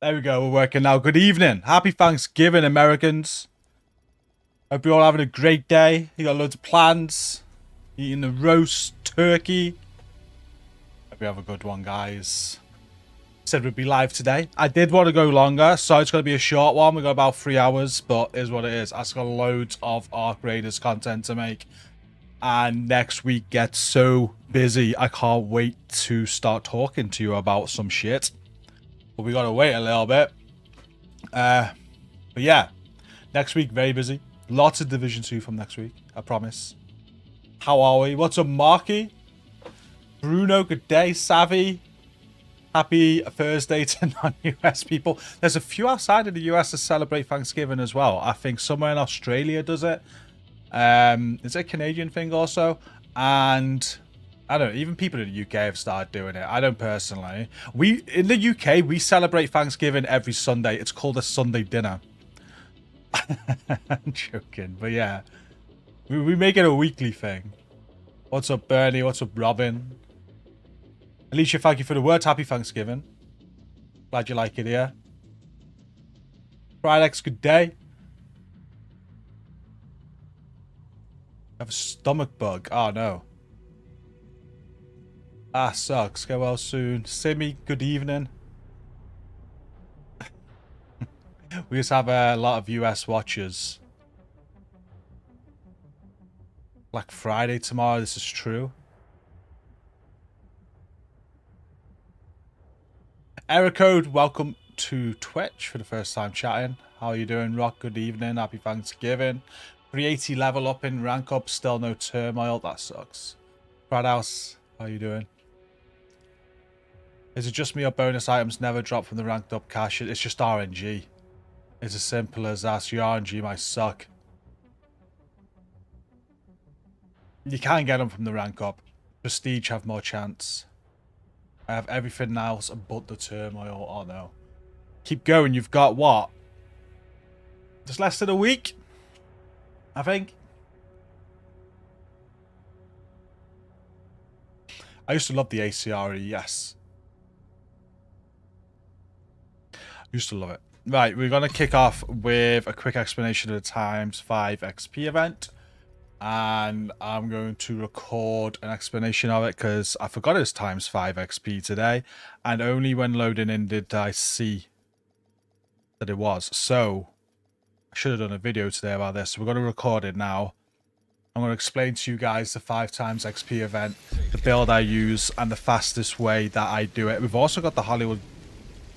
There we go. We're working now. Good evening. Happy Thanksgiving, Americans. Hope you're all having a great day. You got loads of plans. Eating the roast turkey. Hope you have a good one, guys. Said we'd be live today. I did want to go longer, so it's going to be a short one. We got about 3 hours, but it is what it is. I've got loads of Arc Raiders content to make. And next week gets so busy. I can't wait to start talking to you about some shit. But we got to wait a little bit. But yeah, next week, very busy. Lots of Division 2 from next week, I promise. How are we? What's up, Marky? Bruno, good day. Savvy. Happy Thursday to non-US people. There's a few outside of the US that celebrate Thanksgiving as well. I think somewhere in Australia does it. It's a Canadian thing also. And I don't know, even people in the UK have started doing it. I don't personally. In the UK, we celebrate Thanksgiving every Sunday. It's called a Sunday dinner. I'm joking, but yeah. We make it a weekly thing. What's up, Bernie? What's up, Robin? Alicia, thank you for the words. Happy Thanksgiving. Glad you like it here. Fridex, good day. I have a stomach bug. Oh, no. Ah, sucks. Get well soon. Simi, good evening. We just have a lot of US watchers. Black Friday tomorrow, this is true. Error Code, welcome to Twitch for the first time chatting. How are you doing, Rock? Good evening. Happy Thanksgiving. 380 level up in rank up, still no turmoil. That sucks. Bradhouse, how are you doing? Is it just me or bonus items never drop from the ranked up cache? It's just RNG. It's as simple as that. Your RNG might suck. You can get them from the rank up. Prestige have more chance. I have everything else but the turmoil. Oh no. Keep going. You've got what? Just less than a week? I think. I used to love the ACRE, yes. I used to love it. Right, we're going to kick off with a quick explanation of the times 5 XP event. And I'm going to record an explanation of it because I forgot it's times 5 XP today. And only when loading in did I see that it was. So, I should have done a video today about this. So we're going to record it now. I'm going to explain to you guys the 5 times XP event, the build I use, and the fastest way that I do it. We've also got the Hollywood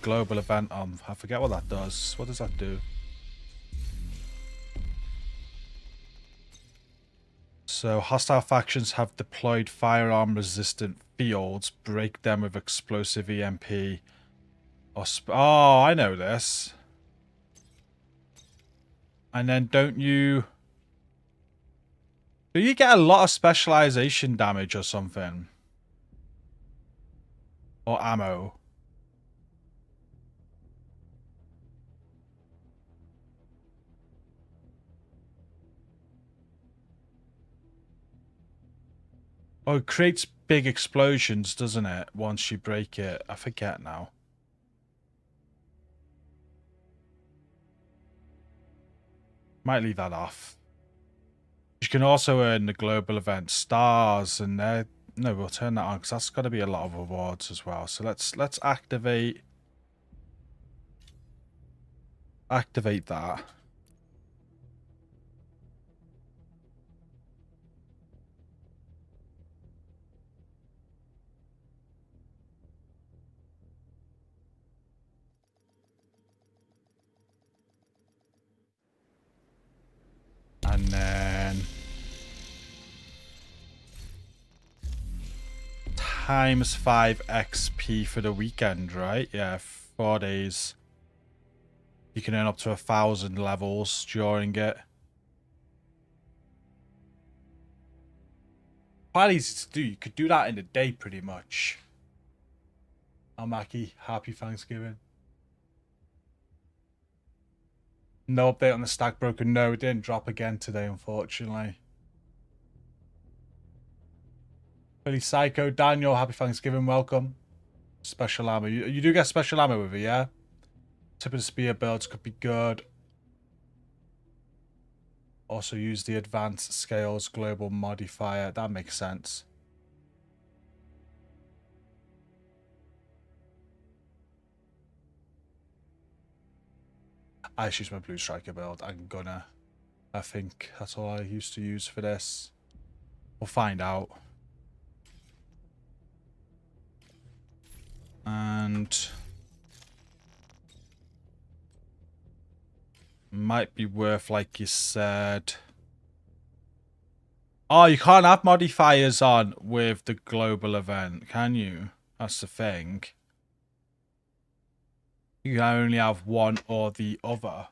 Global event on. I forget what that does. What does that do? So, hostile factions have deployed firearm-resistant fields. Break them with explosive EMP. Or oh, I know this. And then don't you... Do you get a lot of specialization damage or something? Or ammo? Oh, it creates big explosions, doesn't it? Once you break it. I forget now. Might leave that off. You can also earn the global event stars, and no, we'll turn that on because that's got to be a lot of rewards as well. So let's activate that. And then times 5 XP for the weekend, right? Yeah, 4 days. You can earn up to 1,000 levels during it. Quite easy to do. You could do that in a day pretty much. Almaki, happy Thanksgiving. No update on the stack broken. No, it didn't drop again today, unfortunately. Billy Psycho, Daniel, happy Thanksgiving, welcome. Special ammo. You do get special ammo with it, yeah? Tip of the spear builds could be good. Also use the advanced scales global modifier. That makes sense. I just use my blue striker build. I'm gonna. I think that's all I used to use for this. We'll find out. And might be worth, like you said. Oh, you can't have modifiers on with the global event, can you? That's the thing. You can only have one or the other.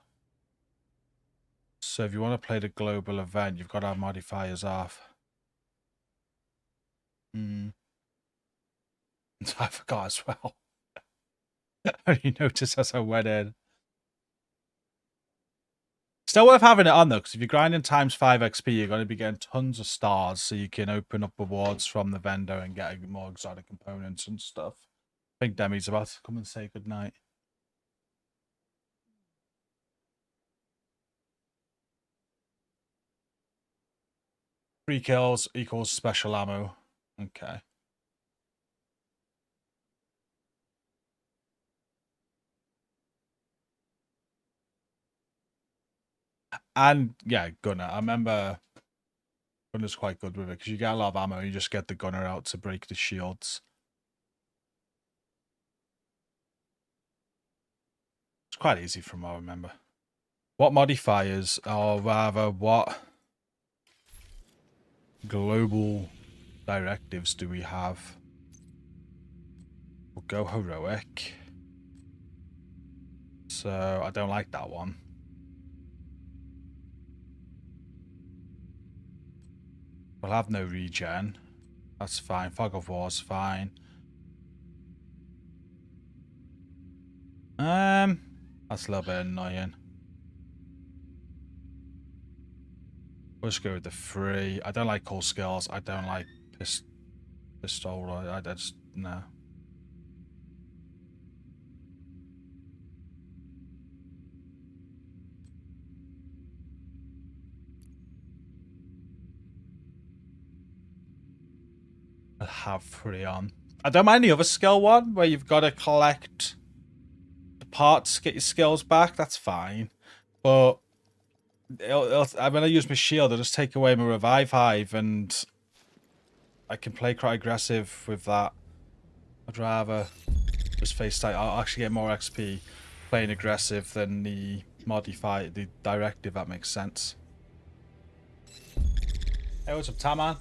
So if you want to play the global event, you've got to have modifiers off. I forgot as well. I only noticed as I went in. Still worth having it on though, because if you're grinding times 5 XP, you're going to be getting tons of stars, so you can open up rewards from the vendor and get more exotic components and stuff. I think Demi's about to come and say goodnight. Three kills equals special ammo. Okay. And yeah, gunner. I remember gunner's quite good with it because you get a lot of ammo. You just get the gunner out to break the shields. It's quite easy from what I remember. What modifiers, or rather, what global directives do we have? We'll go heroic. So I don't like that one. We'll have no regen. That's fine. Fog of War's fine. That's a little bit annoying. We'll just go with the 3. I don't like cool skills. I don't like pistol. I just no. I'll have 3 on. I don't mind the other skill one where you've got to collect the parts to get your skills back. That's fine. But when I use my shield, it'll just take away my revive hive and I can play quite aggressive with that. I'd rather just face tight. I'll actually get more XP playing aggressive than the directive, that makes sense. Hey, what's up, Taman?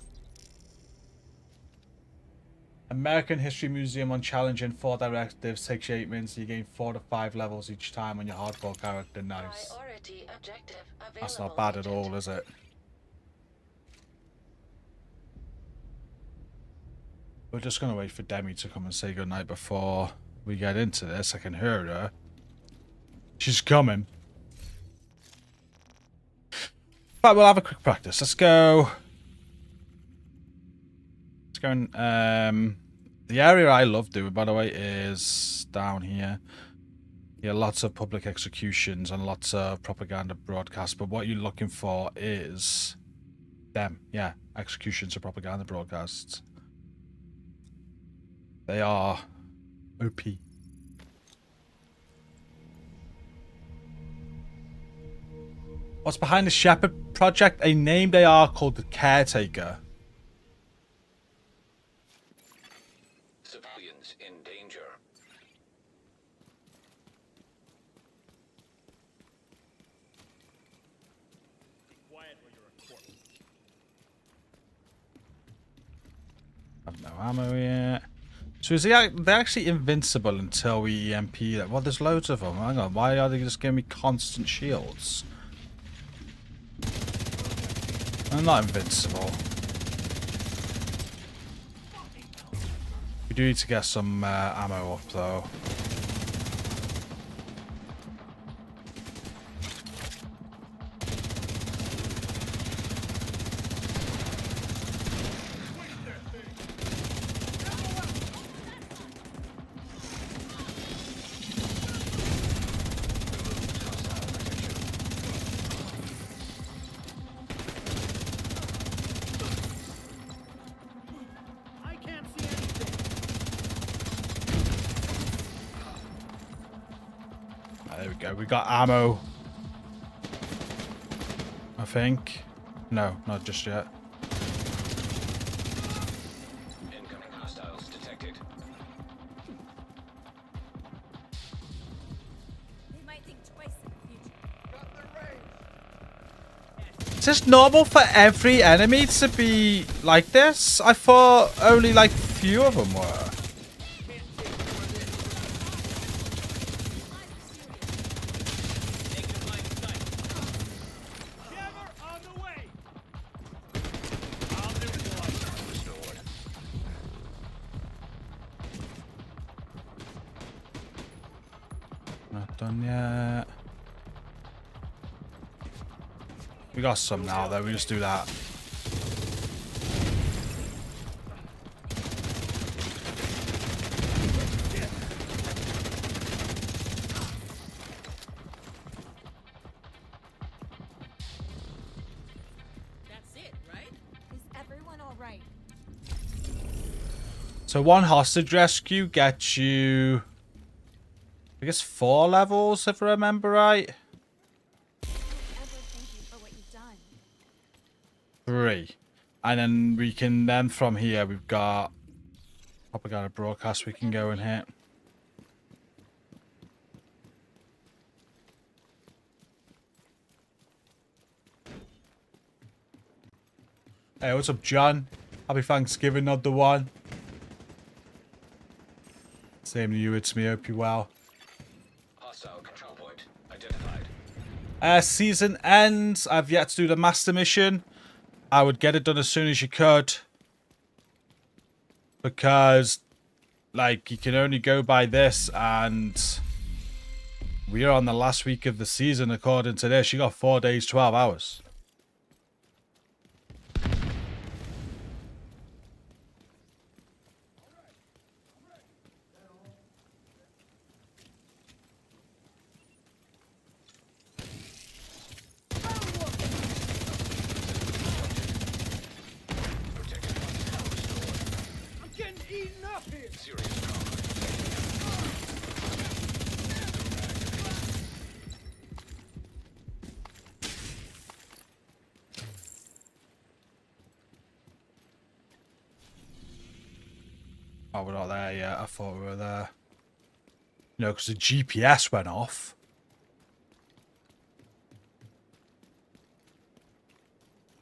American History Museum on challenging 4 directives takes you 8 minutes. You gain 4 to 5 levels each time on your hardcore character. Nice. That's not bad at all, is it? We're just going to wait for Demi to come and say goodnight before we get into this. I can hear her. She's coming. But we'll have a quick practice. Let's go. Let's go and, the area I love doing, by the way, is down here. Yeah, lots of public executions and lots of propaganda broadcasts. But what you're looking for is them. Yeah, executions or propaganda broadcasts. They are OP. What's behind the Shepherd project? A named AR called the Caretaker. Civilians in danger. I've no ammo yet. So is they're actually invincible until we EMP them? Well, there's loads of them. Hang on, why are they just giving me constant shields? I'm not invincible. We do need to get some ammo up, though. There we go. We got ammo. I think. No, not just yet. Incoming hostiles detected. They might think twice in the future. Got the range. Is this normal for every enemy to be like this? I thought only like few of them were. Not done yet. We got some now though, we just do that. That's it, right? Is everyone all right? So one hostage rescue gets you, I guess 4 levels if I remember right. Don't ever thank you for what you've done. 3. And then we can, then from here we've got propaganda broadcast we can go and hit. Hey, what's up, John? Happy Thanksgiving, not the one. Same to you, it's me, hope you're well. Hostile control point identified. Season ends. I've yet to do the master mission. I would get it done as soon as you could. Because, like, you can only go by this, and we are on the last week of the season according to this. You got 4 days, 12 hours. Oh, we're not there yet. I thought we were there. No, because the GPS went off.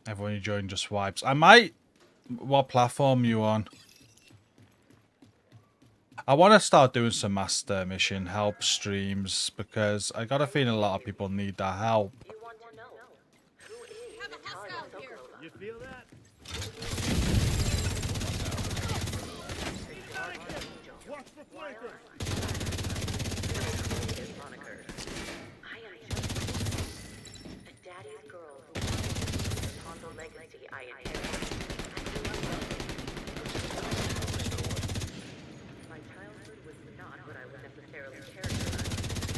Everyone you join just wipes. I might... What platform are you on? I want to start doing some master mission help streams because I got a feeling a lot of people need that help. You want to know who is have a hostile here. You feel that? Watch for flankers! I am just a daddy's girl who wants on the legacy I inherited. My childhood was not what I would necessarily characterize. I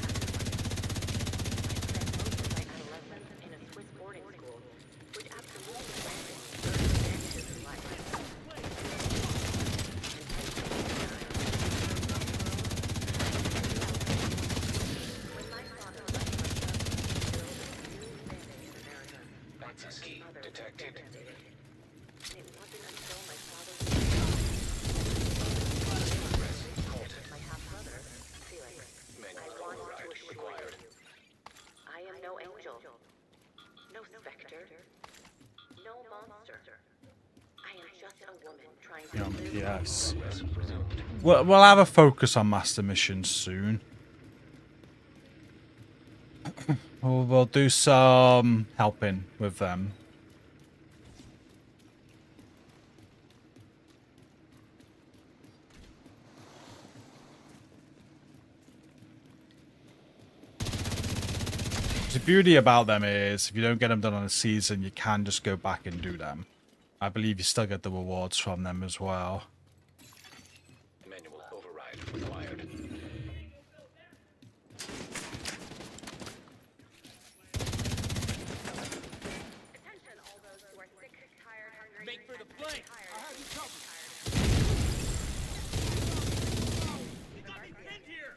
spent most of my adolescence in a Swiss boarding school, which absolutely advantages of life. Access key detected. It wasn't until my father my half-brother, Felix, Manual I want to override assure required. you, I am no angel, no specter, no monster. I am just a woman trying to live. Yes. Progress resumed. We'll have a focus on master missions soon. We'll do some helping with them. The beauty about them is if you don't get them done on a season, you can just go back and do them. I believe you still get the rewards from them as well. Manual override required. Attention, all those who are sick, tired, hungry. Make for the flank! I have you covered! You got me pinned here!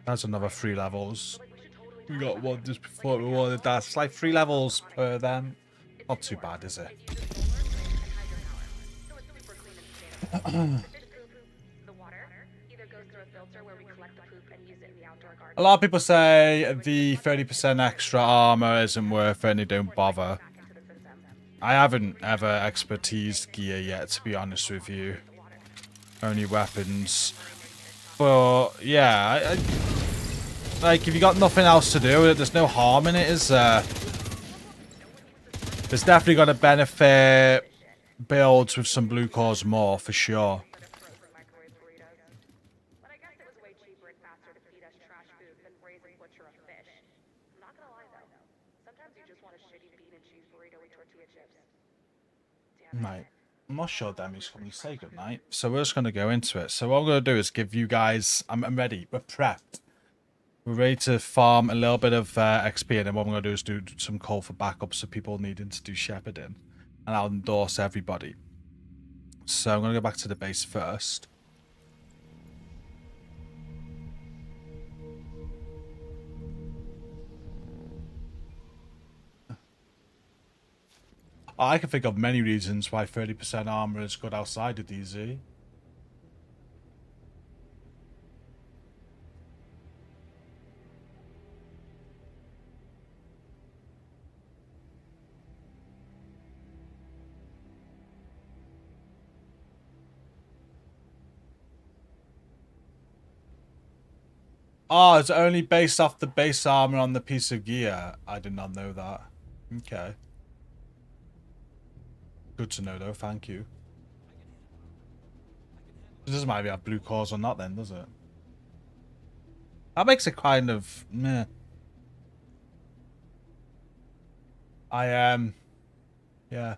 That's another 3 levels. We got one just before we wanted that. It's like 3 levels per then. Not too bad, is it? A lot of people say the 30% extra armor isn't worth it and they don't bother. I haven't ever expertised gear yet, to be honest with you. Only weapons. But, yeah, like, if you got nothing else to do, there's no harm in it, is there? There's definitely going to benefit builds with some blue cores more, for sure. Right. I'm not sure Demi's coming to say goodnight, so we're just going to go into it. So what I'm going to do is give you guys... I'm ready. We're prepped. We're ready to farm a little bit of XP, and then what I'm going to do is do some call for backups for people needing to do shepherding. And I'll endorse everybody. So I'm going to go back to the base first. I can think of many reasons why 30% armor is good outside of DZ. Oh, it's only based off the base armor on the piece of gear. I did not know that. Okay. Good to know, though. Thank you. It doesn't matter if you have blue cores or not, then, does it? That makes it kind of meh. Yeah.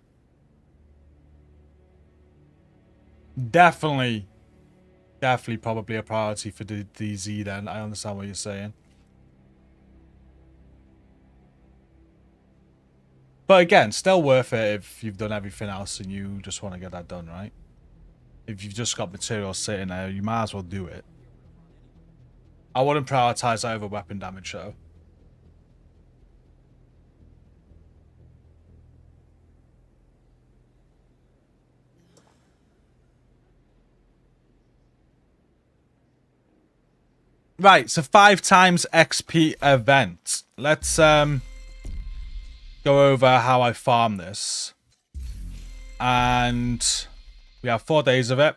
Definitely probably a priority for the DZ then. I understand what you're saying. But again, still worth it if you've done everything else and you just want to get that done, right? If you've just got materials sitting there, you might as well do it. I wouldn't prioritize that over weapon damage, though. Right, so 5 times XP event. Let's go over how I farm this. And we have 4 days of it.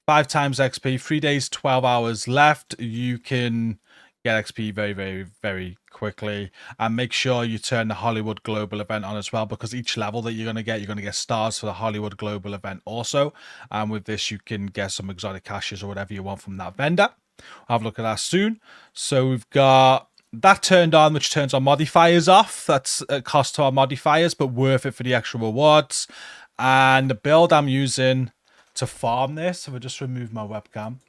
5 times XP, 3 days, 12 hours left. You can get XP very, very, very quickly. And make sure you turn the Hollywood Global event on as well, because each level that you're going to get stars for the Hollywood Global event also. And with this, you can get some exotic caches or whatever you want from that vendor. I'll have a look at that soon. So we've got that turned on, which turns our modifiers off. That's a cost to our modifiers, but worth it for the extra rewards. And the build I'm using to farm this, if I just remove my webcam,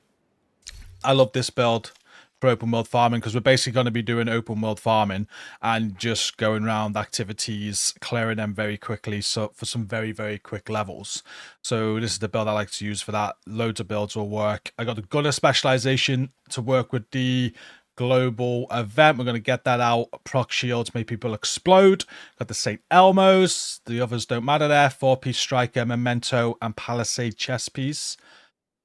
I love this build for open world farming, because we're basically going to be doing open world farming and just going around activities, clearing them very quickly, so for some very, very quick levels. So this is the build I like to use for that. Loads of builds will work. I got the gunner specialization to work with the global event. We're going to get that out. Proc shields make people explode. Got the St. Elmo's. The others don't matter there. 4-piece striker, memento, and palisade chess piece.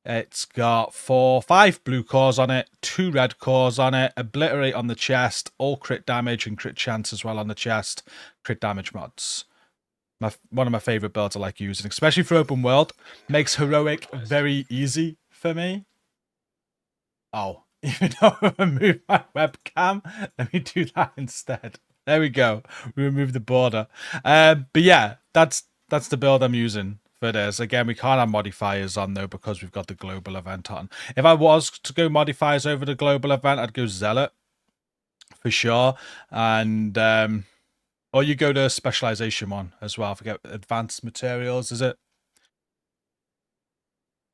It's got 5 blue cores on it, 2 red cores on it, obliterate on the chest, all crit damage and crit chance as well on the chest, crit damage mods. One of my favorite builds I like using, especially for open world. Makes heroic very easy for me. Oh, even though I removed my webcam, let me do that instead. There we go. We removed the border. But yeah, that's the build I'm using for this. Again, we can't have modifiers on though, because we've got the global event on. If I was to go modifiers over the global event, I'd go Zealot for sure. And or you go to specialization one as well. I forget, advanced materials, is it?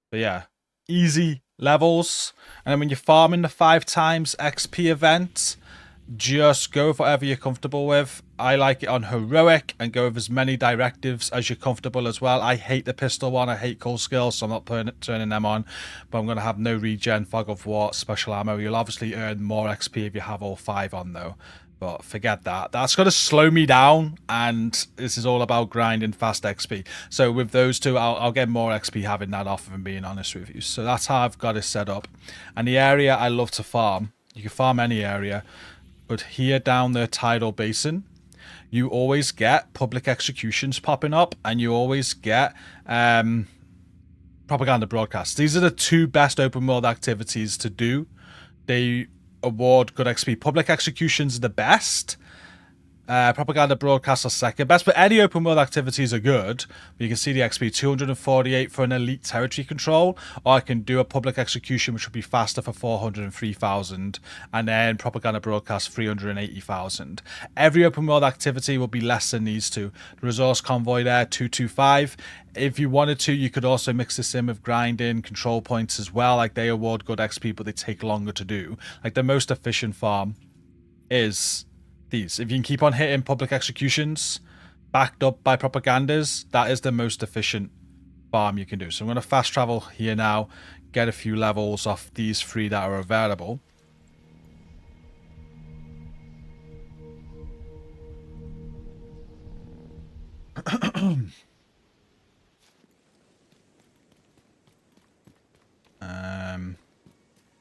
But yeah, easy levels. And then when you're farming the 5 times XP event, just go with whatever you're comfortable with. I like it on heroic and go with as many directives as you're comfortable as well. I hate the pistol one. I hate cold skills, so I'm not turning them on. But I'm going to have no regen, fog of war, special ammo. You'll obviously earn more XP if you have all 5 on though. But forget that. That's going to slow me down, and this is all about grinding fast XP. So with those two, I'll get more XP having that off, if I'm being honest with you. So that's how I've got it set up. And the area I love to farm, you can farm any area, but here down the tidal basin, you always get public executions popping up, and you always get propaganda broadcasts. These are the 2 best open world activities to do. They award good XP. Public executions are the best. Propaganda broadcasts are second best, but any open world activities are good. You can see the XP 248 for an elite territory control, or I can do a public execution which would be faster for 403,000, and then propaganda broadcast 380,000. Every open world activity will be less than these two. The resource convoy there 225. If you wanted to, you could also mix this in with grinding control points as well. Like, they award good XP, but they take longer to do. Like, the most efficient farm is these. If you can keep on hitting public executions backed up by propagandas, that is the most efficient farm you can do. So I'm going to fast travel here now, get a few levels off these 3 that are available.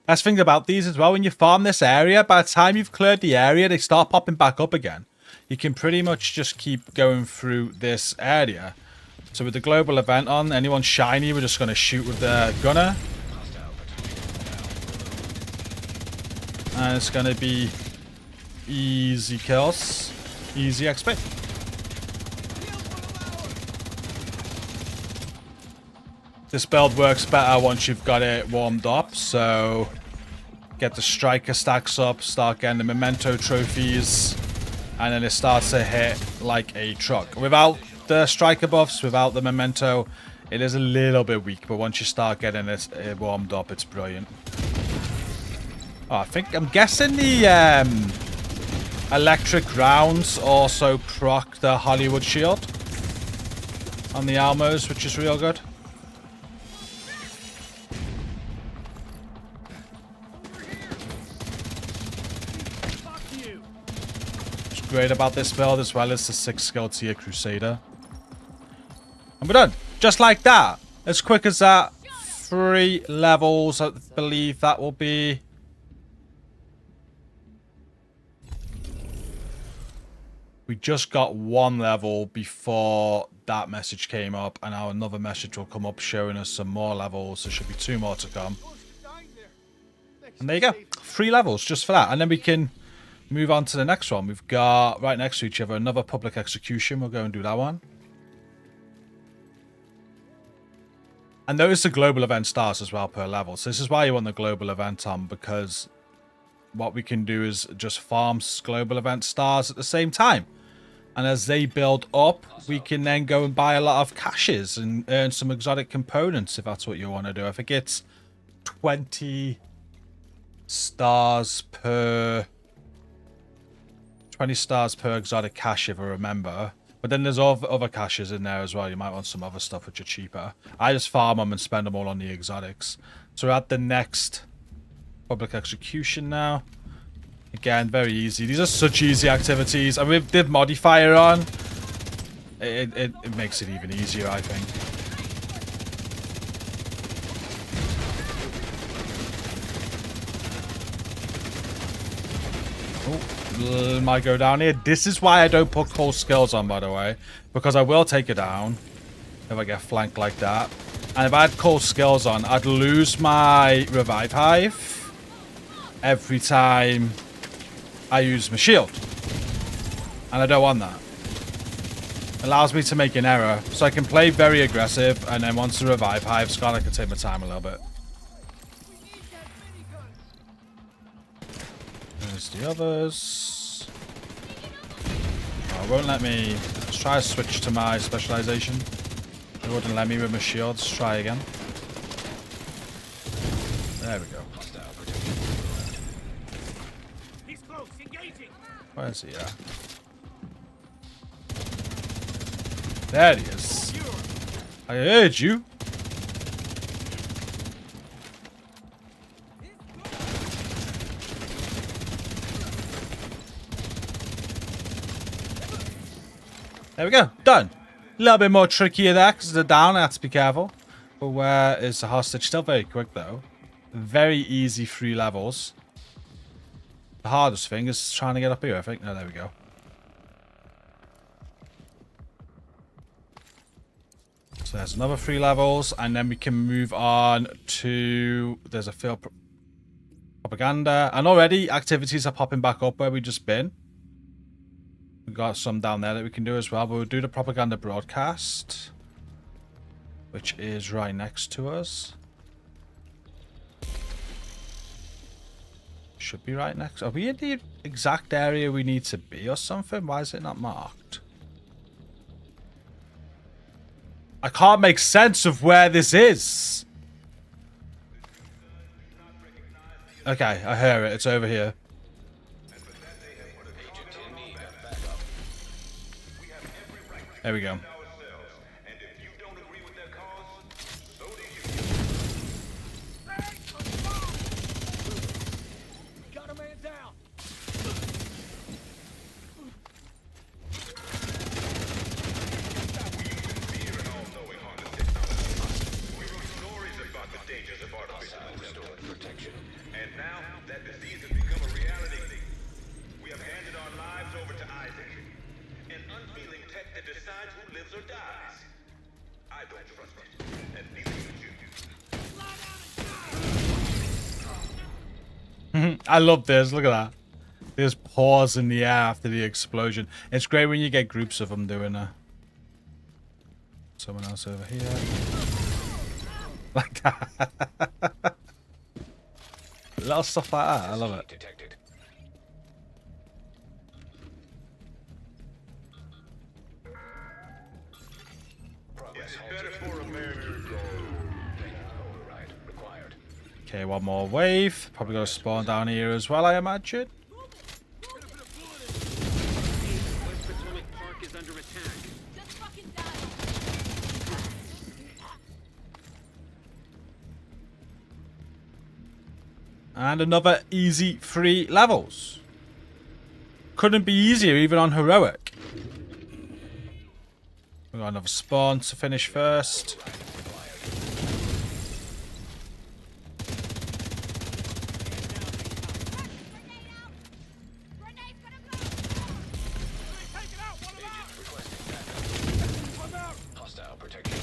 Best thing about these as well, when you farm this area, by the time you've cleared the area, they start popping back up again. You can pretty much just keep going through this area. So with the global event on, anyone shiny, we're just going to shoot with the gunner. And it's going to be easy kills, easy XP. This build works better once you've got it warmed up, so get the striker stacks up, start getting the memento trophies, and then it starts to hit like a truck. Without the striker buffs, without the memento, it is a little bit weak, but once you start getting it warmed up, it's brilliant. Oh, I'm guessing the electric rounds also proc the Hollywood shield on the Almos, which is real good. Great about this build as well as the 6 skill tier Crusader. And we're done. Just like that. As quick as that. 3 levels. I believe that will be. We just got 1 level before that message came up, and now another message will come up showing us some more levels. There should be 2 more to come. And there you go. 3 levels just for that. And then we can move on to the next one. We've got right next to each other another public execution. We'll go and do that one. And notice the global event stars as well per level. So this is why you want the global event on, because what we can do is just farm global event stars at the same time. And as they build up, we can then go and buy a lot of caches and earn some exotic components if that's what you want to do. I think it's 20 stars per 20 stars per exotic cache, if I remember. But then there's other caches in there as well. You might want some other stuff which are cheaper. I just farm them and spend them all on the exotics. So we're at the next public execution now. Again, very easy. These are such easy activities. And with the modifier on, it makes it even easier, I think. Might go down here. This is why I don't put cool skills on, by the way, because I will take it down if I get flanked like that. And if I had cool skills on, I'd lose my revive hive every time I use my shield, and I don't want that. It allows me to make an error, so I can play very aggressive, and then once the revive hive's gone, I can take my time a little bit. There's the others. Oh, it won't let me. Let's try to switch to my specialization. It wouldn't let me with my shields. Let's try again. There we go. He's close, engaging. Where's he at? There he is. I heard you. There we go. Done. A little bit more trickier there because they're down. I have to be careful. But where is the hostage? Still very quick though. Very easy 3 levels. The hardest thing is trying to get up here, I think. No, there we go. So there's another 3 levels. And then we can move on to... There's a field propaganda. And already activities are popping back up where we just been. We've got some down there that we can do as well. But we'll do the propaganda broadcast, which is right next to us. Should be right next. Are we in the exact area we need to be or something? Why is it not marked? I can't make sense of where this is. Okay, I hear it. It's over here. There we go. Got a man down. And now that disease has become a reality, we have handed our lives over to Isaac, an unfeeling tech that decides who lives or dies. I don't trust it, and neither should you. I love this. Look at that. There's pause in the air after the explosion. It's great when you get groups of them doing that. Someone else over here. Like that. Little stuff like that. I love it. Detected. Progress Better halted. for America. Override required. Okay, one more wave. Probably got to spawn down here as well, I imagine. West Potomac Park is under attack. Just fucking die. And another easy 3 levels. Couldn't be easier even on heroic. We got another spawn to finish first. Grenade gonna go. Take it out. One of them. Requesting backup. I'm out. Hostile protection.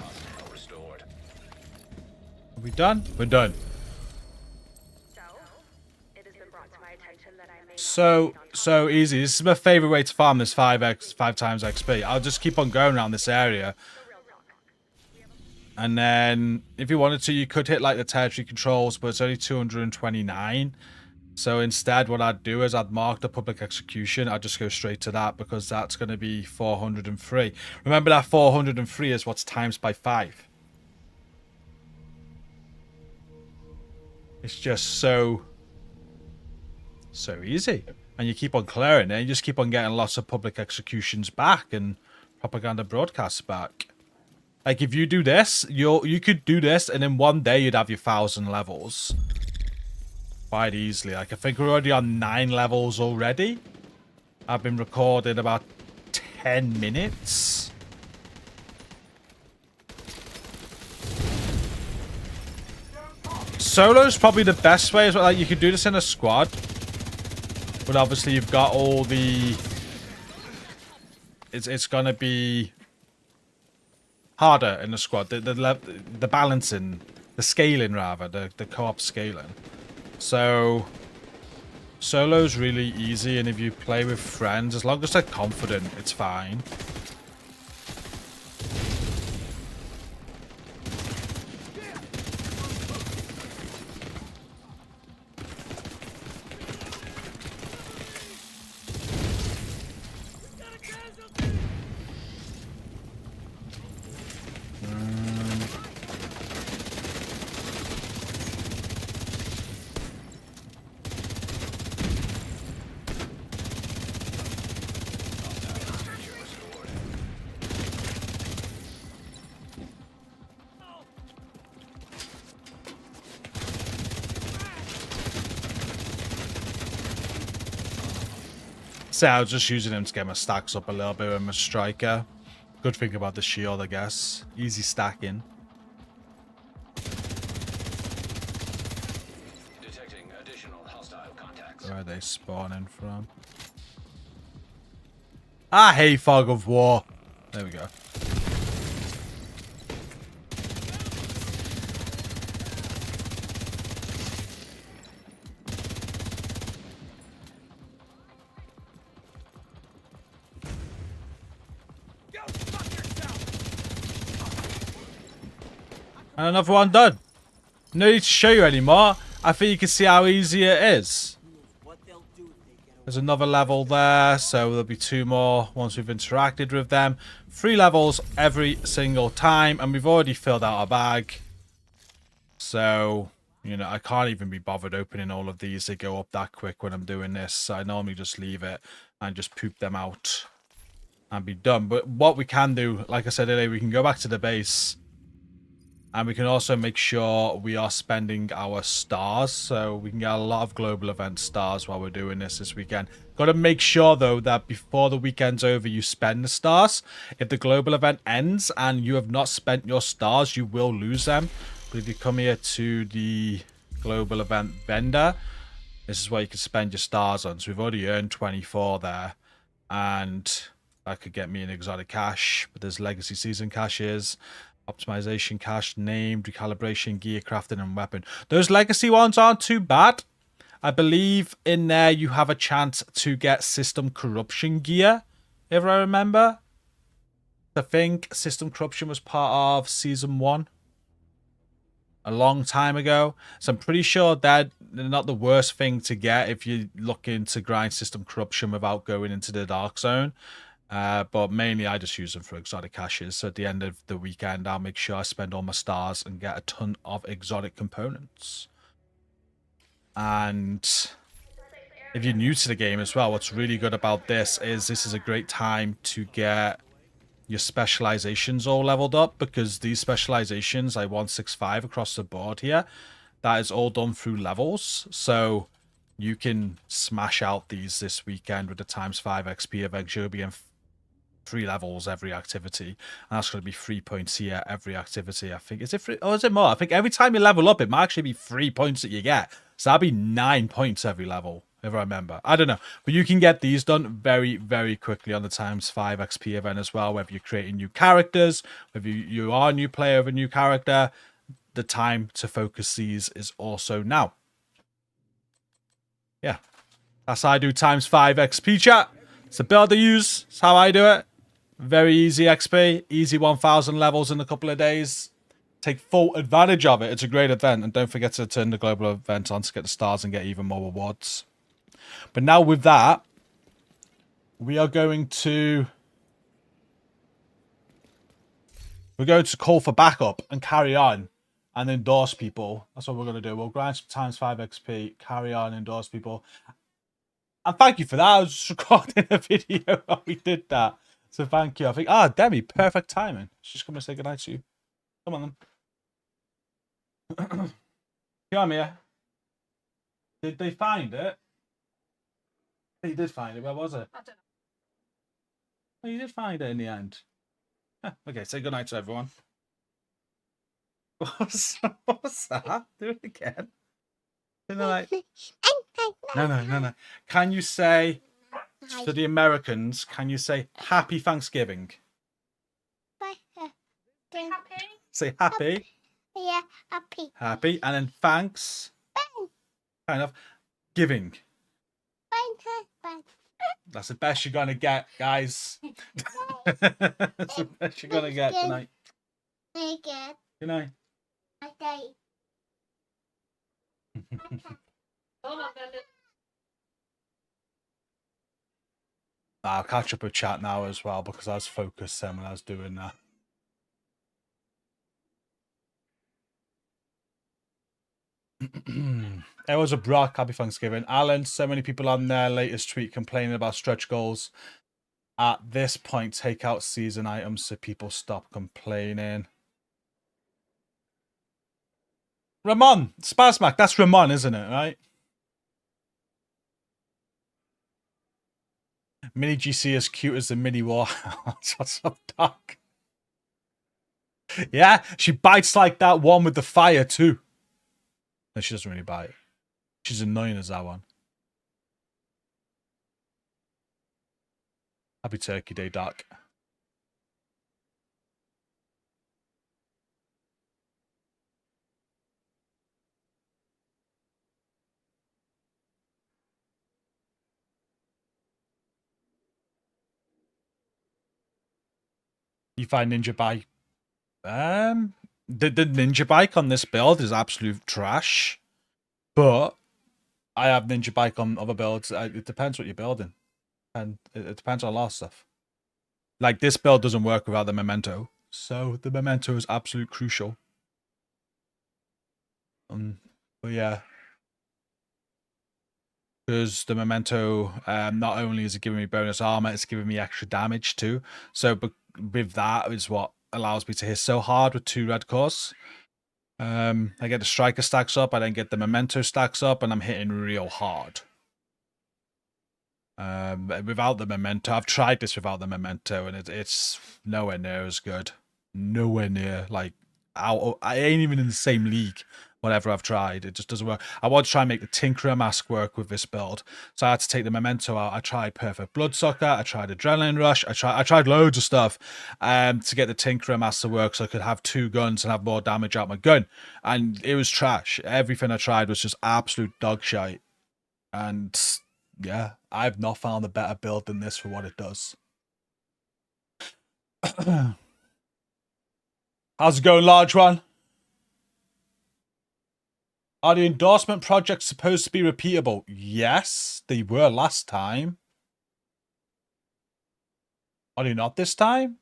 Hostile restored. Are we done? We're done. So, it has been brought to my attention that I may not So easy. This is my favorite way to farm this 5 times XP. I'll just keep on going around this area. real talk. And then, if you wanted to, you could hit like the territory controls, but it's only 229. So instead, what I'd do is I'd mark the public execution. I'd just go straight to that because that's going to be 403. Remember that 403 is what's times by 5. It's just so easy. And you keep on clearing it. You just keep on getting lots of public executions back and propaganda broadcasts back. Like if you do this, you could do this and in one day you'd have your 1,000 levels. Quite easily. Like I think we're already on 9 levels already. I've been recording about 10 minutes. Solo's probably the best way as well. Like you could do this in a squad. But obviously you've got all the... It's gonna be harder in the squad. The balancing, the scaling rather, the co-op scaling. So solo's really easy, and if you play with friends, as long as they're confident, it's fine. say I was just using him to get my stacks up a little bit with my striker. Good thing about the shield, I guess. Easy stacking. Detecting additional hostile contacts. Where are they spawning from? I hate fog of war. There we go. Go fuck yourself! And another one done. No need to show you anymore. I think you can see how easy it is. What they'll do if they get There's another level there, so there'll be 2 more once we've interacted with them. 3 levels every single time, and we've already filled out our bag. So, you know, I can't even be bothered opening all of these. They go up that quick when I'm doing this. So I normally just leave it and just poop them out and be done. But what we can do, like I said earlier, we can go back to the base. And we can also make sure we are spending our stars. So we can get a lot of global event stars while we're doing this weekend. Got to make sure, though, that before the weekend's over, you spend the stars. If the global event ends and you have not spent your stars, you will lose them. But if you come here to the global event vendor, this is where you can spend your stars on. So we've already earned 24 there. And that could get me an exotic cache. But there's legacy season caches. Optimization cache, named, recalibration, gear, crafting, and weapon. Those legacy ones aren't too bad. I believe in there you have a chance to get system corruption gear, if I remember. I think system corruption was part of season 1 a long time ago. So I'm pretty sure that they're not the worst thing to get if you're looking to grind system corruption without going into the dark zone. But mainly I just use them for exotic caches. So at the end of the weekend, I'll make sure I spend all my stars and get a ton of exotic components. And if you're new to the game as well, what's really good about this is a great time to get your specializations all leveled up, because these specializations, I 165 across the board here, that is all done through levels. So you can smash out these this weekend with the ×5 XP event. You'll be in 3 levels every activity, and that's going to be 3 points here every activity. I think, is it 3 or is it more? I think every time you level up, it might actually be 3 points that you get, so that'd be 9 points every level, if I remember. I don't know, but you can get these done very, very quickly on the ×5 XP event as well. Whether you're creating new characters, whether you are a new player of a new character, the time to focus these is also now. Yeah, that's how I do ×5 XP, chat. It's the build I use. It's how I do it. Very easy XP. Easy 1000 levels in a couple of days. Take full advantage of it. It's a great event. And don't forget to turn the global event on to get the stars and get even more rewards. But now with that, we are going to... we're going to call for backup and carry on and endorse people. That's what we're going to do. We'll grind some ×5 XP, carry on, endorse people. And thank you for that. I was just recording a video while we did that. So thank you. I think, Demi, perfect timing. She's coming to say goodnight to you. Come on then. Come here. Did they find it? They did find it. Where was it? I don't know. Oh, you did find it in the end. Okay, say goodnight to everyone. What's that? Do it again. No. Can you say to the Americans, can you say Happy Thanksgiving? Happy? Say happy. Yeah, happy. Happy. And then thanks. Kind of. Giving. That's the best you're going to get, guys. That's the best you're going to get tonight. Good night. I'll catch up with chat now as well, because I was focused then when I was doing that. It was a Brock. Happy Thanksgiving. Alan, so many people on their latest tweet complaining about stretch goals. At this point, take out season items so people stop complaining. Ramon, Spasmac, that's Ramon, isn't it, right? Mini GC as cute as the mini Warhouse. What's up, Doc? Yeah, she bites like that one with the fire too. No, she doesn't really bite. She's annoying as that one. Happy Turkey Day, Doc. You find Ninja Bike. The Ninja Bike on this build is absolute trash. But I have Ninja Bike on other builds. It depends what you're building. And it depends on a lot of stuff. Like, this build doesn't work without the Memento. So the Memento is absolute crucial. But yeah. Because the Memento, not only is it giving me bonus armor, it's giving me extra damage too. So with that is what allows me to hit so hard with 2 red cores. I get the striker stacks up, I then get the Memento stacks up, and I'm hitting real hard. Without the Memento, I've tried this without the Memento, and it's nowhere near as good. Nowhere near. Like, I ain't even in the same league. Whatever I've tried, it just doesn't work. I want to try and make the Tinkerer mask work with this build, so I had to take the Memento out. I tried Perfect Bloodsucker, I tried Adrenaline Rush, I tried loads of stuff to get the Tinkerer mask to work, so I could have 2 guns and have more damage out my gun, and it was trash. Everything I tried was just absolute dog shite, and yeah, I've not found a better build than this for what it does. How's it going, large one? Are the endorsement projects supposed to be repeatable? Yes, they were last time. Are they not this time?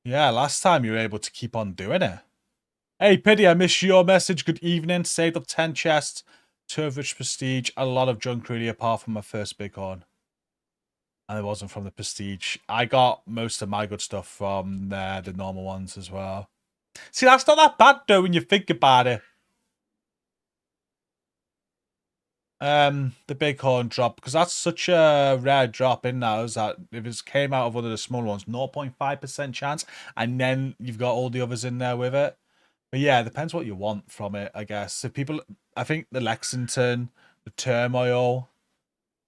Yeah, last time you were able to keep on doing it. Hey, Pity, I missed your message. Good evening. Saved up 10 chests, 2 of which prestige, a lot of junk really apart from my first bighorn. And it wasn't from the prestige. I got most of my good stuff from the normal ones as well. See, that's not that bad though when you think about it. The bighorn drop, because that's such a rare drop in now, is that if it came out of one of the small ones, 0.5% chance, and then you've got all the others in there with it. But yeah, it depends what you want from it, I guess. If people, I think the Lexington, the Turmoil,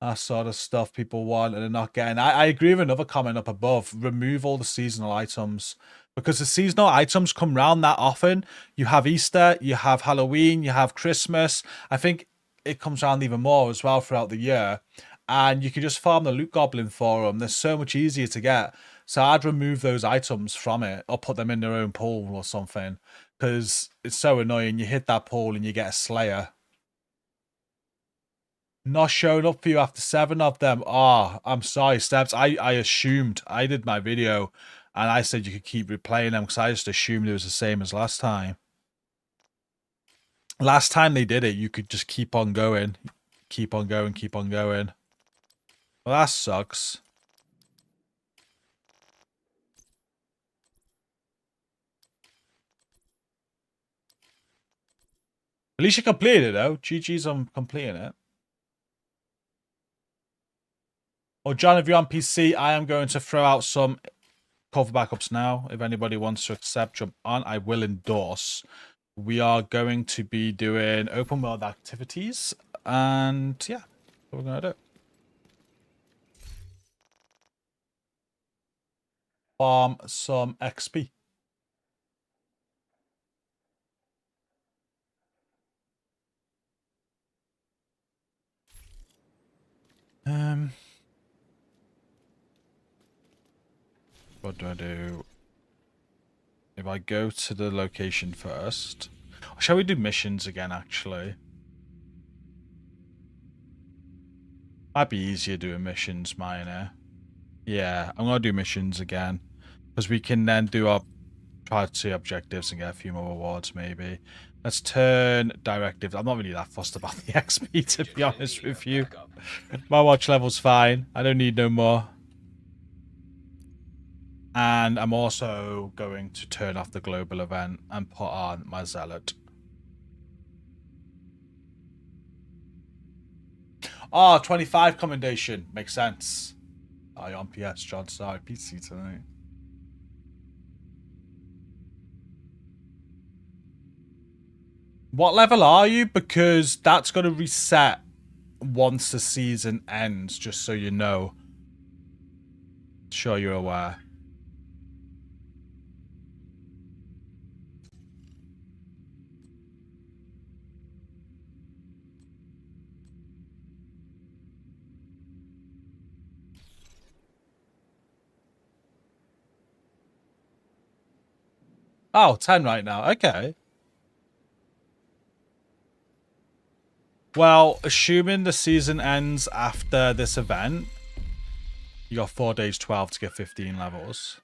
that sort of stuff people want and they're not getting. I agree with another comment up above. Remove all the seasonal items, because the seasonal items come round that often. You have Easter, you have Halloween, you have Christmas. I think it comes around even more as well throughout the year, and you can just farm the loot goblin for them. They're so much easier to get. So I'd remove those items from it or put them in their own pool or something, because it's so annoying. You hit that pool and you get a Slayer. Not showing up for you after 7 of them. Oh, I'm sorry, Steps. I assumed. I did my video and I said you could keep replaying them because I just assumed it was the same as last time. Last time they did it, you could just keep on going. Keep on going, keep on going. Well, that sucks. At least you completed it, though. GG's on completing it. Or John, if you're on PC, I am going to throw out some cover backups now. If anybody wants to accept, jump on. I will endorse. We are going to be doing open world activities. And yeah, what we're going to do. Farm some XP. What do I do? If I go to the location first, shall we do missions again? Actually, might be easier doing missions, minor. Yeah, I'm gonna do missions again because we can then do our priority objectives and get a few more rewards. Maybe let's turn directives. I'm not really that fussed about the XP, to be honest with you. My watch level's fine. I don't need no more. And I'm also going to turn off the global event and put on my zealot. Oh, 25 commendation. Makes sense. Oh, you're on PS, John. Sorry, PC tonight. What level are you? Because that's going to reset once the season ends, just so you know. Sure you're aware. Oh, 10 right now. Okay. Well, assuming the season ends after this event, you got 4 days 12 to get 15 levels.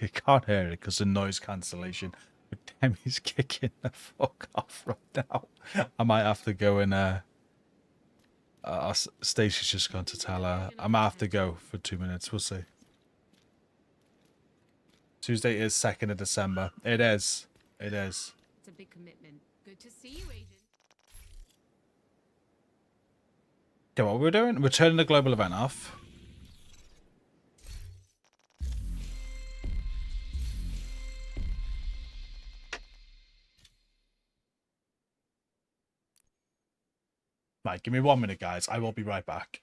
You can't hear it because of noise cancellation. But Demi's kicking the fuck off right now. I might have to go and Stacey's just going to tell her. I might have to go for 2 minutes. We'll see. Tuesday is 2nd of December. It is. It is. It's a big commitment. Good to see you, Agent. Okay, what we're doing? We're turning the global event off. Right, give me 1 minute, guys. I will be right back.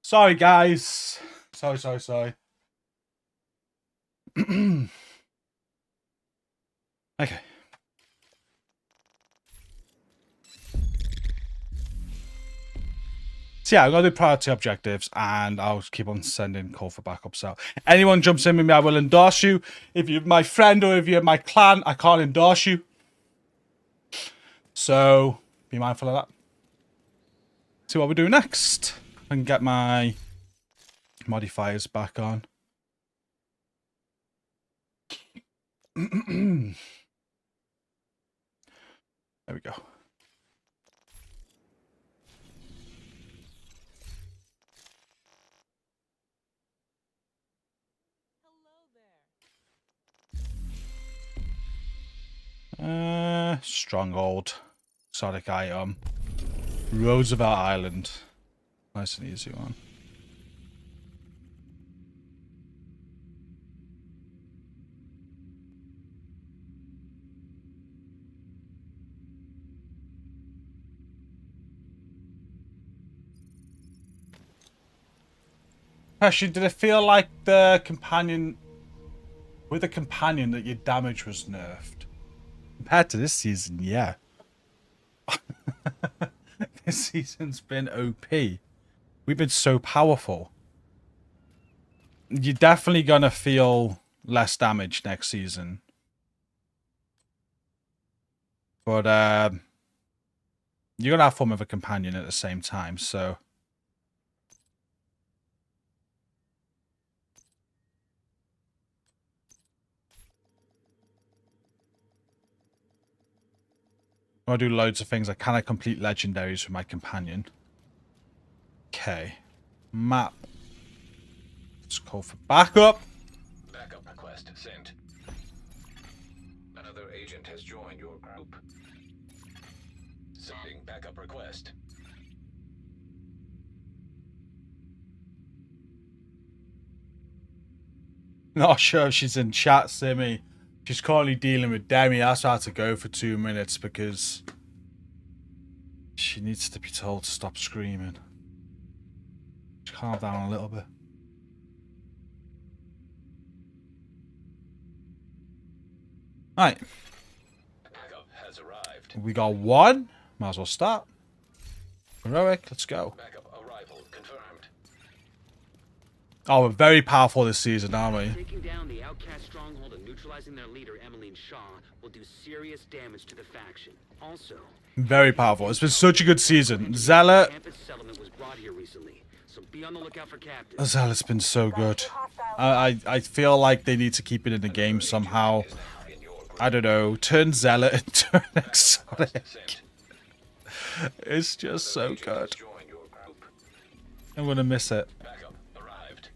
Sorry, guys. Sorry. Okay. So yeah, I'm going to do priority objectives and I'll keep on sending call for backups out. Anyone jumps in with me, I will endorse you. If you're my friend or if you're my clan, I can't endorse you. So be mindful of that. See what we do next. I can get my modifiers back on. There we go. Stronghold. Exotic item. Roosevelt Island. Nice and easy one. Actually, did it feel like the companion... With the companion that your damage was nerfed? Compared to this season, yeah. This season's been OP. We've been so powerful. You're definitely gonna feel less damage next season. But you're gonna have fun with a companion at the same time, so. I do loads of things. Can I complete legendaries with my companion? Okay. Map. Let's call for backup. Backup request sent. Another agent has joined your group. Sending backup request. Not sure if she's in chat, Simi. She's currently dealing with Demi. That's had to go for 2 minutes because she needs to be told to stop screaming. Just calm down a little bit. Right. Backup has arrived. We got one. Might as well start. Heroic, let's go. Backup arrival confirmed. Oh, we're very powerful this season, aren't we? Taking down the outcast stronghold and neutralizing their leader, Emmeline Shaw, will do serious damage to the faction. Also, Very powerful. It's been such a good season. Zealot. campus settlement was brought here recently, so be on the lookout for captives. Zealot's been so good. I feel like they need to keep it in the game somehow. I don't know. Turn Zealot into an exotic. Sent. It's just so Agent has good. joined your group. I'm gonna miss it. Backup arrived.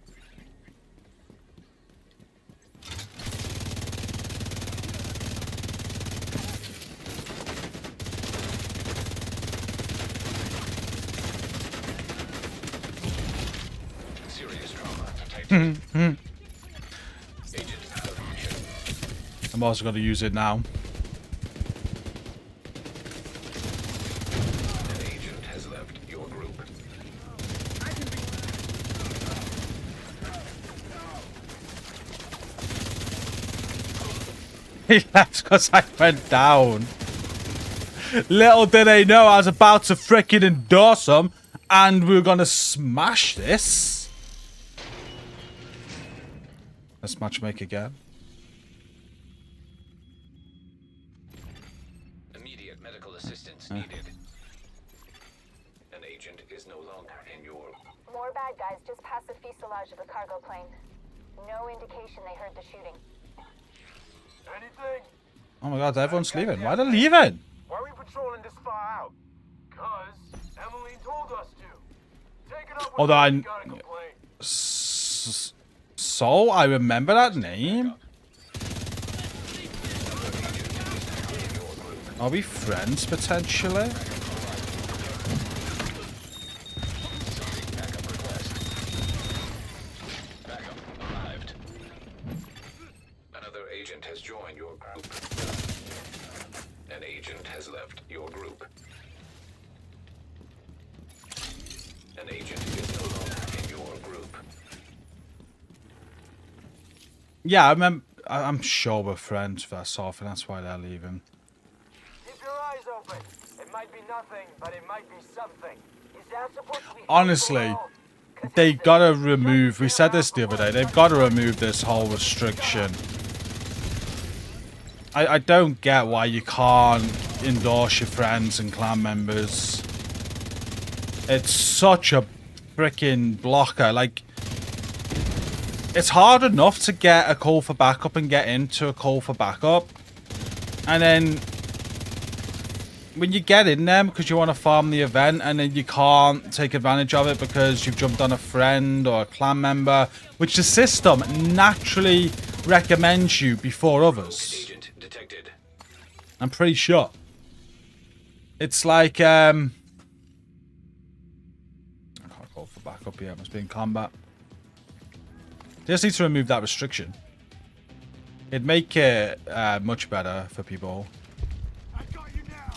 Serious trauma detected. Agent out of mission. I'm also gonna use it now. An agent has left your group. He left because I went down. Little did they know I was about to frickin' endorse him, and we were gonna smash this. Let's matchmake again. Immediate medical assistance needed. An agent is no longer in your... More bad guys just past the fuselage of the cargo plane. No indication they heard the shooting. Anything? Oh my god, everyone's leaving. Why are they leaving? Why are we patrolling this far out? Cause Emmeline told us to. Take it up with Although her I- if you got a complaint. So, I remember that name. Are we friends, potentially? Backup request. Backup arrived. Another agent has joined your group. An agent has left your group. An agent is no longer in your group. Yeah, I remember. I'm sure we're friends first off, and that's why they're leaving. Keep your eyes open. It might be nothing, but it might be something. Is that supposed to be Honestly, helpful? 'Cause they if gotta don't, remove. We just said get this the out other day. before They've gotta remove this whole restriction. I don't get why you can't endorse your friends and clan members. It's such a freaking blocker. Like, it's hard enough to get a call for backup and get into a call for backup. And then when you get in them because you want to farm the event and then you can't take advantage of it because you've jumped on a friend or a clan member, which the system naturally recommends you before others. Agent detected. I'm pretty sure. It's like, I can't call for backup yet. Must be in combat. They just need to remove that restriction. It'd make it much better for people. I got you now.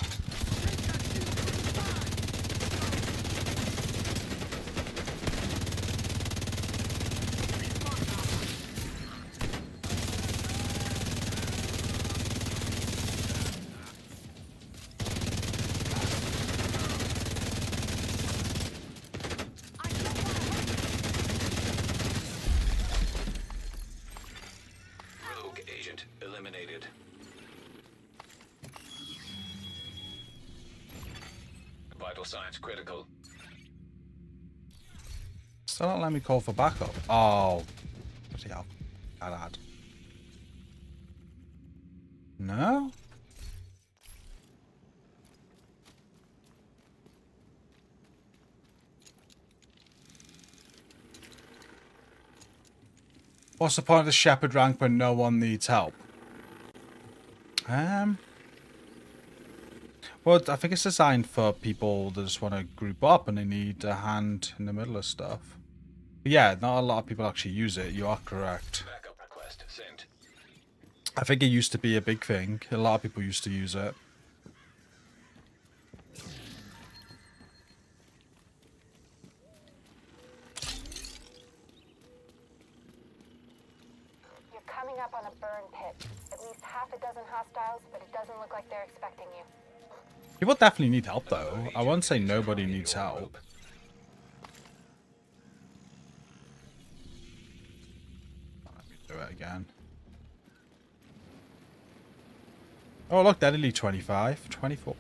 Rogue agent eliminated. signs critical. Still not letting me call for backup. Oh. Bloody hell. Bad. No? What's the point of the shepherd rank when no one needs help? Well, I think it's designed for people that just want to group up and they need a hand in the middle of stuff. But yeah, not a lot of people actually use it. You are correct. Backup request sent. I think it used to be a big thing. A lot of people used to use it. You're coming up on a burn pit. At least half a dozen hostiles, but it doesn't look like they're expecting you. People definitely need help, though. I won't say nobody needs help. Let me do it again. Oh, look, deadly 25, 24.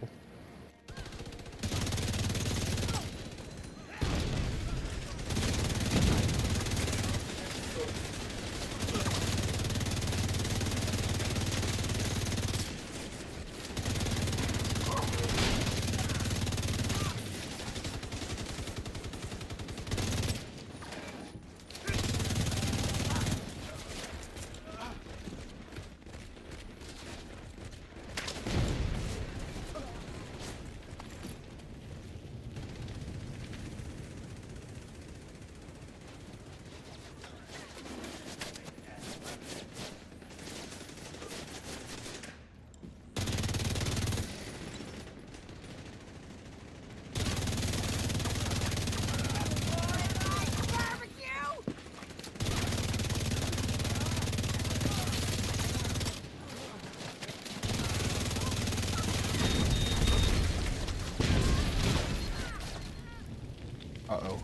Uh-oh.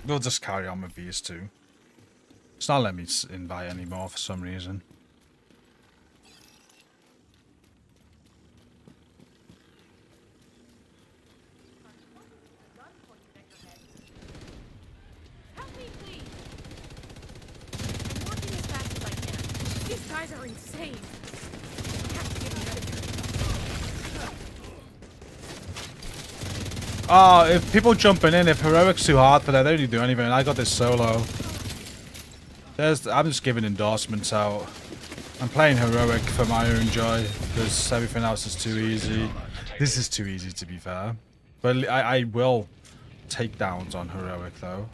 We'll just carry on with these two. It's not letting me invite anymore for some reason. Help me, please. I'm working as fast as I can. These guys are insane. I have to get me out of here. Oh, if people jumping in, if heroic's too hard for that, they don't need to do anything. I got this solo. I'm just giving endorsements out. I'm playing heroic for my own joy because everything else is too easy. This is too easy, to be fair. But I will take downs on heroic though.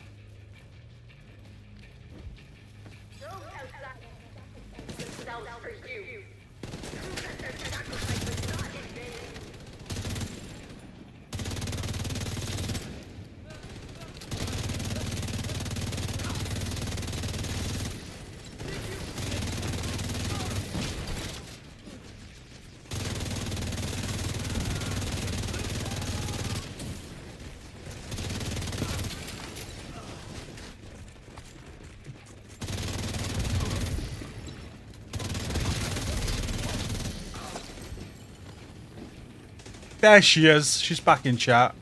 There she is. She's back in chat.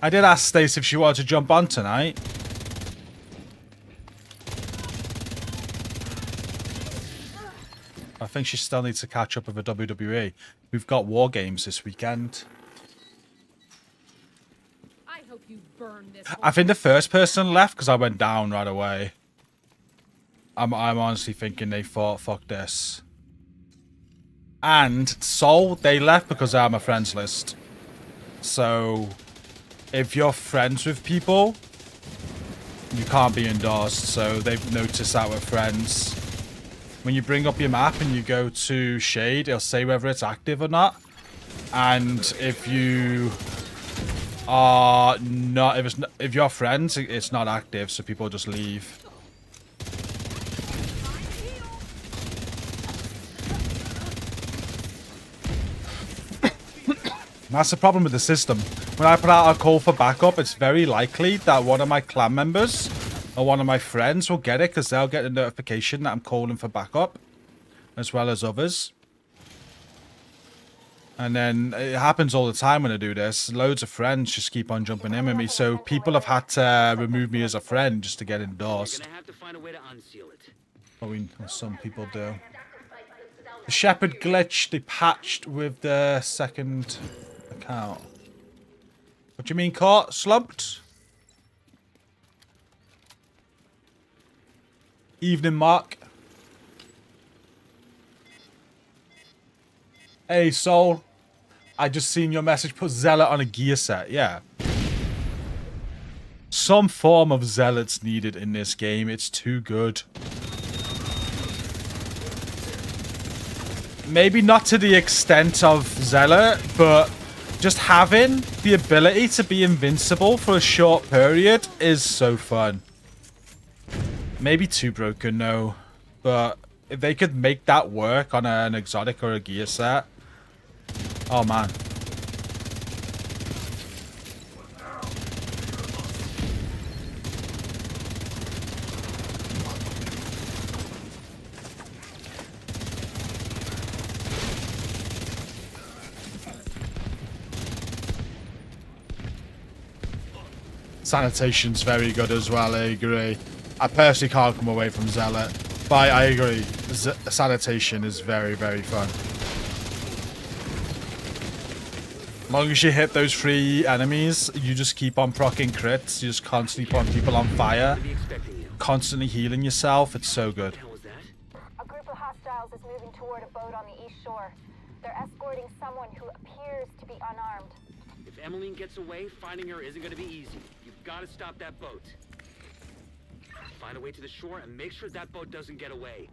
I did ask Stace if she wanted to jump on tonight. I think she still needs to catch up with the WWE. We've got War Games this weekend. I hope you burn this. I think the first person left because I went down right away. I'm honestly thinking they thought, fuck this. And Soul, they left because they're on my friends list. So, if you're friends with people, you can't be endorsed. So they've noticed that with friends. When you bring up your map and you go to Shade, it'll say whether it's active or not. And if you are not, if you're friends, it's not active, so people just leave. That's the problem with the system. When I put out a call for backup, it's very likely that one of my clan members or one of my friends will get it because they'll get a notification that I'm calling for backup, as well as others. And then it happens all the time when I do this. Loads of friends just keep on jumping in with me, so people have had to remove me as a friend just to get endorsed. You're gonna have to find a way to unseal it. I mean, some people do. The Shepherd glitch, they patched with the second account. What do you mean, caught? Slumped? Evening, Mark. Hey, Soul. I just seen your message. Put Zealot on a gear set. Yeah. Some form of Zealot's needed in this game. It's too good. Maybe not to the extent of Zealot, but just having the ability to be invincible for a short period is so fun. Maybe too broken, no. But if they could make that work on an exotic or a gear set. Oh, man. Sanitation's very good as well, I agree. I personally can't come away from Zealot, but I agree. Sanitation is very, very fun. As long as you hit those 3 enemies, you just keep on proccing crits. You just constantly put people on fire. Constantly healing yourself. It's so good. A group of hostiles is moving toward a boat on the east shore. They're escorting someone who appears to be unarmed. If Emmeline gets away, finding her isn't gonna be easy. You've got to stop that boat. Find a way to the shore and make sure that boat doesn't get away.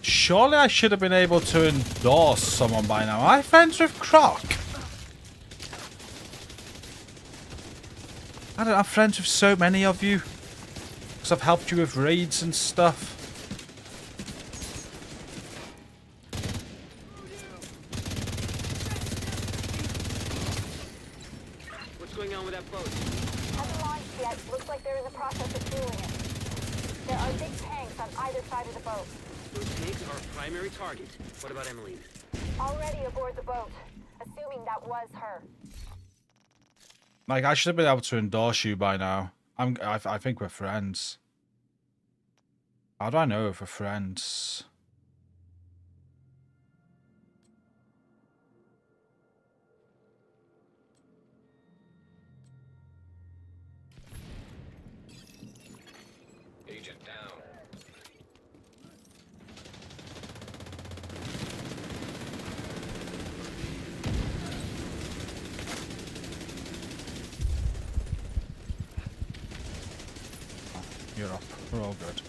Surely I should have been able to endorse someone by now. Am I friends with GCROCK? I don't know, I'm friends with so many of you. Because I've helped you with raids and stuff. What's going on with that boat? Hasn't launched yet. Looks like they're in the process of fueling it. There are big tanks on either side of the boat. Those tanks are a primary target. What about Emmeline? Already aboard the boat, assuming that was her. Like, I should have been able to endorse you by now. I think we're friends. How do I know if we're friends? Agent down. You're up. We're all good.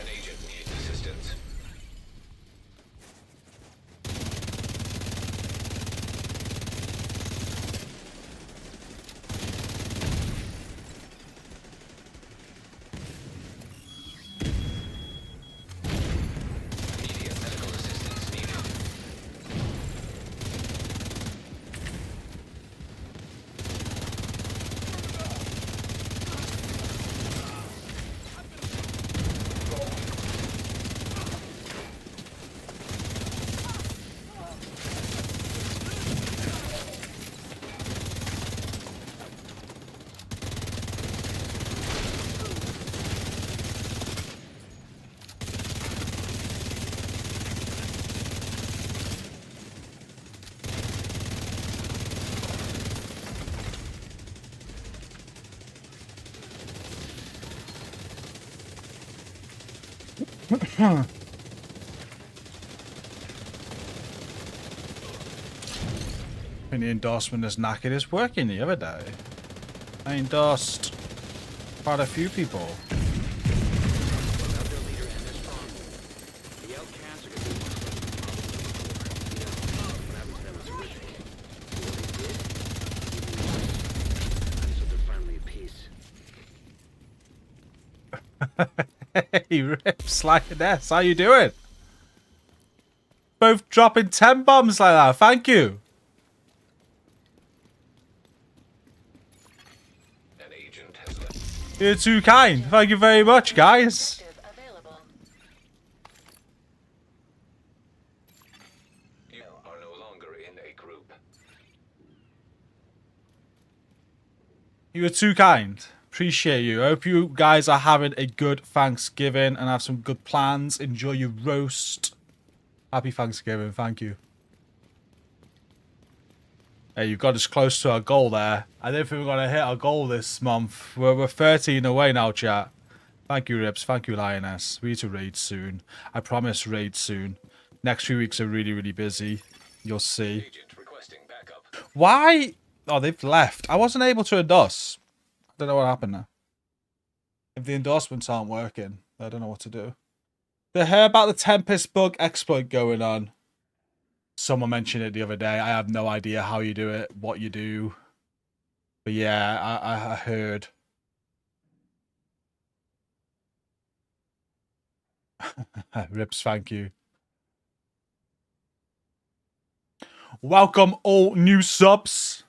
An agent needs assistance. Immediate medical assistance needed. think the endorsement is knackered. It's working the other day. I endorsed quite a few people. Hey, Rips Lioness, how you doing? Both dropping 10 bombs like that. Thank you. An agent has left. You're too kind. Thank you very much, guys. You are no longer in a group. You were too kind. Appreciate you. I hope you guys are having a good Thanksgiving and have some good plans. Enjoy your roast. Happy Thanksgiving. Thank you. Hey, you've got us close to our goal there. I didn't think we were going to hit our goal this month. We're 13 away now, chat. Thank you, Rips. Thank you, Lioness. We need to raid soon. I promise raid soon. Next few weeks are really, really busy. You'll see. Agent requesting backup. Why? Oh, they've left. I wasn't able to endorse. I don't know what happened there. If the endorsements aren't working, I don't know what to do. Did I hear about the Tempest bug exploit going on? Someone mentioned it the other day. I have no idea how you do it, what you do. But yeah, I heard. Rips, thank you. Welcome all new subs.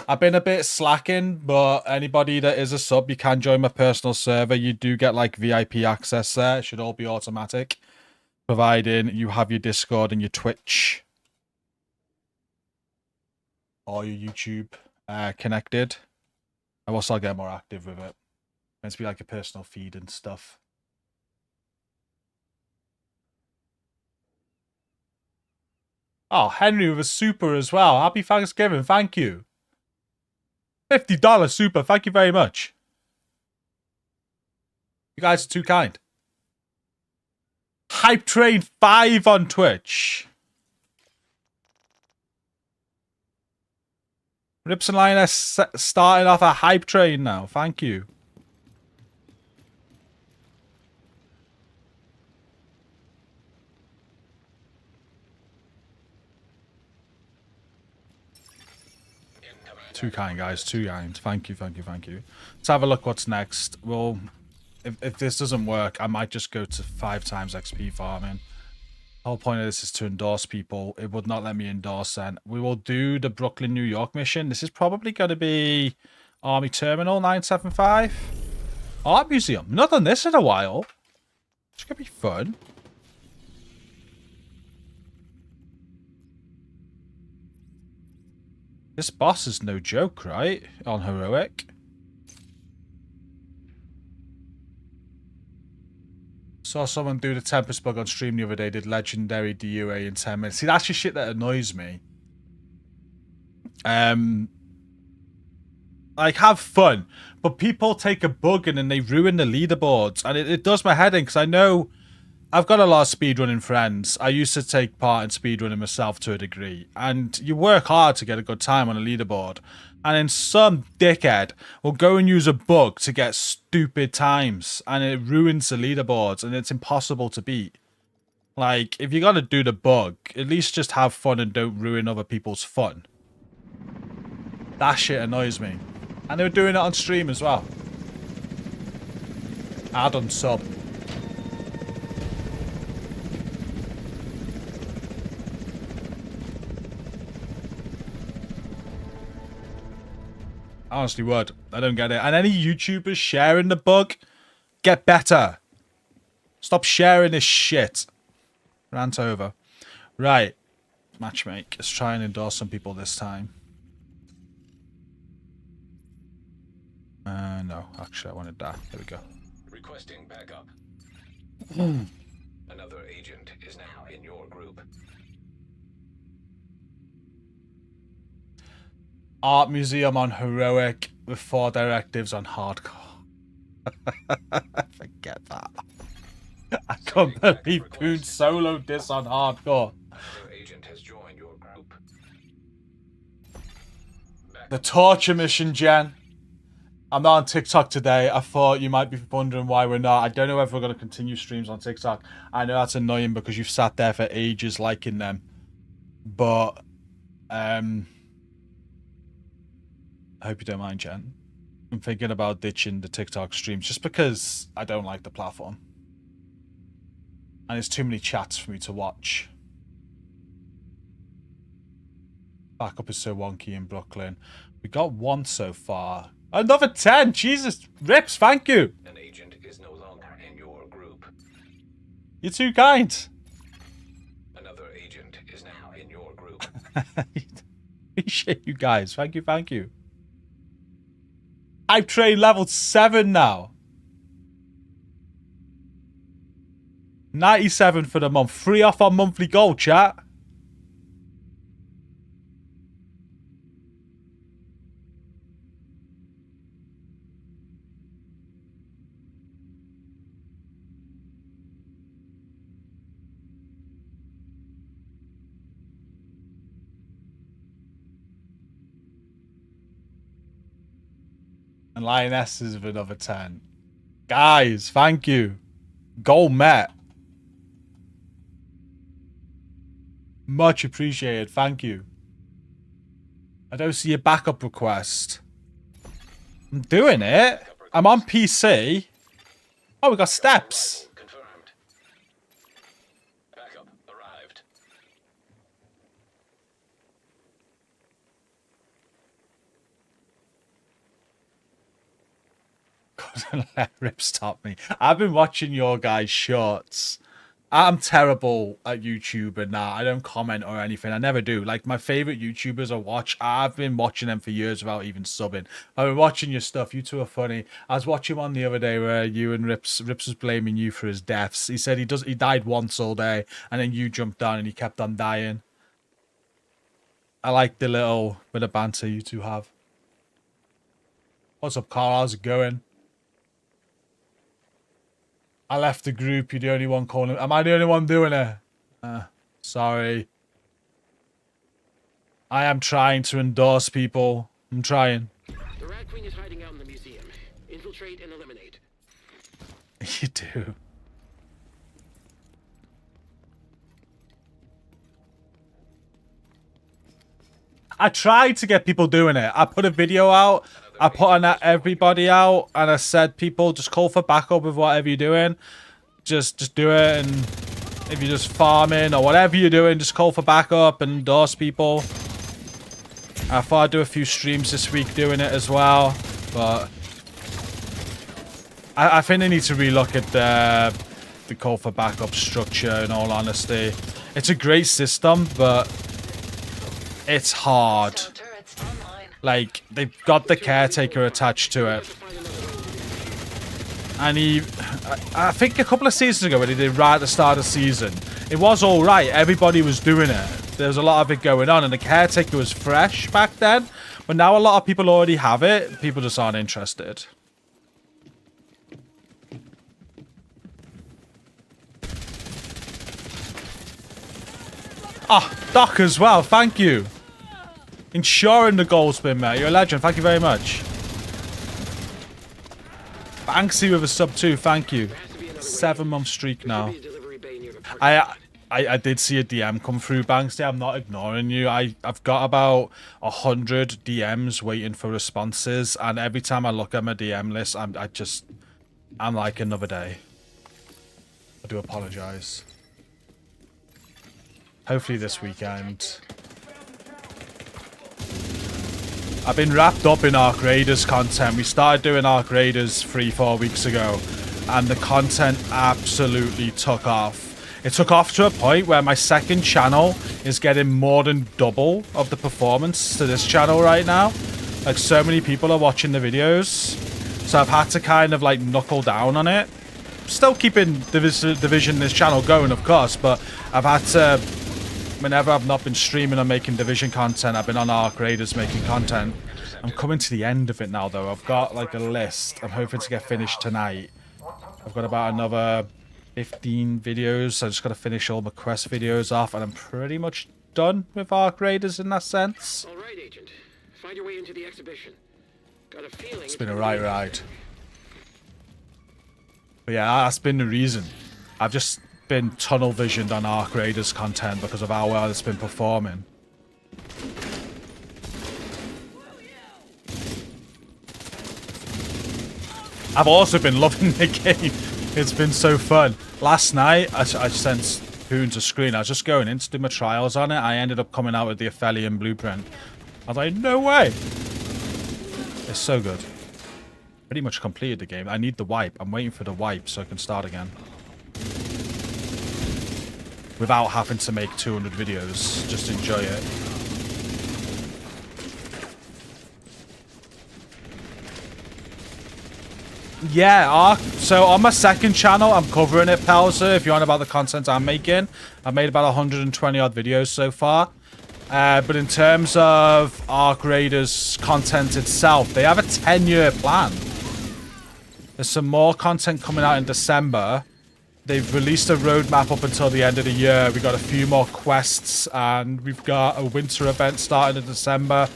I've been a bit slacking, but anybody that is a sub, you can join my personal server. You do get like VIP access there. It should all be automatic, providing you have your Discord and your Twitch or your YouTube connected. I will start getting more active with it. Meant to be like a personal feed and stuff. Oh, Henry with a super as well. Happy Thanksgiving. Thank you. $50 super. Thank you very much. You guys are too kind. Hype Train 5 on Twitch. Rips and Lioness starting off a Hype Train now. Thank you. Too kind, guys. Too kind. Thank you, thank you, thank you. Let's have a look what's next. Well, if this doesn't work, I might just go to 5 times XP farming. The whole point of this is to endorse people. It would not let me endorse then. We will do the Brooklyn, New York mission. This is probably going to be Army Terminal 975. Art Museum. Not done this in a while. It's going to be fun. This boss is no joke, right? On Heroic. Saw someone do the Tempest bug on stream the other day, did legendary DUA in 10 minutes. See, that's just shit that annoys me. Like, have fun. But people take a bug and then they ruin the leaderboards. And it does my head in, because I know I've got a lot of speedrunning friends. I used to take part in speedrunning myself to a degree. And you work hard to get a good time on a leaderboard. And then some dickhead will go and use a bug to get stupid times. And it ruins the leaderboards. And it's impossible to beat. Like, if you're going to do the bug, at least just have fun and don't ruin other people's fun. That shit annoys me. And they were doing it on stream as well. Add on sub. I honestly would. I don't get it. And any YouTubers sharing the bug, get better. Stop sharing this shit. Rant over. Right. Matchmake. Let's try and endorse some people this time. No. Actually, I wanted that. There we go. Requesting backup. Another agent is now in your group. Art Museum on Heroic with 4 directives on Hardcore. Forget that. I can't believe Poon soloed this on hardcore. Another agent has joined your group. The torture mission, Jen. I'm not on TikTok today. I thought you might be wondering why we're not. I don't know if we're going to continue streams on TikTok. I know that's annoying because you've sat there for ages liking them. But, I hope you don't mind, Jen. I'm thinking about ditching the TikTok streams just because I don't like the platform. And it's too many chats for me to watch. Backup is so wonky in Brooklyn. We got one so far. Another 10! Jesus! Rips, thank you! An agent is no longer in your group. You're too kind. Another agent is now in your group. Appreciate you guys. Thank you, thank you. Hype train level 7 now. 97 for the month. 3 off our monthly goal, chat. And Lionesses of another 10. Guys, thank you. Goal met. Much appreciated. Thank you. I don't see a backup request. I'm doing it. I'm on PC. Oh, we got steps. Confirmed. Backup arrived. Couldn't let Rip stop me. I've been watching your guys' shorts. I'm terrible at YouTube and that. I don't comment or anything. I never do. Like, my favorite YouTubers I watch, I've been watching them for years without even subbing. I've been watching your stuff. You two are funny. I was watching one the other day where you and Rips was blaming you for his deaths. He said he died once all day, and then you jumped down and he kept on dying. I like the little bit of banter you two have. What's up, Carl? How's it going? I left the group. You're the only one calling. Am I the only one doing it? Sorry. I am trying to endorse people. I'm trying. The Rat Queen is hiding out in the museum. Infiltrate and eliminate. You do. I tried to get people doing it. I put a video out. I put on that everybody out, and I said, people, just call for backup with whatever you're doing. Just do it, and if you're just farming or whatever you're doing, just call for backup and endorse people. I thought I'd do a few streams this week doing it as well, but I think they need to relook at the call for backup structure, in all honesty. It's a great system, but it's hard. Like, they've got the Caretaker attached to it. And I think a couple of seasons ago when he did right at the start of the season, it was alright. Everybody was doing it. There was a lot of it going on, and the Caretaker was fresh back then. But now a lot of people already have it. People just aren't interested. Ah, Doc as well. Thank you. Ensuring the goal's been met. You're a legend. Thank you very much. Banksy with a sub 2. Thank you. 7-month streak now. I did see a DM come through, Banksy. I'm not ignoring you. I've got about 100 DMs waiting for responses, and every time I look at my DM list, I'm like another day. I do apologize. Hopefully this weekend. I've been wrapped up in Arc Raiders content. We started doing Arc Raiders 3-4 weeks ago, and the content absolutely took off. It took off to a point where my second channel is getting more than double of the performance to this channel right now. Like, so many people are watching the videos, so I've had to kind of like knuckle down on it. Still keeping Division this channel going, of course, but I've had to, whenever I've not been streaming or making Division content, I've been on Arc Raiders making content. I'm coming to the end of it now, though. I've got like a list. I'm hoping to get finished tonight. I've got about another 15 videos. I just got to finish all my quest videos off, and I'm pretty much done with Arc Raiders in that sense. All right, Agent. Find your way into the exhibition. Got a feeling It's been a right ride. But yeah, that's been the reason. I've just been tunnel visioned on Arc Raiders content because of how well it's been performing. I've also been loving the game. It's been so fun. Last night, I sent Poons a screen. I was just going in to do my trials on it. I ended up coming out with the Aphelion blueprint. I was like, no way. It's so good. Pretty much completed the game. I need the wipe. I'm waiting for the wipe so I can start again. Without having to make 200 videos. Just enjoy it. Yeah, Arc. So on my second channel, I'm covering it, Pelzer. If you're on about the content I'm making, I've made about 120 odd videos so far. But in terms of Arc Raiders content itself, they have a 10-year plan. There's some more content coming out in December. They've released a roadmap up until the end of the year. We've got a few more quests, and we've got a winter event starting in December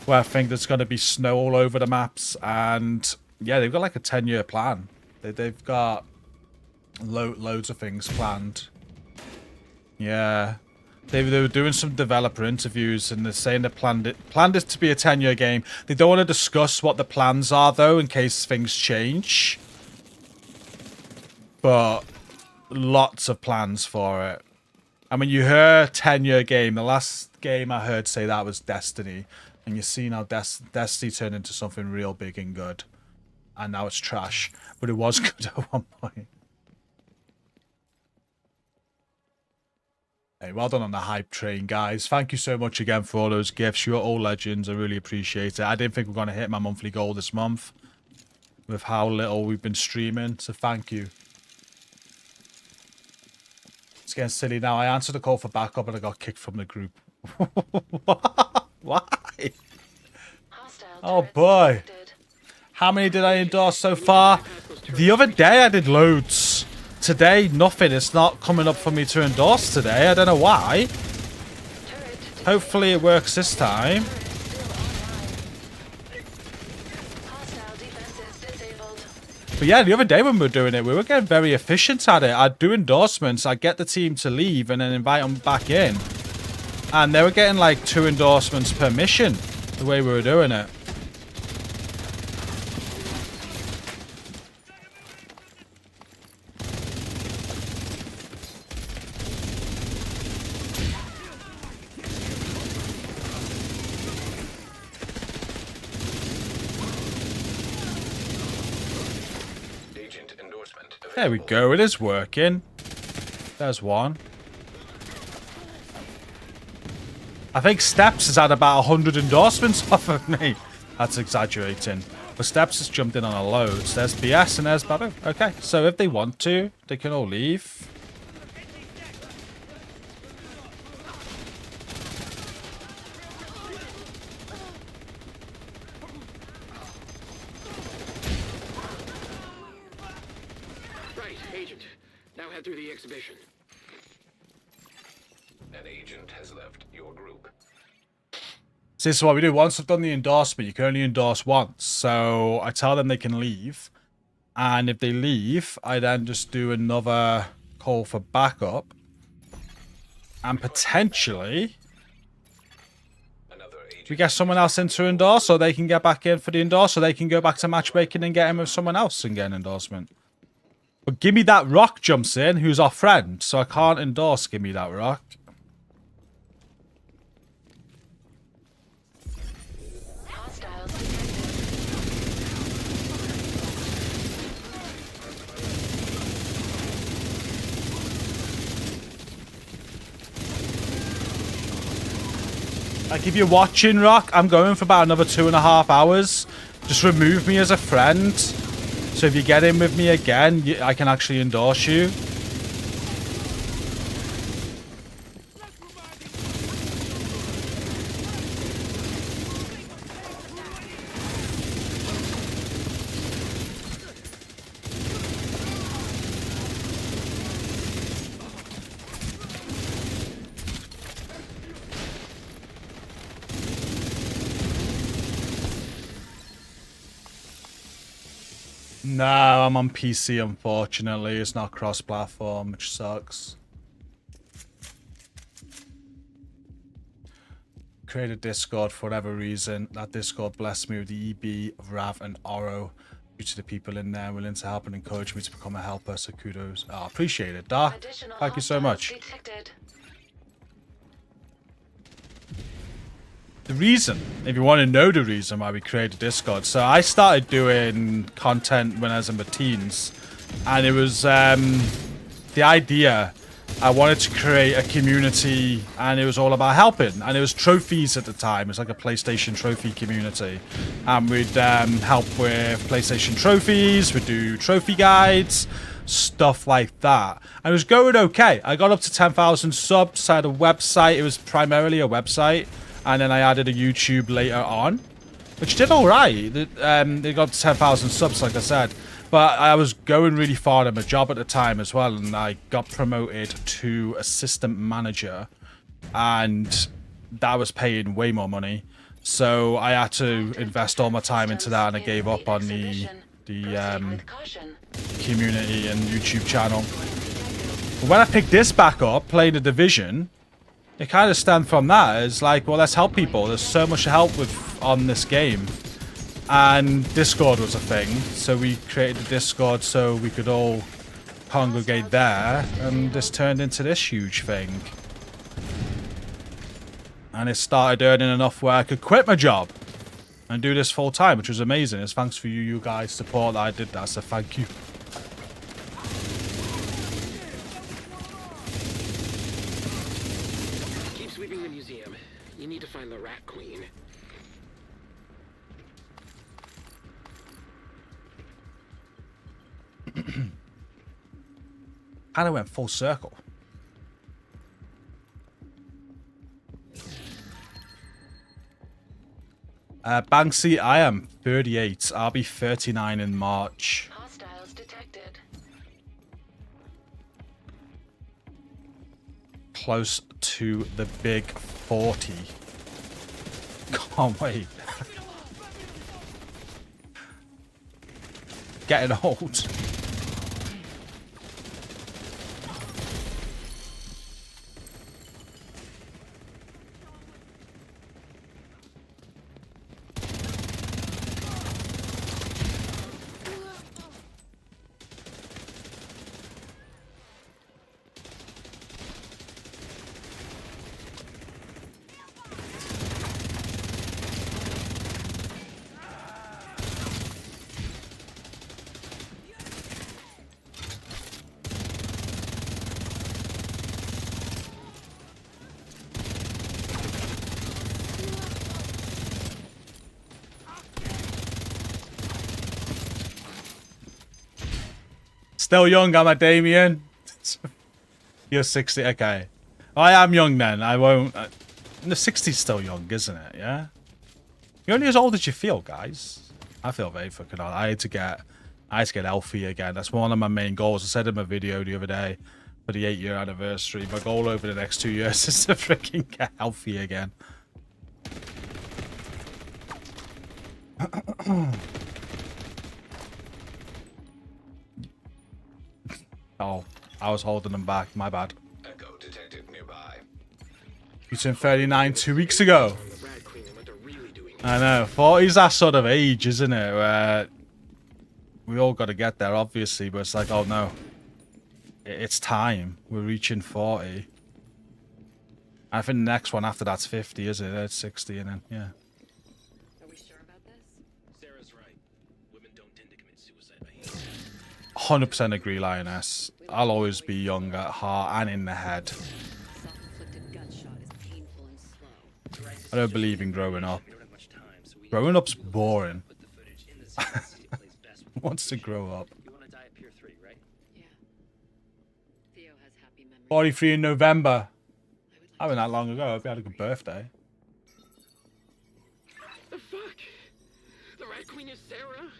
where I think there's going to be snow all over the maps. And yeah, they've got like a 10-year plan. They've got loads of things planned. Yeah. They were doing some developer interviews, and they're saying they planned it to be a 10-year game. They don't want to discuss what the plans are, though, in case things change. But lots of plans for it. I mean, you heard 10-year game. The last game I heard say that was Destiny. And you've seen how Destiny turned into something real big and good. And now it's trash. But it was good at one point. Hey, well done on the hype train, guys. Thank you so much again for all those gifts. You're all legends. I really appreciate it. I didn't think we we're going to hit my monthly goal this month with how little we've been streaming. So thank you. It's getting silly now. I answered a call for backup and I got kicked from the group. Why? Oh, boy. How many did I endorse so far? The other day I did loads. Today, nothing. It's not coming up for me to endorse today. I don't know why. Hopefully it works this time. But yeah, the other day when we were doing it, we were getting very efficient at it. I'd do endorsements, I'd get the team to leave and then invite them back in. And they were getting like 2 endorsements per mission, the way we were doing it. There we go, it is working. There's one. I think Steps has had about 100 endorsements off of me. That's exaggerating. But Steps has jumped in on a load. There's BS and there's Babu. Okay, so if they want to, they can all leave. Through the exhibition. An agent has left your group. So this is what we do. Once I've done the endorsement, you can only endorse once. So I tell them they can leave. And if they leave, I then just do another call for backup. And potentially we get someone else in to endorse, so they can get back in for the endorse, so they can go back to matchmaking and get in with someone else and get an endorsement. But Gimme That Rock jumps in, who's our friend, so I can't endorse Gimme That Rock. Like, if you're watching, Rock, I'm going for about another 2.5 hours. Just remove me as a friend. So if you get in with me again, I can actually endorse you. No, I'm on PC, unfortunately. It's not cross-platform, which sucks. Create a Discord for whatever reason. That Discord blessed me with the EB, Rav, and Oro. Due to the people in there willing to help and encourage me to become a helper, so kudos. Oh, appreciate it, Dark. Thank you so much. Detected. The reason, if you want to know the reason why we created Discord, so I started doing content when I was in my teens, and it was the idea. I wanted to create a community, and it was all about helping, and it was trophies at the time. It was like a PlayStation trophy community, and we'd help with PlayStation trophies, we'd do trophy guides, stuff like that. And it was going okay. I got up to 10,000 subs. I had a website. It was primarily a website. And then I added a YouTube later on, which did all right. They got 10,000 subs, like I said. But I was going really far in my job at the time as well, and I got promoted to assistant manager, and that was paying way more money. So I had to invest all my time into that, and I gave up on the community and YouTube channel. But when I picked this back up, playing the Division, it kind of stemmed from that. It's like, well, let's help people. There's so much help with on this game. And Discord was a thing. So we created the Discord so we could all congregate there. And this turned into this huge thing. And it started earning enough where I could quit my job and do this full time, which was amazing. It's thanks for you guys' support that I did that. So thank you. You need to find the Rat Queen. Kind of went full circle. Banksy, I am 38. I'll be 39 in March. Hostiles detected. Close to the big 40. Can't wait. Getting old. Still young, am I, Damien? You're 60, okay. I am young then, I won't... the 60's still young, isn't it, yeah? You're only as old as you feel, guys. I feel very fucking old. I had to get healthy again. That's one of my main goals. I said in my video the other day, for the 8-year anniversary, my goal over the next 2 years is to freaking get healthy again. Oh, I was holding them back. My bad. Echo detected nearby. You turned 39 2 weeks ago. I know. 40's that sort of age, isn't it? Where we all got to get there, obviously. But it's like, oh no. It's time. We're reaching 40. I think the next one after that's 50, is it? It's 60 and then, yeah. Are we sure about this? Sarah's right. Women don't tend to commit suicide by hand. 100% agree, Lioness. I'll always be young at heart and in the head. Self-inflicted gunshot is painful and slow. I don't believe in growing up. Growing up's boring. Who wants to grow up? You want to die at Pier 3, right? Yeah. Theo has happy memories. 43 in November. I wasn't that long ago. I hope you had a good birthday. The fuck? The Rat Queen is Sarah?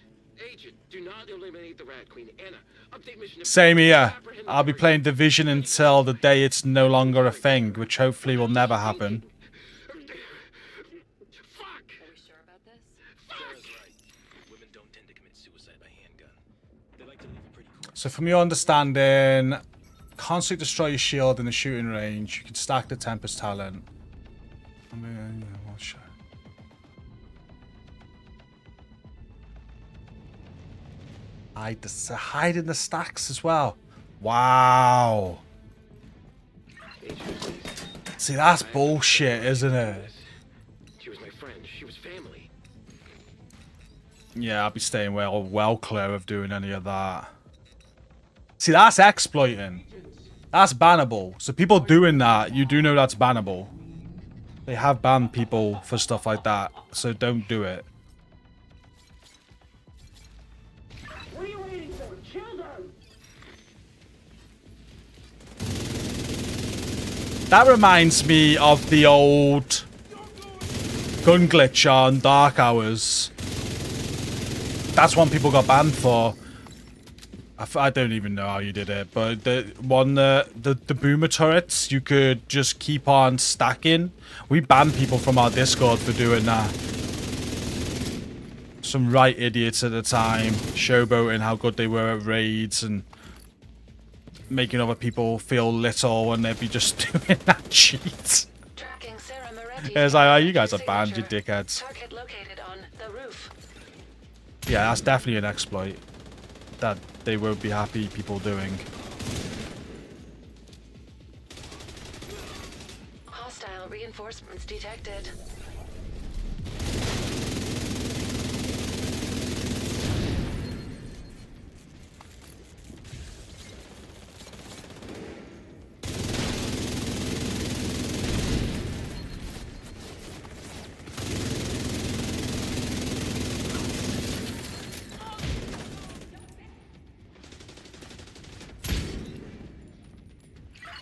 Agent, do not eliminate the Rat Queen. Anna, update mission. Same here. I'll be playing Division until the day it's no longer a thing, which hopefully will never happen. Fuck! Are we sure about this? Sarah's right. Women don't tend to commit suicide by handgun. So from your understanding, constantly destroy your shield in the shooting range. You can stack the Tempest talent. I mean, what shit? Hide in the stacks as well. Wow. See, that's bullshit, isn't it? She was my friend. She was family. Yeah, I'll be staying well clear of doing any of that. See, that's exploiting. That's bannable. So people doing that, you do know that's bannable. They have banned people for stuff like that, so don't do it. What are you waiting for? Children! That reminds me of the old gun glitch on Dark Hours. That's one people got banned for. I don't even know how you did it, but the boomer turrets, you could just keep on stacking. We banned people from our Discord for doing that. Some right idiots at the time, showboating how good they were at raids and making other people feel little when they'd be just doing that cheat. It's like, oh, you guys are banned, you dickheads. Target located on the roof. Yeah, that's definitely an exploit that they won't be happy people doing. Hostile reinforcements detected.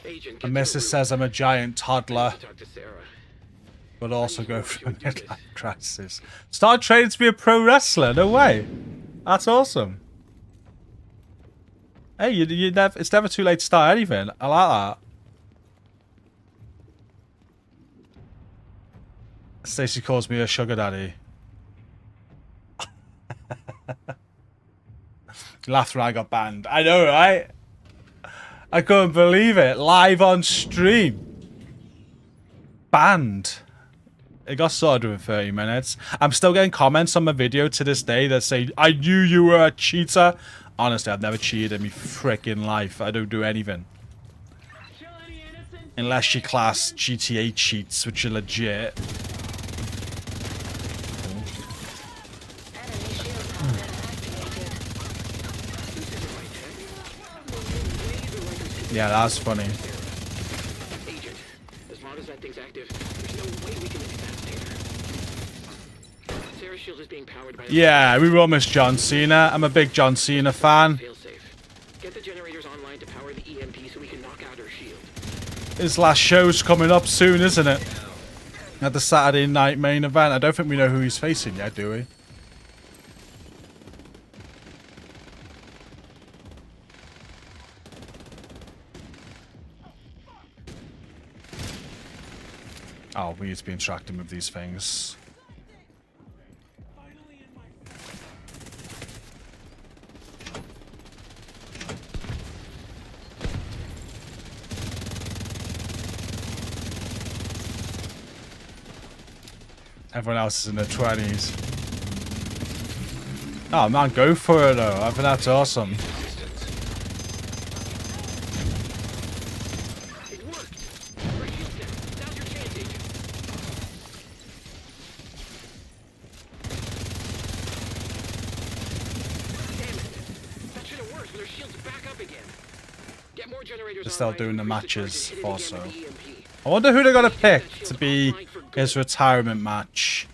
Agent, The get to missus the says I'm a giant toddler, roof. Talk to Sarah. but also go through a midlife crisis. Start training to be a pro wrestler? No way. That's awesome. Hey, it's never too late to start anything. I like that. Stacey calls me a sugar daddy. Laughed when I got banned. I know, right? I couldn't believe it. Live on stream. Banned. It got sorted within 30 minutes. I'm still getting comments on my video to this day that say, I knew you were a cheater. Honestly, I've never cheated in my freaking life. I don't do anything. Unless you class GTA cheats, which are legit. Yeah, that's funny. Agent, as long as that thing's active, there's no way we can make it past here. Sarah's shield is being powered by Yeah, we will miss John Cena. I'm a big John Cena fan. failsafe. Get the generators online to power the EMP so we can knock out her shield. His last show's coming up soon, isn't it? At the Saturday night main event. I don't think we know who he's facing yet, do we? Oh, we need to be interacting with these things. Everyone else is in their 20s. Oh man, go for it though. I think that's awesome. It worked! Her shield's down. Now's your chance, Agent. Damn it. That should have worked, but her shield's back up again. Get more generators They're still online, doing the increase matches charge, and hit it also. again with the EMP. I wonder who they're gonna pick to be his retirement match.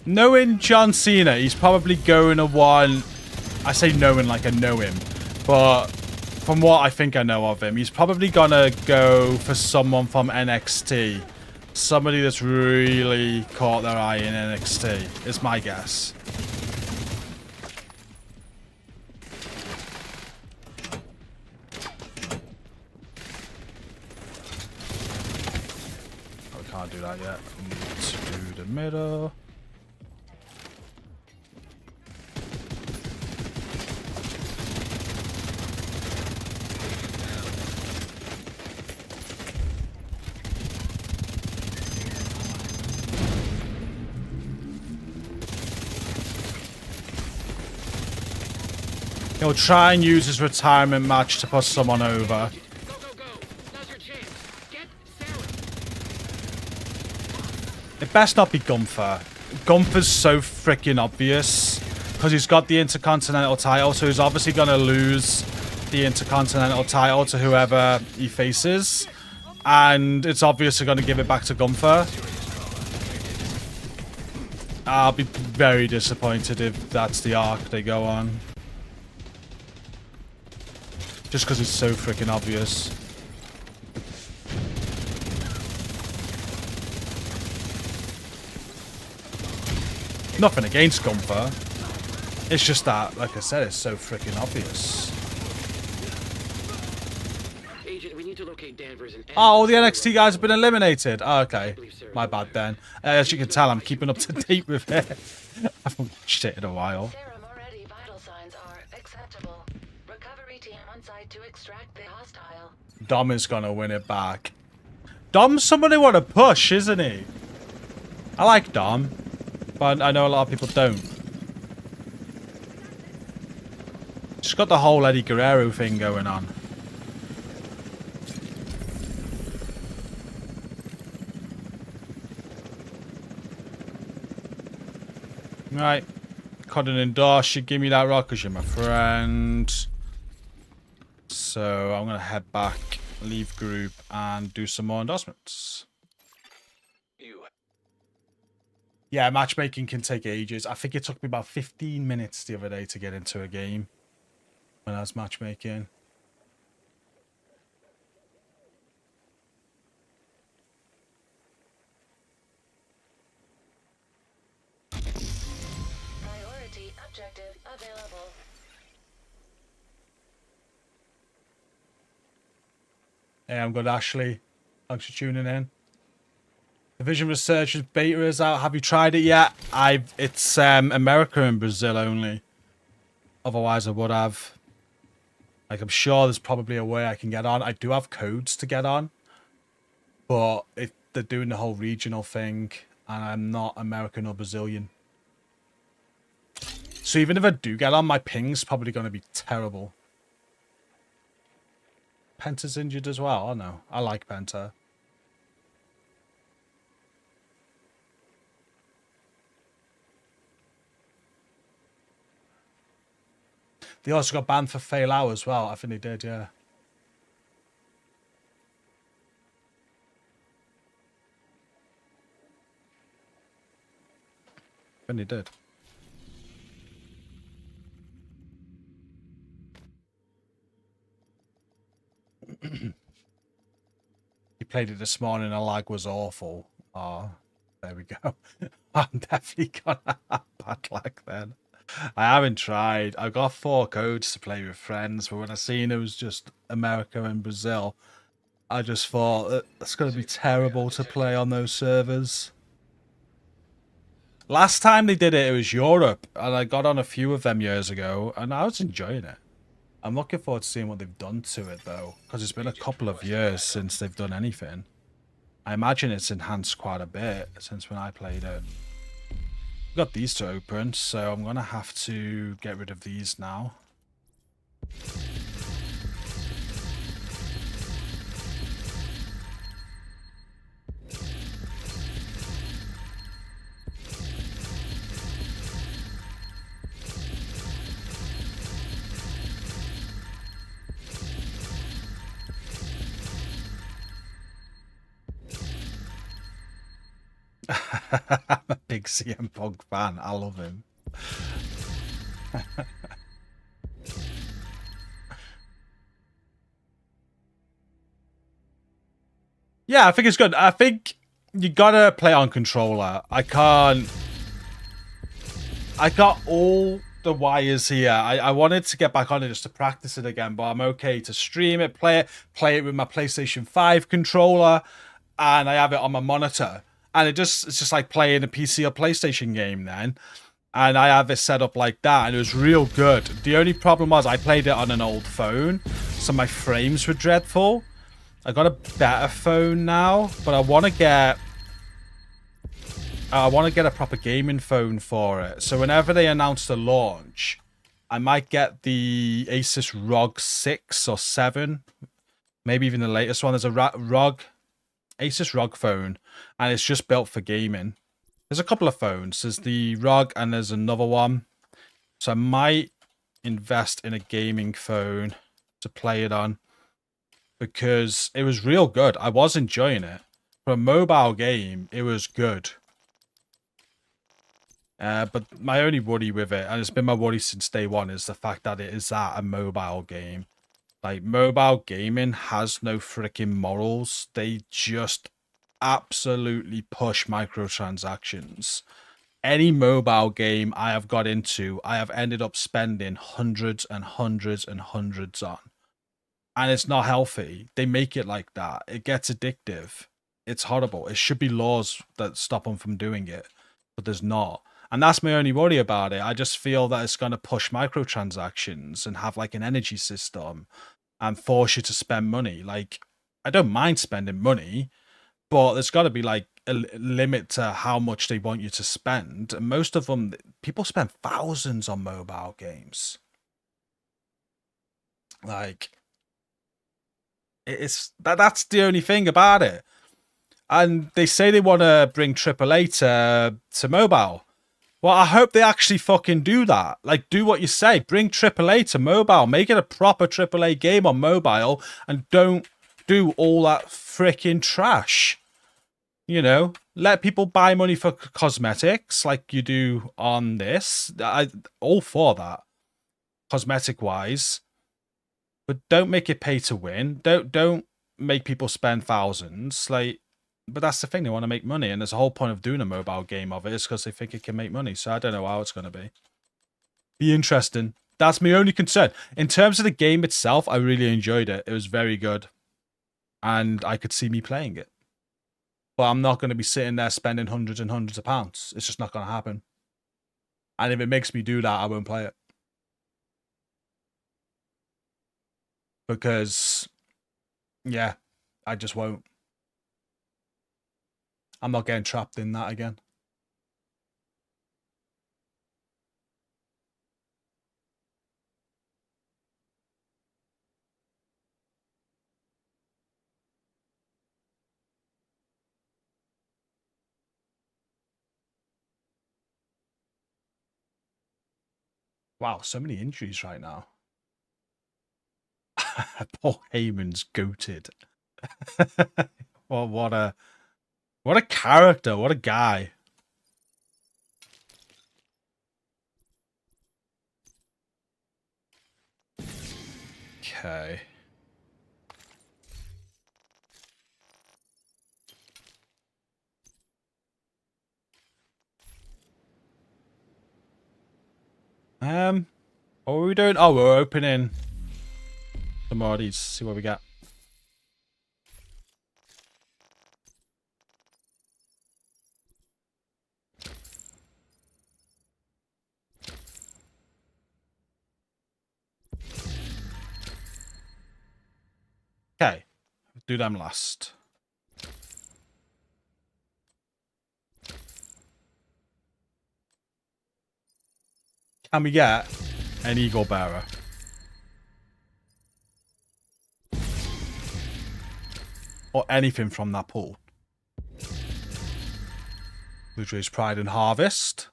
Knowing John Cena, he's probably going to want... I say knowing like I know him, but from what I think I know of him, he's probably gonna go for someone from NXT. Somebody that's really caught their eye in NXT, is my guess. can't do that yet. Need to do the middle. He'll try and use his retirement match to put someone over. Go, go, go. Now's your chance. Get Sarah. It best not be Gunther. Gunther's so freaking obvious because he's got the Intercontinental title, so he's obviously going to lose the Intercontinental title to whoever he faces. And it's obviously going to give it back to Gunther. I'll be very disappointed if that's the arc they go on. Just because it's so freaking obvious. Nothing against Gunther. It's just that, like I said, it's so freaking obvious. Agent, we need to locate Danvers and... Oh, all the NXT guys have been eliminated. Oh, okay. My bad then. As you can tell, I'm keeping up to date with it. I haven't watched it in a while. Serum already. Vital signs are acceptable. Recovery team on site to extract the hostile. Dom is going to win it back. Dom's somebody want to push, isn't he? I like Dom, but I know a lot of people don't. Just got the whole Eddie Guerrero thing going on. Right. Couldn't endorse you. Give me that rock because you're my friend. So I'm going to head back, leave group, and do some more endorsements. Yeah, matchmaking can take ages. I think it took me about 15 minutes the other day to get into a game when I was matchmaking. Priority objective available. Hey, I'm good, Ashley. Thanks for tuning in. Division Researchers beta is out. Have you tried it yet? It's America and Brazil only. Otherwise, I would have. Like, I'm sure there's probably a way I can get on. I do have codes to get on, but they're doing the whole regional thing, and I'm not American or Brazilian. So even if I do get on, my ping's probably going to be terrible. Penta's injured as well. Oh no, I like Penta. They also got banned for fail out as well. I think they did, yeah. I think they did. He played it this morning. The lag was awful. Oh, there we go. I'm definitely gonna have bad lag then. I haven't tried. I got 4 codes to play with friends, but when I seen it was just America and Brazil, I just thought it's going to be terrible to play on those servers. Last time they did it, it was Europe, and I got on a few of them years ago, and I was enjoying it. I'm looking forward to seeing what they've done to it, though, because it's been a couple of years since they've done anything. I imagine it's enhanced quite a bit since when I played it. Got these to open, so I'm gonna have to get rid of these now. I'm a big CM Punk fan. I love him. Yeah, I think it's good. I think you gotta play on controller. I got all the wires here. I wanted to get back on it just to practice it again, but I'm okay to stream it, play it with my PlayStation 5 controller. and I have it on my monitor, and it's just like playing a PC or PlayStation game then. And I have it set up like that, and it was real good. The only problem was I played it on an old phone, so my frames were dreadful. I got a better phone now, but I want to get a proper gaming phone for it. So whenever they announce the launch, I might get the Asus ROG 6 or 7, maybe even the latest one. There's a Asus ROG phone, and it's just built for gaming. There's a couple of phones. There's the ROG and there's another one. So I might invest in a gaming phone to play it on, because it was real good. I was enjoying it. For a mobile game, it was good. But my only worry with it, and it's been my worry since day one, is the fact that it is a mobile game. Like, mobile gaming has no freaking morals. They just absolutely push microtransactions. Any mobile game I have got into, I have ended up spending hundreds and hundreds and hundreds on. And it's not healthy. They make it like that. It gets addictive. It's horrible. It should be laws that stop them from doing it, but there's not. And that's my only worry about it. I just feel that it's going to push microtransactions and have like an energy system and force you to spend money. Like, I don't mind spending money, but there's got to be like a limit to how much they want you to spend. And most of them, people spend thousands on mobile games. Like, that's the only thing about it. And they say they want to bring AAA to mobile. Well, I hope they actually fucking do that. Like, do what you say. Bring AAA to mobile. Make it a proper AAA game on mobile, and don't do all that freaking trash. You know, let people buy money for cosmetics like you do on this. All for that, cosmetic-wise. But don't make it pay to win. Don't make people spend thousands. Like, but that's the thing. They want to make money, and there's a whole point of doing a mobile game of it is because they think it can make money. So I don't know how it's going to be. Be interesting. That's my only concern. In terms of the game itself, I really enjoyed it. It was very good, and I could see me playing it. But I'm not going to be sitting there spending hundreds and hundreds of pounds. It's just not going to happen. And if it makes me do that, I won't play it. Because, yeah, I just won't. I'm not getting trapped in that again. Wow, so many injuries right now. Paul Heyman's goated. Well, what a character, what a guy. Okay. What are we doing? Oh, we're opening some more of these. See what we got. Okay, do them last. Can we get an eagle bearer? Or anything from that pool? Blue Jays Pride and Harvest.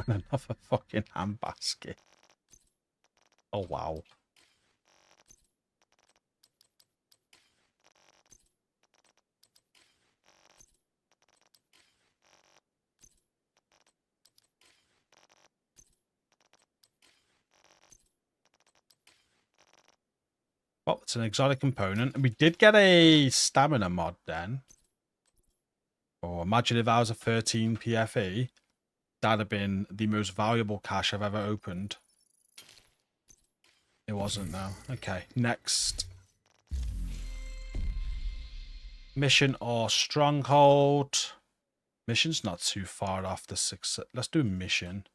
And another fucking handbasket. Oh, wow. Oh, it's an exotic component. And we did get a stamina mod then. Oh, imagine if that was a 13 PFE. That'd have been the most valuable cache I've ever opened. It wasn't, though. Okay, next. Mission or stronghold. Mission's not too far off the success. Let's do mission.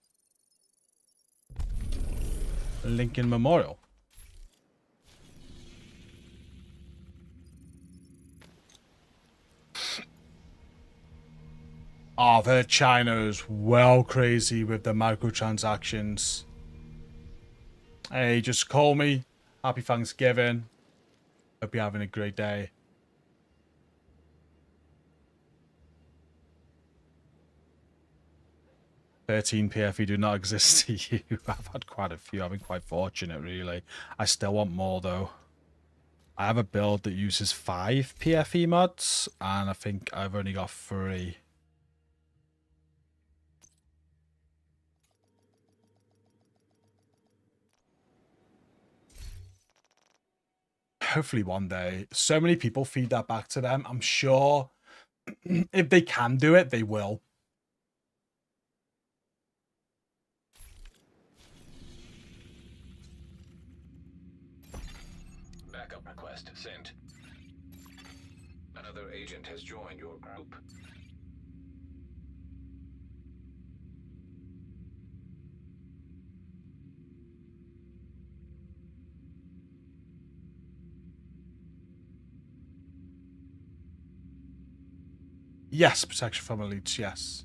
Lincoln Memorial. Oh, I've heard China is well crazy with the microtransactions. Hey, just call me. Happy Thanksgiving. Hope you're having a great day. $13 PFE do not exist to you. I've had quite a few. I've been quite fortunate, really. I still want more, though. I have a build that uses 5 PFE mods, and I think I've only got 3. Hopefully one day. So many people feed that back to them. I'm sure if they can do it, they will. Backup request sent. Another agent has joined your group. Yes, protection from elites, yes.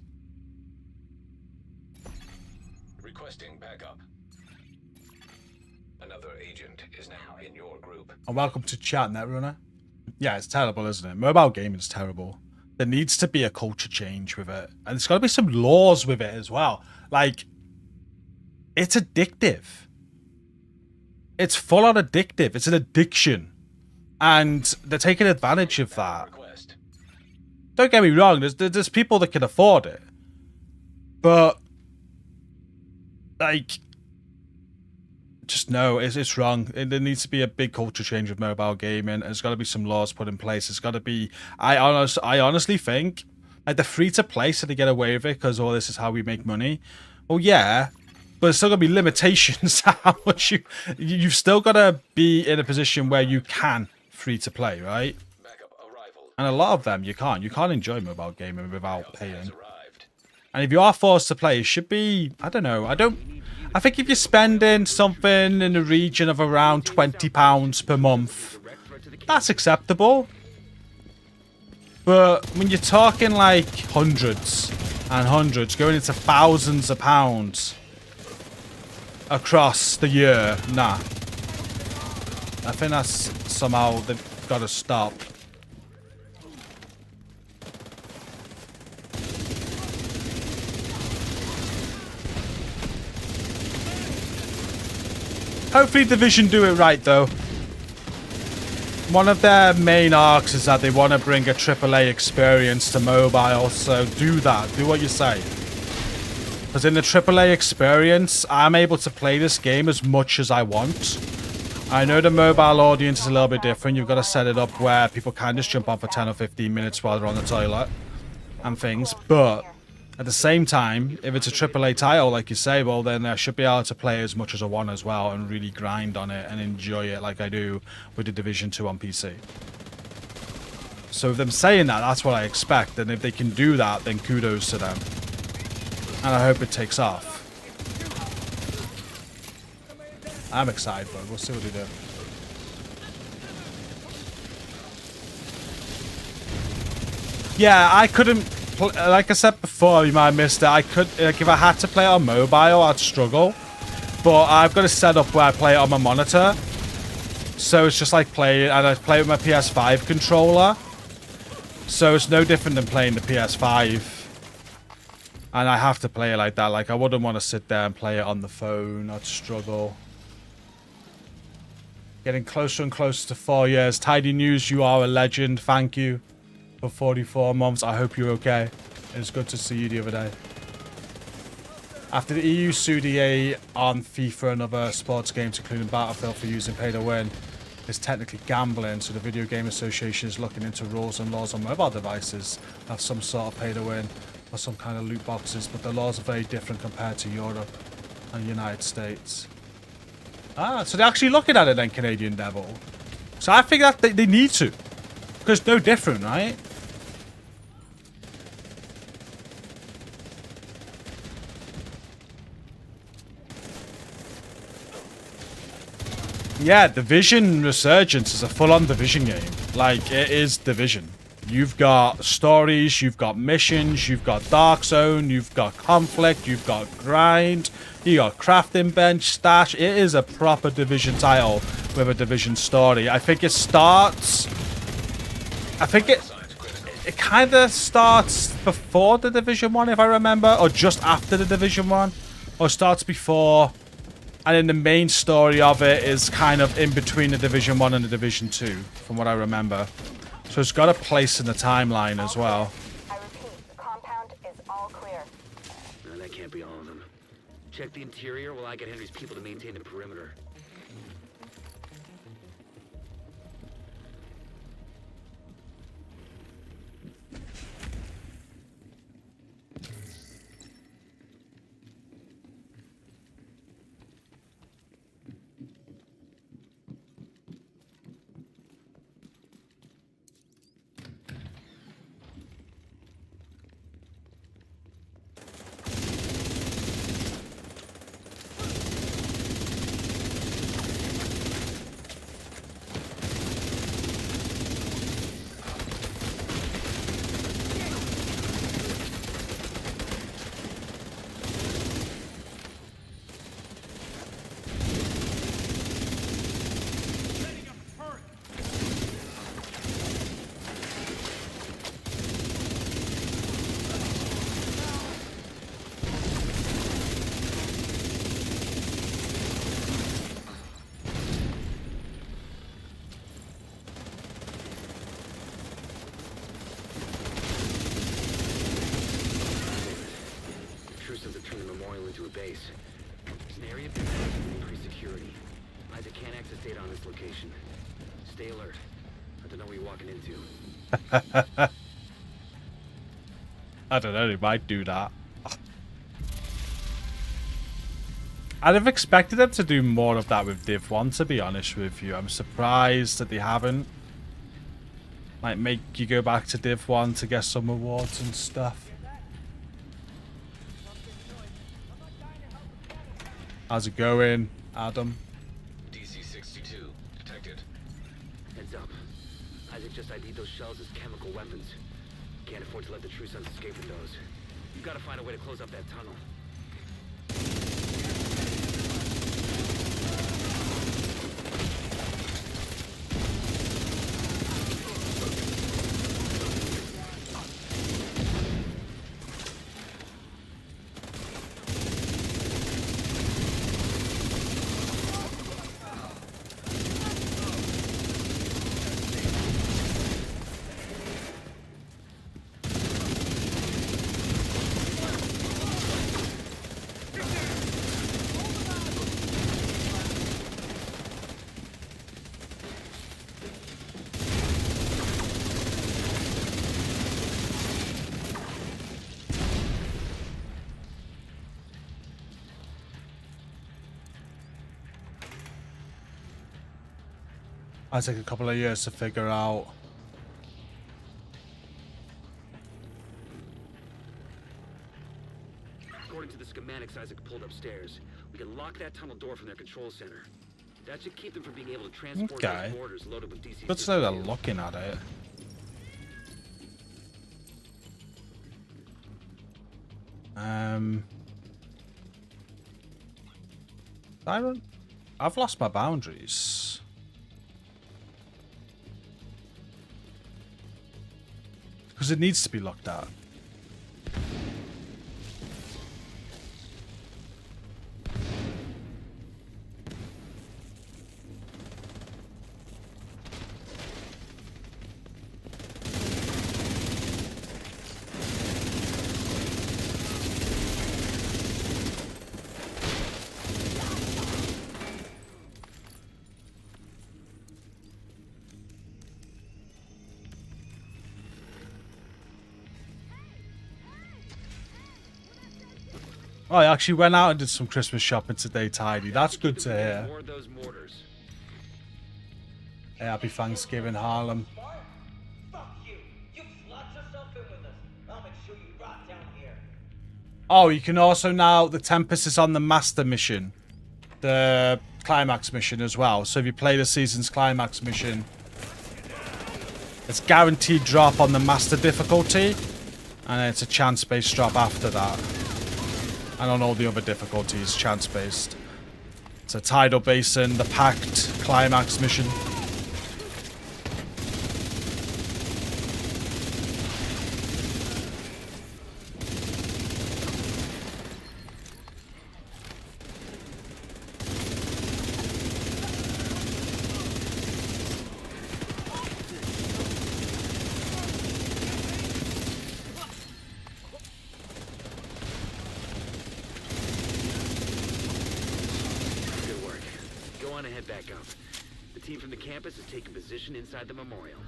Requesting backup. Another agent is now in your group. And welcome to chat, Netrunner. Yeah, it's terrible, isn't it? Mobile gaming is terrible. There needs to be a culture change with it. And there's got to be some laws with it as well. Like, it's addictive. It's full on addictive. It's an addiction. And they're taking advantage of that. Don't get me wrong, there's people that can afford it. But, like, just no, it's wrong. There needs to be a big culture change with mobile gaming. There's got to be some laws put in place. There's got to be... I honestly think, like, the free-to-play so they get away with it because, oh, this is how we make money. Well, yeah, but there's still got to be limitations to how much you've still got to be in a position where you can free-to-play, right? And a lot of them, you can't. You can't enjoy mobile gaming without paying. And if you are forced to play, it should be... I don't know. I think if you're spending something in the region of around £20 per month, that's acceptable. But when you're talking like hundreds and hundreds, going into thousands of pounds across the year, nah. I think that's somehow they've got to stop. Hopefully Division do it right, though. One of their main arcs is that they want to bring a AAA experience to mobile, so do that. Do what you say. Because in the AAA experience, I'm able to play this game as much as I want. I know the mobile audience is a little bit different. You've got to set it up where people can just jump on for 10 or 15 minutes while they're on the toilet and things, but... at the same time, if it's a AAA title, like you say, well, then I should be able to play as much as I want as well and really grind on it and enjoy it like I do with the Division 2 on PC. So with them saying that, that's what I expect. And if they can do that, then kudos to them. And I hope it takes off. I'm excited, but we'll see what they do. Yeah, I couldn't... like I said before, you might have missed it. I could, like, if I had to play it on mobile, I'd struggle. But I've got a setup where I play it on my monitor. So it's just like playing, and I play it with my PS5 controller. So it's no different than playing the PS5. And I have to play it like that. Like, I wouldn't want to sit there and play it on the phone. I'd struggle. Getting closer and closer to 4 years. Tidy News, you are a legend. Thank you. For 44 months. I hope you're okay. It was good to see you the other day. After the EU sued EA on FIFA and other sports games, including Battlefield, for using pay to win, is technically gambling, so the Video Game Association is looking into rules and laws on mobile devices of some sort of pay to win or some kind of loot boxes, but the laws are very different compared to Europe and the United States. Ah, so they're actually looking at it then, Canadian Devil. So I think that they need to, because it's no different, right? Yeah, Division Resurgence is a full-on Division game. Like, it is Division. You've got stories, you've got missions, you've got Dark Zone, you've got conflict, you've got grind, you got crafting bench, stash. It is a proper Division title with a Division story. I think it starts... I think it kind of starts before the Division 1, if I remember, or just after the Division 1, or starts before... And then the main story of it is kind of in between the Division 1 and the Division 2, from what I remember. So it's got a place in the timeline as well. I repeat, the compound is all clear. No, that can't be all of them. Check the interior while I get Henry's people to maintain the perimeter. Base. There's an area built to increase security. Isaac can't access data on this location. Stay alert. I don't know what you're walking into. I don't know, they might do that. I'd have expected them to do more of that with Div 1, to be honest with you. I'm surprised that they haven't. Like, make you go back to Div 1 to get some rewards and stuff. How's it going, Adam? DC-62 detected. Heads up. Isaac just ID'd those shells as chemical weapons. Can't afford to let the True Sons escape with those. You've got to find a way to close up that tunnel. Might take a couple of years to figure out. According to the schematics Isaac pulled upstairs, we can lock that tunnel door from their control center. That should keep them from being able to transport those mortars loaded with DC. Good to know they're looking at it. I've lost my boundaries. Because it needs to be looked at. Oh, I actually went out and did some Christmas shopping today, Tidy. That's good to hear. More of those mortars. Hey, happy Thanksgiving, Harlem. Fuck you. You slot yourself in with us. I'll make sure you rot down here. Oh, you can also now, the Tempest is on the Master mission. The Climax mission as well. So if you play the season's Climax mission, it's guaranteed drop on the Master difficulty. And it's a chance-based drop after that. And on all the other difficulties, chance-based. It's a Tidal Basin, the Pact Climax mission. Good work. Go on and head back up. The team from the campus is taking position inside the memorial.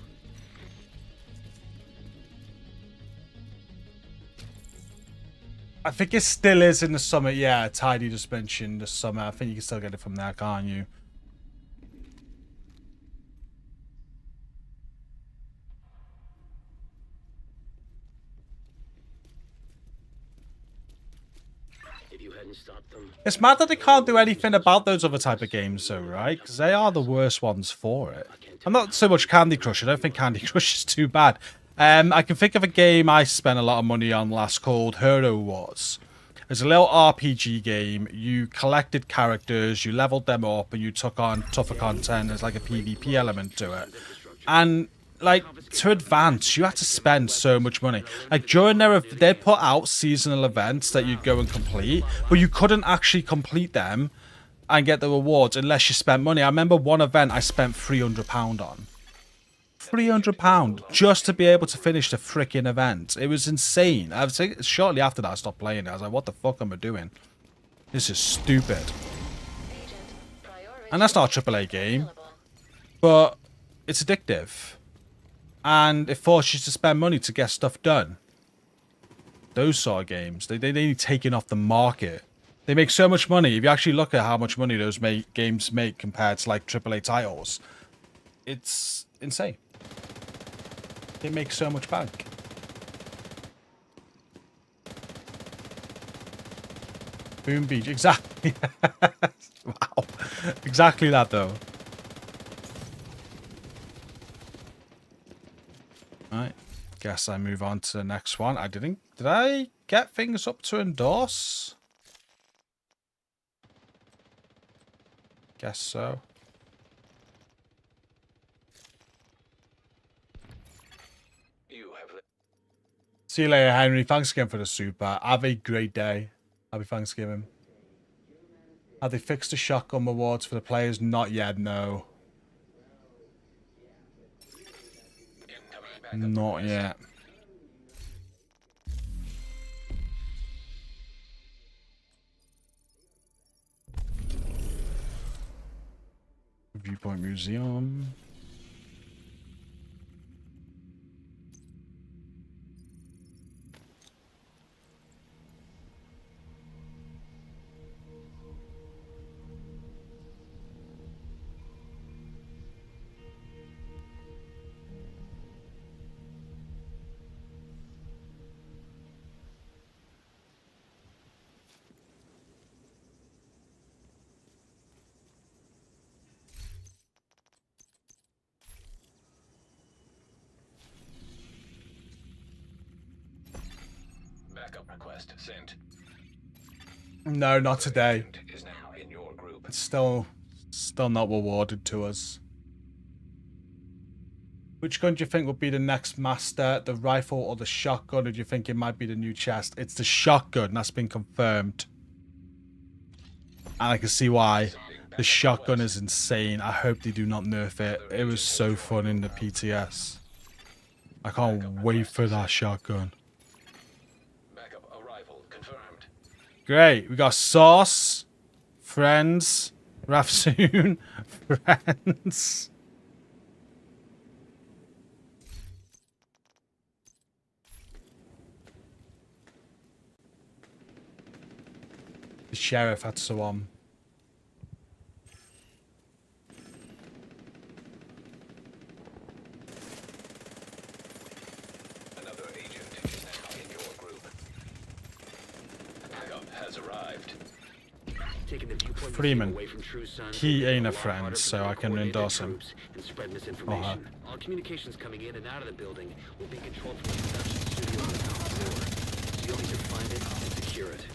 I think it still is in the summit. Yeah, Tidy just mentioned the summit. I think you can still get it from there, can't you? If you hadn't stopped them, It's mad that they can't do anything about those other type of games, though, right? Because they are the worst ones for it. I'm not so much Candy Crush. I don't think Candy Crush is too bad. I can think of a game I spent a lot of money on last called Hero Wars. It's a little RPG game. You collected characters, you leveled them up, and you took on tougher content. There's like a PvP element to it. And like to advance, you had to spend so much money. Like during they put out seasonal events that you'd go and complete, but you couldn't actually complete them and get the rewards unless you spent money. I remember one event I spent £300 on. £300 just to be able to finish the freaking event. It was insane. I was shortly after that I stopped playing it. I was like, what the fuck am I doing? This is stupid. And that's not a AAA game, but it's addictive. And it forces you to spend money to get stuff done. Those sort of games, they need taken off the market. They make so much money. If you actually look at how much money those games make compared to like AAA titles, it's insane. They make so much bank. Boom Beach, exactly. Wow, exactly that though. Right, guess I move on to the next one. I didn't. Did I get things up to endorse? Guess so. See you later, Henry. Thanks again for the super. Have a great day. Happy Thanksgiving. Have they fixed the shotgun rewards for the players? Not yet, no. Not yet. Viewpoint Museum. Backup request sent. No, not today. Is now in your group. It's still not rewarded to us. Which gun do you think will be the next master? The rifle or the shotgun? Or do you think it might be the new chest? It's the shotgun. That's been confirmed. And I can see why. The shotgun is insane. I hope they do not nerf it. It was so fun in the PTS. I can't wait for that shotgun. Backup arrival confirmed. Great. We got Sauce, friends, Rafsoon, friends. sheriff had so Another agent is now in your group. Backup has arrived. Taking the viewpoint Freeman. away from True Sun, He ain't a lot friend, harder for so them I to can coordinate endorse their him. troops and spread misinformation. All communications coming in and out of the building will be controlled from the production studio on the top floor. So you'll need to find it and secure it.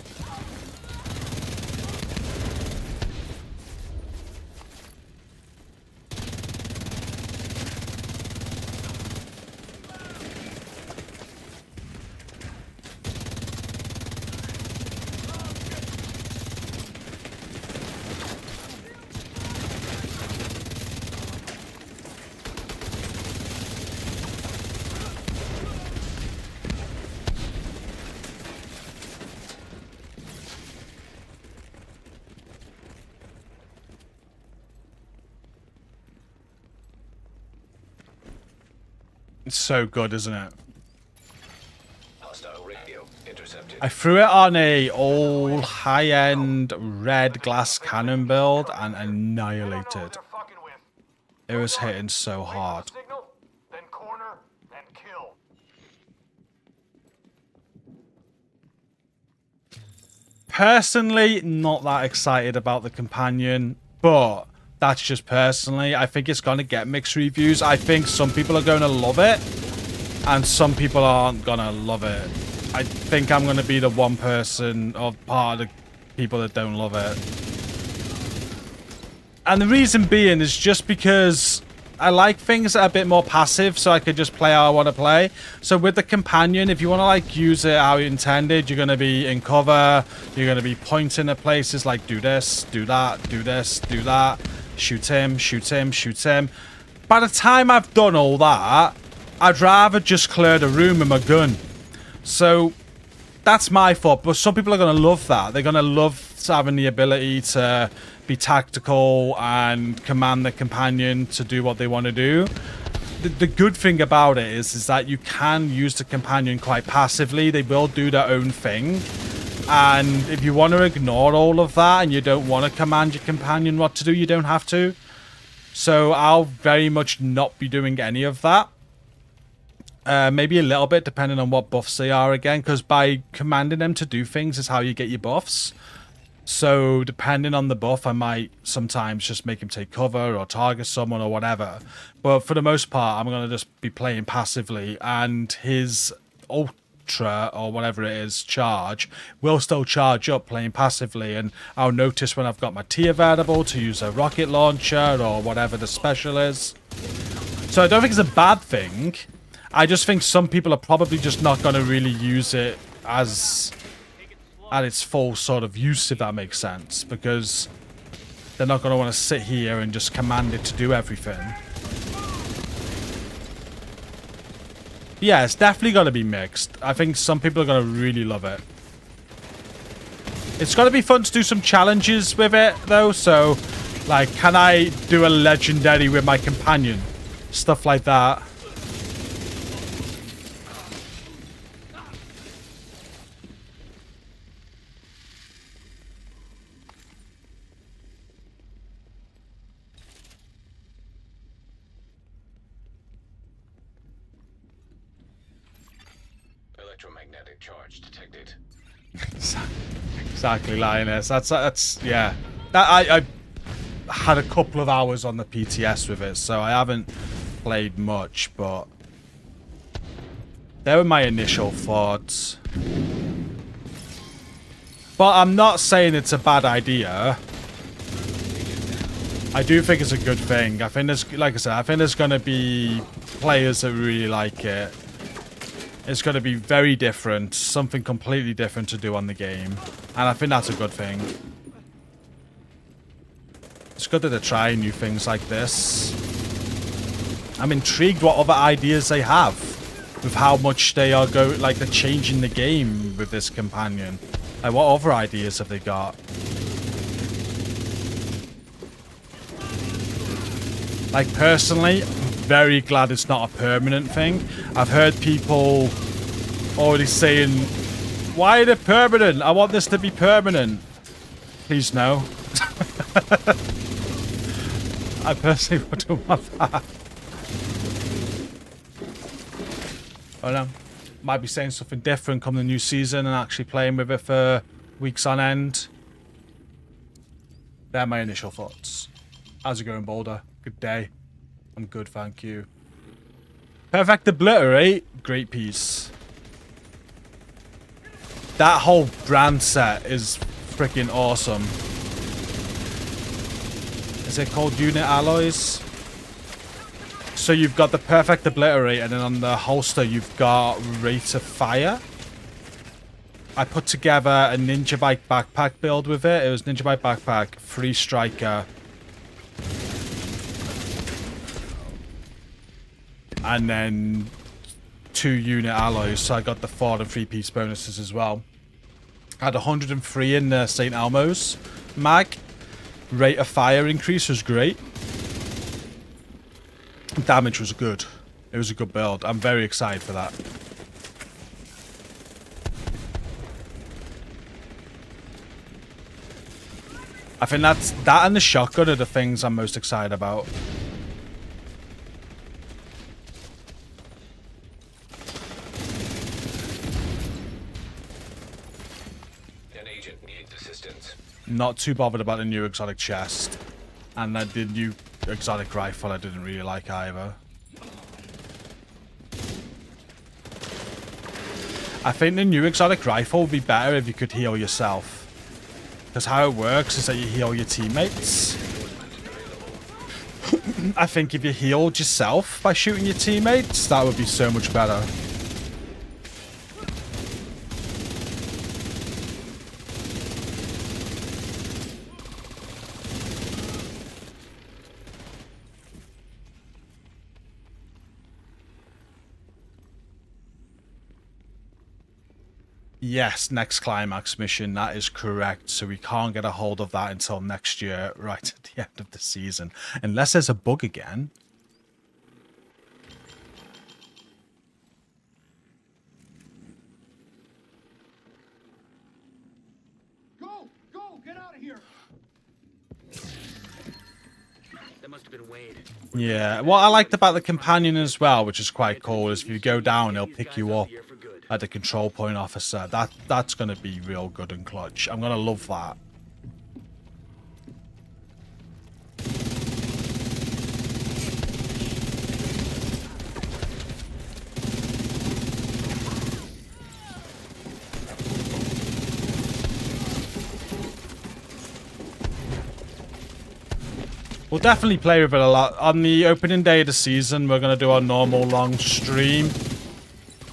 It's so good, isn't it? Hostile radio intercepted. I threw it on a old high-end red glass cannon build and annihilated. It was hitting so hard. Signal, then corner, then kill. Personally, not that excited about the companion, but that's just personally. I think it's going to get mixed reviews. I think some people are going to love it, and some people aren't going to love it. I think I'm going to be the one person or part of the people that don't love it. And the reason being is just because I like things that are a bit more passive, so I could just play how I want to play. So with the companion, if you want to like use it how you intended, you're going to be in cover, you're going to be pointing at places like do this, do that, do this, do that, shoot him, shoot him, shoot him. By the time I've done all that, I'd rather just clear the room with my gun. So that's my thought, but some people are going to love that. They're going to love having the ability to be tactical and command the companion to do what they want to do. The good thing about it is that you can use the companion quite passively. They will do their own thing. And if you want to ignore all of that and you don't want to command your companion what to do, you don't have to. So I'll very much not be doing any of that. Maybe a little bit, depending on what buffs they are again, because by commanding them to do things is how you get your buffs. So depending on the buff, I might sometimes just make him take cover or target someone or whatever. But for the most part, I'm going to just be playing passively, and his ultra or whatever it is charge will still charge up playing passively, and I'll notice when I've got my T available to use a rocket launcher or whatever the special is. So I don't think it's a bad thing. I just think some people are probably just not going to really use it as at its full sort of use, if that makes sense, because they're not going to want to sit here and just command it to do everything. Yeah, it's definitely going to be mixed. I think some people are going to really love it. It's going to be fun to do some challenges with it, though. So, like, can I do a legendary with my companion? Stuff like that. Electromagnetic charge detected. Exactly, Lioness. That's yeah. I had a couple of hours on the PTS with it, so I haven't played much, but they were my initial thoughts. But I'm not saying it's a bad idea. I do think it's a good thing. I think there's, like I said, I think there's going to be players that really like it. It's going to be very different, something completely different to do on the game. And I think that's a good thing. It's good that they're trying new things like this. I'm intrigued what other ideas they have with how much they are they're changing the game with this companion. Like, what other ideas have they got? Like, personally, I'm very glad it's not a permanent thing. I've heard people already saying, why is it permanent? I want this to be permanent. Please no. I personally wouldn't want that. Oh no. Might be saying something different come the new season and actually playing with it for weeks on end. They're my initial thoughts. How's it going, Boulder? Good day. I'm good, thank you. Perfect Obliterate. Great piece. That whole brand set is freaking awesome. Is it called Unit Alloys? So you've got the Perfect Obliterate, and then on the holster you've got Rate of Fire. I put together a Ninja Bike backpack build with it. It was Ninja Bike backpack, 3 striker, and then 2 unit alloys. So I got the 4 and 3-piece bonuses as well. I had 103 in the St. Elmo's mag. Rate of fire increase was great. Damage was good. It was a good build. I'm very excited for that. I think that and the shotgun are the things I'm most excited about. An agent needs assistance. Not too bothered about the new exotic chest. And the new exotic rifle I didn't really like either. I think the new exotic rifle would be better if you could heal yourself. Because how it works is that you heal your teammates. I think if you healed yourself by shooting your teammates, that would be so much better. Yes, next climax mission, that is correct. So we can't get a hold of that until next year, right at the end of the season. Unless there's a bug again. Go! Go! Get out of here! That must have been Wade. Yeah, what I liked about the companion as well, which is quite cool, is if you go down, he'll pick you up at the control point officer. That's going to be real good and clutch. I'm going to love that. We'll definitely play with it a lot. On the opening day of the season, we're going to do our normal long stream.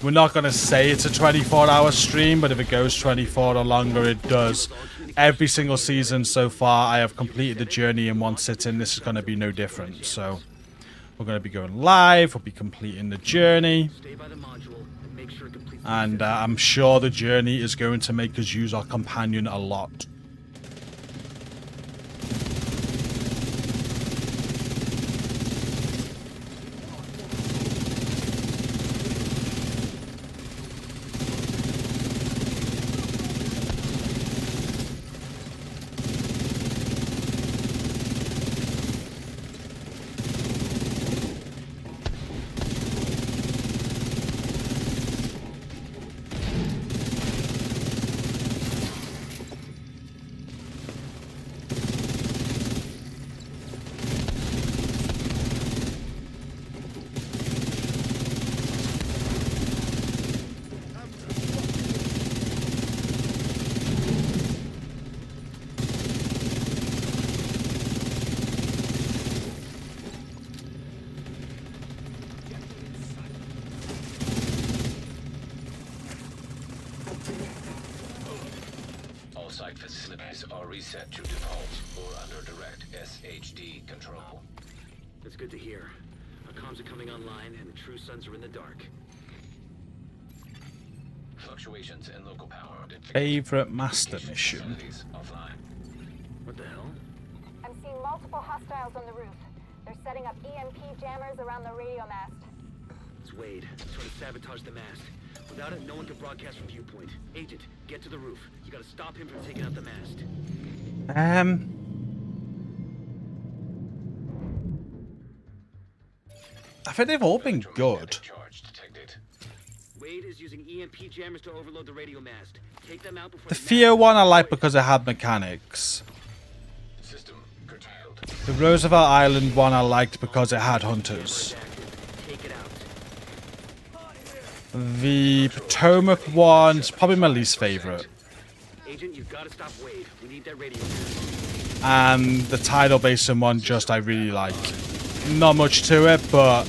We're not going to say it's a 24-hour stream, but if it goes 24 or longer, it does. Every single season so far, I have completed the journey in one sitting. This is going to be no different. So we're going to be going live. We'll be completing the journey. And I'm sure the journey is going to make us use our companion a lot. All site facilities are reset to default or under direct SHD control. That's good to hear. Our comms are coming online and the true suns are in the dark. Fluctuations in local power. Favorite master mission. Offline. What the hell? I'm seeing multiple hostiles on the roof. They're setting up EMP jammers around the radio mast. It's Wade. He's trying to sabotage the mast. Without it, no one can broadcast from viewpoint. Agent, get to the roof. You gotta stop him from taking out the mast. I think they've all been good. Charge detected. Wade is using EMP jammers to overload the radio mast. Take them out before The Theo one I like because it had mechanics. System curtailed. The Roosevelt Island one I liked because it had hunters. Take it out. The Potomac one's probably my least favorite. Agent, you've got to stop Wade. We need that radio mast. And the Tidal Basin one just I really like. Not much to it, but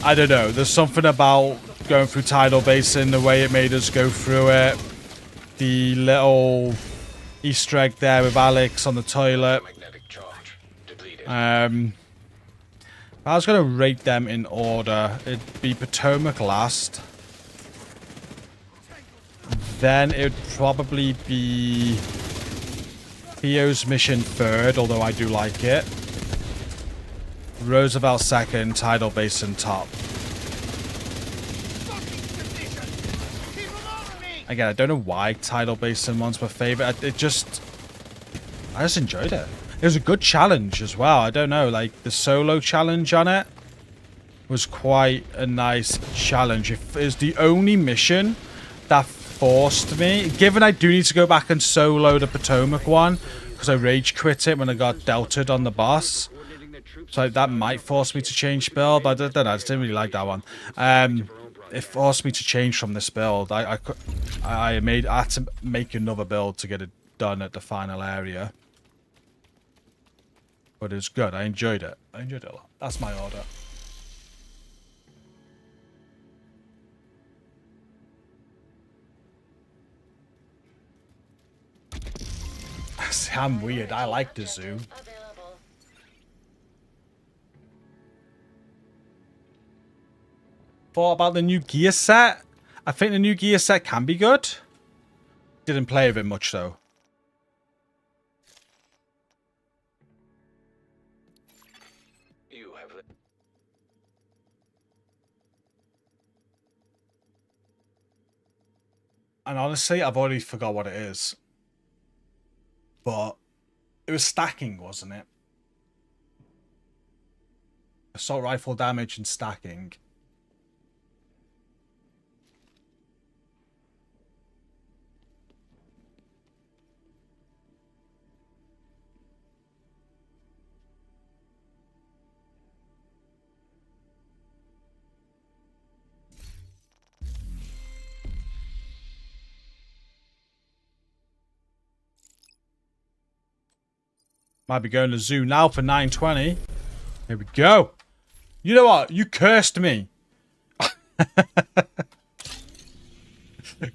I don't know. There's something about going through Tidal Basin, the way it made us go through it. The little Easter egg there with Alex on the toilet. Magnetic charge depleted. If I was going to rate them in order, it'd be Potomac last. Then it would probably be Theo's mission third, although I do like it. Roosevelt second, Tidal Basin top. Again, I don't know why Tidal Basin one's my favorite. I just enjoyed it. It was a good challenge as well. I don't know, like the solo challenge on it was quite a nice challenge. It was the only mission that forced me, given I do need to go back and solo the Potomac one because I rage quit it when I got delted on the boss. So that might force me to change build. I don't know. I just didn't really like that one. It forced me to change from this build. I had to make another build to get it done at the final area. But it was good. I enjoyed it. I enjoyed it a lot. That's my order. See, I'm weird. I like the zoo. Thought about the new gear set. I think the new gear set can be good. Didn't play with it much though. You have And honestly, I've already forgot what it is. But it was stacking, wasn't it? Assault rifle damage and stacking. Might be going to zoo now for 920. Here we go. You know what? You cursed me.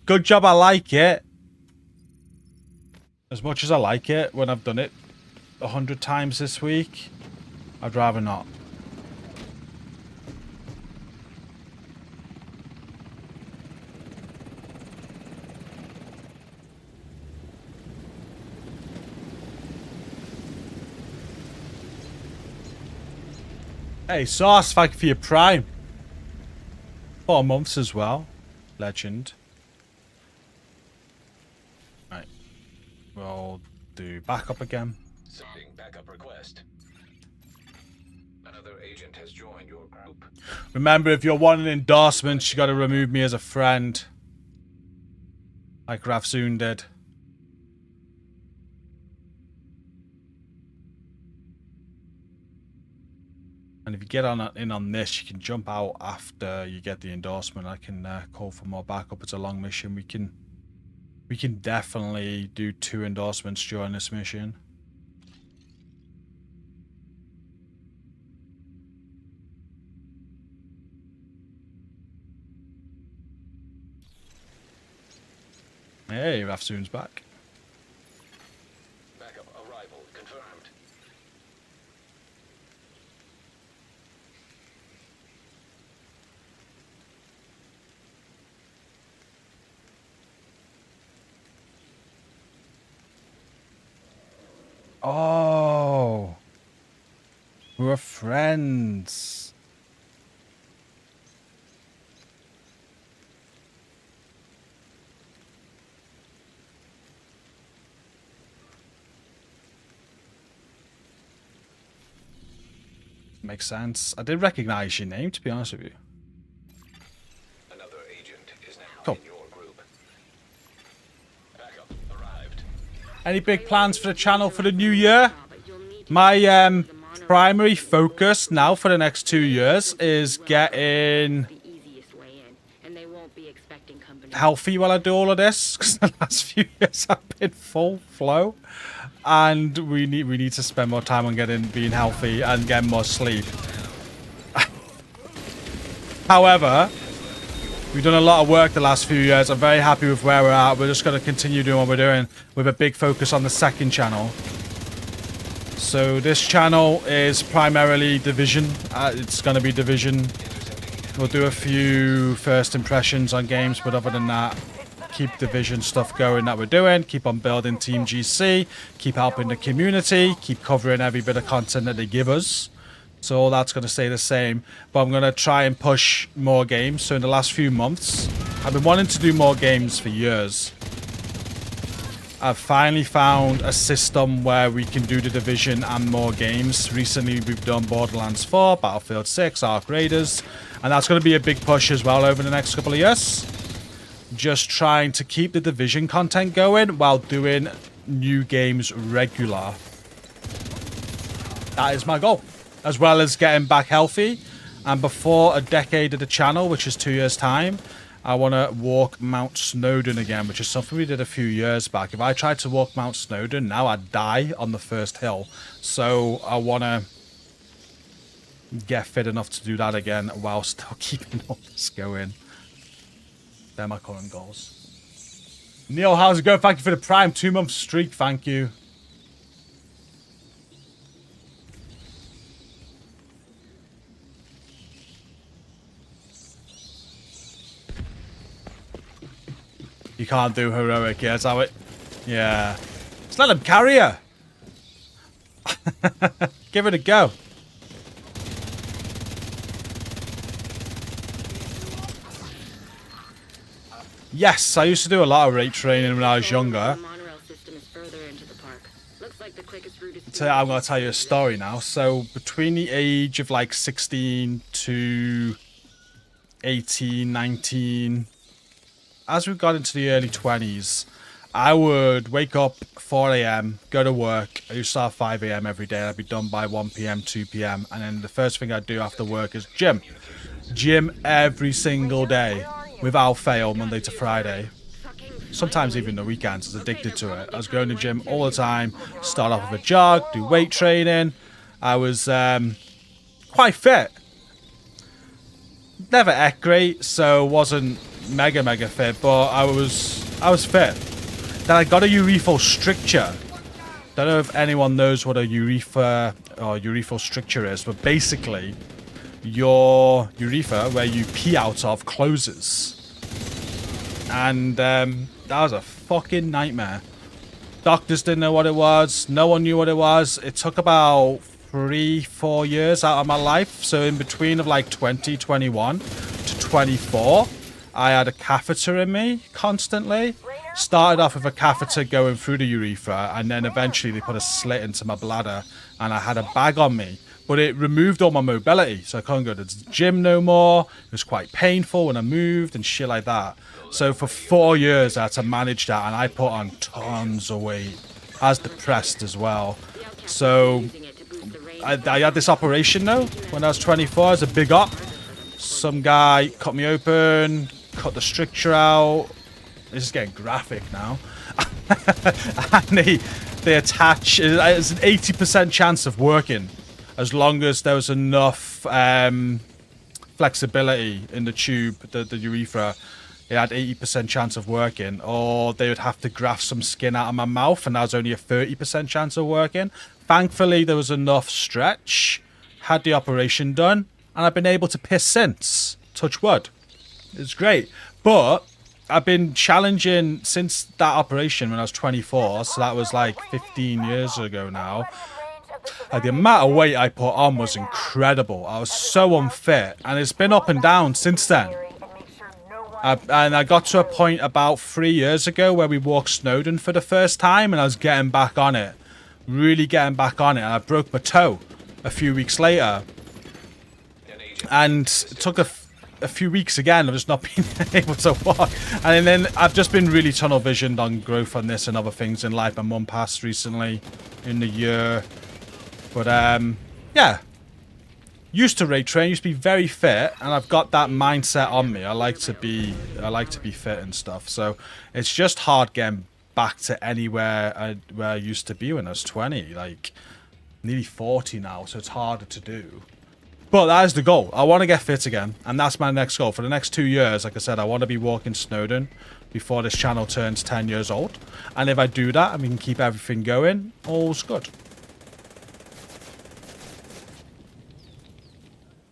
Good job, I like it. As much as I like it when I've done it 100 times this week, I'd rather not. Hey, Sauce, thank you for your Prime. 4 months as well. Legend. Right. We'll do backup again. sending backup request. Another agent has joined your group. Remember, if you're wanting endorsements, you gotta remove me as a friend. Like Rafzoon did. And if you get in on this, you can jump out after you get the endorsement. I can call for more backup. It's a long mission. We can definitely do 2 endorsements during this mission. Hey, Rafzoon's back. Backup arrival confirmed. Oh, we're friends. Makes sense. I did recognize your name, to be honest with you. Another agent is now Cool. in your group. Backup arrived. Any big plans for the channel for the new year? My primary focus now for the next 2 years is getting healthy while I do all of this, because the last few years I've been full flow, and we need to spend more time on being healthy and getting more sleep. However, we've done a lot of work the last few years. I'm very happy with where we're at. We're just going to continue doing what we're doing with a big focus on the second channel. So this channel is primarily Division. It's going to be Division. We'll do a few first impressions on games, but other than that, keep Division stuff going that we're doing. Keep on building Team GC. Keep helping the community. Keep covering every bit of content that they give us. So all that's going to stay the same. But I'm going to try and push more games. So in the last few months, I've been wanting to do more games for years. I've finally found a system where we can do the Division and more games. Recently, we've done Borderlands 4, Battlefield 6, Ark Raiders. And that's going to be a big push as well over the next couple of years. Just trying to keep the Division content going while doing new games regular. That is my goal. As well as getting back healthy. And before a decade of the channel, which is 2 years' time, I want to walk Mount Snowdon again, which is something we did a few years back. If I tried to walk Mount Snowdon, now I'd die on the first hill. So I want to get fit enough to do that again while still keeping all this going. They're my current goals. Neil, how's it going? Thank you for the Prime 2-month streak. Thank you. You can't do heroic, yeah, is that it? Yeah. Just let him carry her. Give it a go. Yes, I used to do a lot of rate training when I was younger. So I'm going to tell you a story now. So between the age of like 16 to 18, 19... as we got into the early 20s, I would wake up 4 a.m., go to work. I used to start 5 a.m. every day. I'd be done by 1 p.m., 2 p.m. And then the first thing I'd do after work is gym. Gym every single day, without fail, Monday to Friday. Sometimes even the weekends. I was addicted to it. I was going to gym all the time. Start off with a jog, do weight training. I was quite fit. Never ate great, so wasn't mega fit, but I was fit. Then I got a urethral stricture. Don't know if anyone knows what a urethra or urethral stricture is, but basically your urethra, where you pee out of, closes. And that was a fucking nightmare. Doctors didn't know what it was. No one knew what it was. It took about 3-4 years out of my life. So in between of like 2021 to 24, I had a catheter in me constantly. Started off with a catheter going through the urethra, and then eventually they put a slit into my bladder, and I had a bag on me. But it removed all my mobility, so I couldn't go to the gym no more. It was quite painful when I moved and shit like that. So for 4 years I had to manage that, and I put on tons of weight. I was depressed as well. So I had this operation though when I was 24. It was a big op. Some guy cut me open, cut the stricture out. This is getting graphic now. And they attach. It's an 80% chance of working, as long as there was enough flexibility in the tube, the urethra. It had 80% chance of working, or they would have to graft some skin out of my mouth, and that was only a 30% chance of working. Thankfully, there was enough stretch. Had the operation done, and I've been able to piss since. Touch wood. It's great. But I've been challenging since that operation when I was 24, so that was like 15 years ago now. Like, the amount of weight I put on was incredible. I was so unfit, and it's been up and down since then. And I got to a point about 3 years ago where we walked Snowdon for the first time, and I was getting back on it. Really getting back on it. And I broke my toe a few weeks later. And it took a few weeks again of just not being able to walk. And then I've just been really tunnel visioned on growth on this and other things in life. My mum passed recently in the year. But yeah. Used to ray train, used to be very fit, and I've got that mindset on me. I like to be fit and stuff. So it's just hard getting back to anywhere where I used to be when I was 20. Like nearly 40 now, so it's harder to do. But that is the goal. I want to get fit again, and that's my next goal. For the next 2 years, like I said, I want to be walking Snowdon before this channel turns 10 years old. And if I do that, and we can keep everything going, all's good.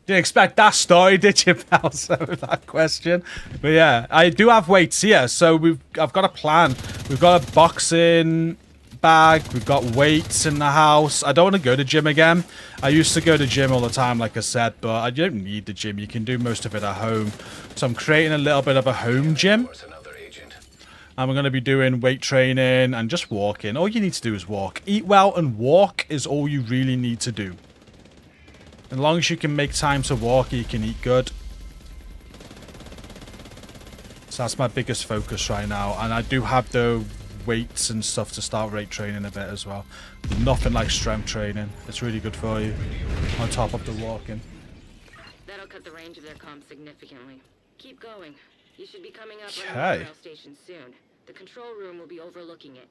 Didn't expect that story, did you, pal? So that question. But yeah, I do have weights here, so I've got a plan. We've got a boxing bag, we've got weights in the house. I don't want to go to gym again. I used to go to gym all the time, like I said, but I don't need the gym. You can do most of it at home. So I'm creating a little bit of a home gym. And we're going to be doing weight training and just walking. All you need to do is walk. Eat well and walk is all you really need to do. As long as you can make time to walk, you can eat good. So that's my biggest focus right now. And I do have the weights and stuff to start weight training a bit as well. Nothing like strength training. It's really good for you on top of the walking. That'll cut the range of their comms significantly. Keep going. You should be coming up on Okay. the rail station soon. The control room will be overlooking it.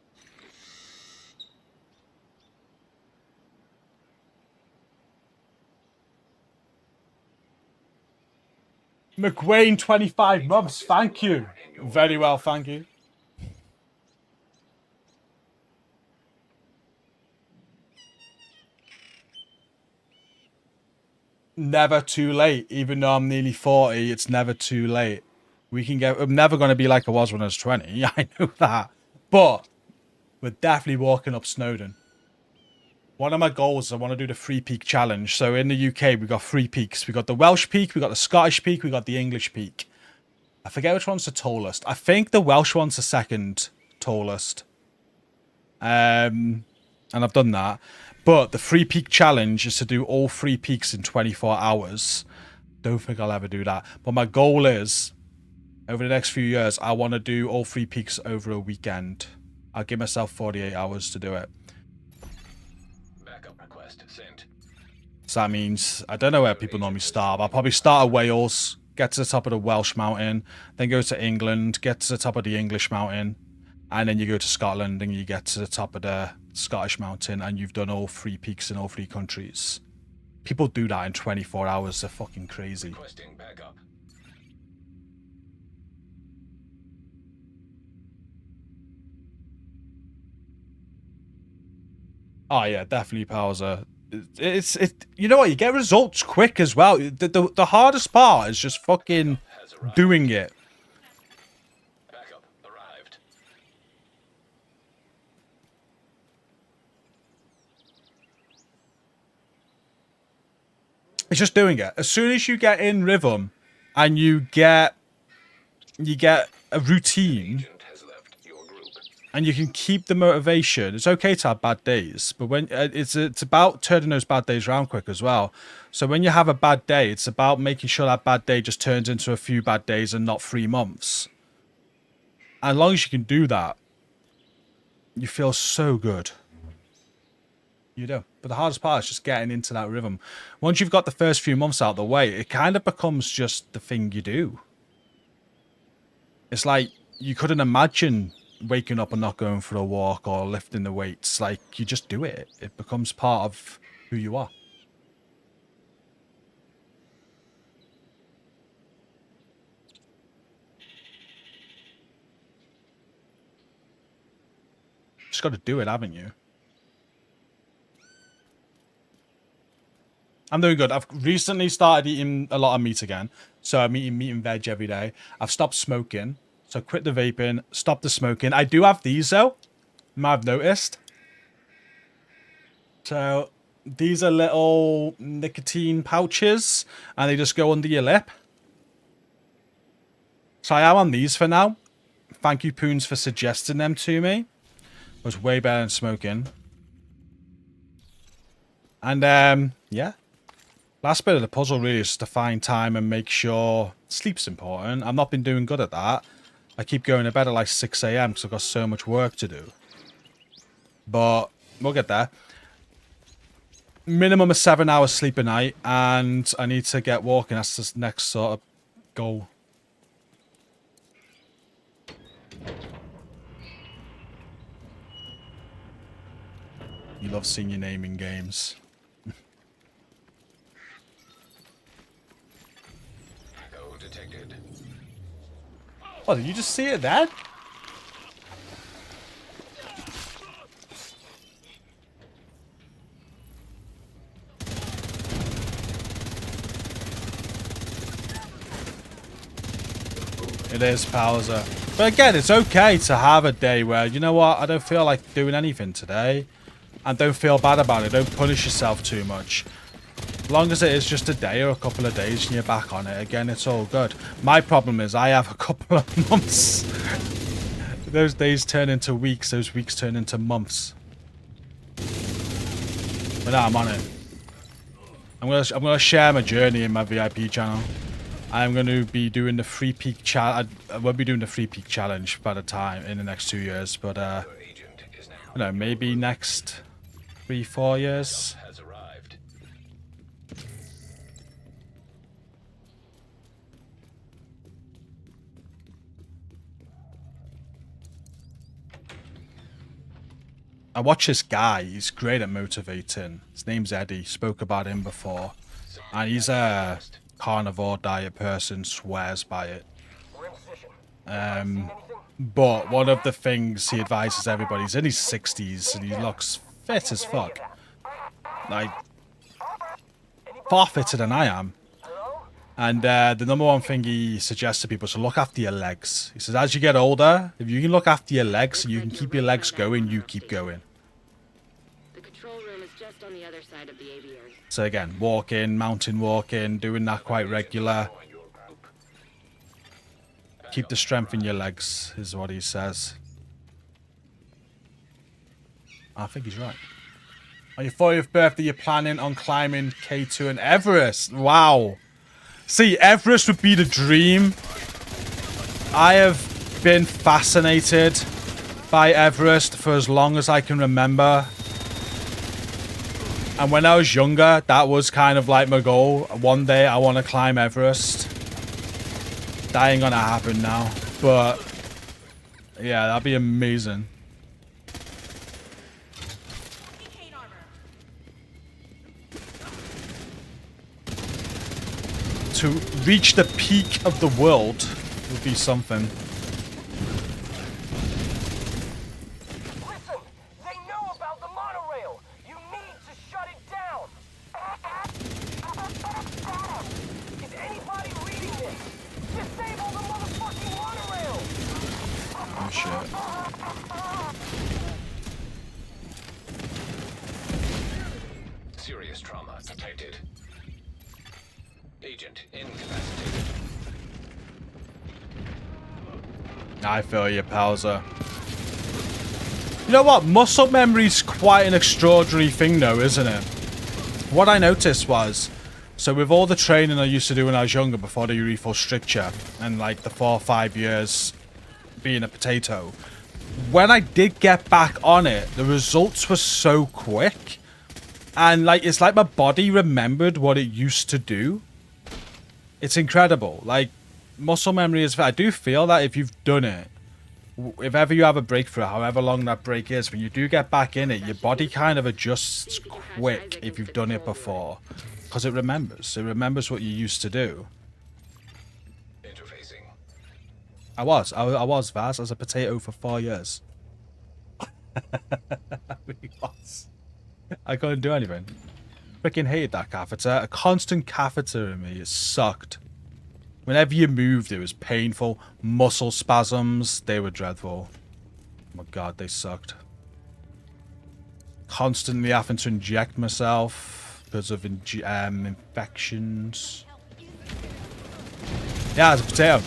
McWayne, 25 months. Thank you. Very well, thank you. Never too late. Even though I'm nearly 40, it's never too late. We can get... I'm never going to be like I was when I was 20. I know that. But we're definitely walking up Snowdon. One of my goals is I want to do the 3-peak challenge. So in the UK, we've got 3 peaks. We've got the Welsh peak, we've got the Scottish peak, we've got the English peak. I forget which one's the tallest. I think the Welsh one's the second tallest. And I've done that. But the 3-peak challenge is to do all 3 peaks in 24 hours. Don't think I'll ever do that. But my goal is, over the next few years, I want to do all 3 peaks over a weekend. I'll give myself 48 hours to do it. So that means, I don't know where people normally start. I'll probably start at Wales, get to the top of the Welsh mountain, then go to England, get to the top of the English mountain, and then you go to Scotland and you get to the top of the Scottish mountain, and you've done all 3 peaks in all 3 countries. People do that in 24 hours. They're fucking crazy. Oh yeah, definitely Powser. It's you know what, you get results quick as well. The hardest part is just fucking doing it. Backup arrived. It's just doing it. As soon as you get in rhythm and you get a routine and you can keep the motivation, it's okay to have bad days, but when it's about turning those bad days around quick as well. So when you have a bad day, it's about making sure that bad day just turns into a few bad days and not 3 months. As long as you can do that, you feel so good. You do. But the hardest part is just getting into that rhythm. Once you've got the first few months out of the way, it kind of becomes just the thing you do. It's like you couldn't imagine waking up and not going for a walk or lifting the weights. Like, you just do it. It becomes part of who you are. Just got to do it, haven't you? I'm doing good. I've recently started eating a lot of meat again. So I'm eating meat and veg every day. I've stopped smoking. So quit the vaping, stop the smoking. I do have these though. You might have noticed. So these are little nicotine pouches and they just go under your lip. So I am on these for now. Thank you, Poons, for suggesting them to me. It was way better than smoking. And yeah. Last bit of the puzzle really is to find time and make sure sleep's important. I've not been doing good at that. I keep going to bed at like 6 a.m. because I've got so much work to do. But we'll get there. Minimum of 7 hours sleep a night, and I need to get walking. That's the next sort of goal. You love seeing your name in games. Echo detected. Oh, did you just see it then? It is Bowser. But again, it's okay to have a day where, you know what, I don't feel like doing anything today. And don't feel bad about it. Don't punish yourself too much. As long as it is just a day or a couple of days and you're back on it again, it's all good. My problem is I have a couple of months. Those days turn into weeks. Those weeks turn into months. But now I'm on it. I'm gonna share my journey in my VIP channel. I'm going to be doing the free peak challenge. I won't be doing the free peak challenge by the time in the next 2 years, but Your agent is now you know, maybe next 3-4 years. has arrived. I watch this guy. He's great at motivating. His name's Eddie. Spoke about him before, and he's a carnivore diet person. Swears by it. We're in position. But one of the things he advises everybody, he's in his 60s and he looks fit as fuck. Like, far fitter than I am. And the number one thing he suggests to people is to look after your legs. He says, as you get older, if you can look after your legs and you can keep your legs going, you keep going. The control room is just on the other side of the aviary. So again, walking, mountain walking, doing that quite regular. Keep the strength in your legs, is what he says. I think he's right. On your 40th birthday, you're planning on climbing K2 and Everest. Wow. See, Everest would be the dream. I have been fascinated by Everest for as long as I can remember. And when I was younger, that was kind of like my goal. One day I want to climb Everest. That ain't gonna happen now. But yeah, that'd be amazing. To reach the peak of the world would be something. Listen, they know about the monorail. You need to shut it down. Is anybody reading this? Disable the motherfucking monorail. Oh shit. Serious trauma detected. Agent incapacitated. I feel you, Palza. You know what? Muscle memory's quite an extraordinary thing though, isn't it? What I noticed was, so with all the training I used to do when I was younger before the urethral stricture, and like the 4 or 5 years being a potato, when I did get back on it, the results were so quick. And like, it's like my body remembered what it used to do. It's incredible. Like, muscle memory is... I do feel that if you've done it, if ever you have a breakthrough, however long that break is, when you do get back in it, your body kind of adjusts quick if you've done it before. Because it remembers. It remembers what you used to do. Interfacing. I was, Vaz. I was a potato for 4 years. I really was. I couldn't do anything. Freaking hated that catheter. A constant catheter in me. It sucked. Whenever you moved, it was painful. Muscle spasms. They were dreadful. Oh my god, they sucked. Constantly having to inject myself because of infections. Yeah, it's a potato.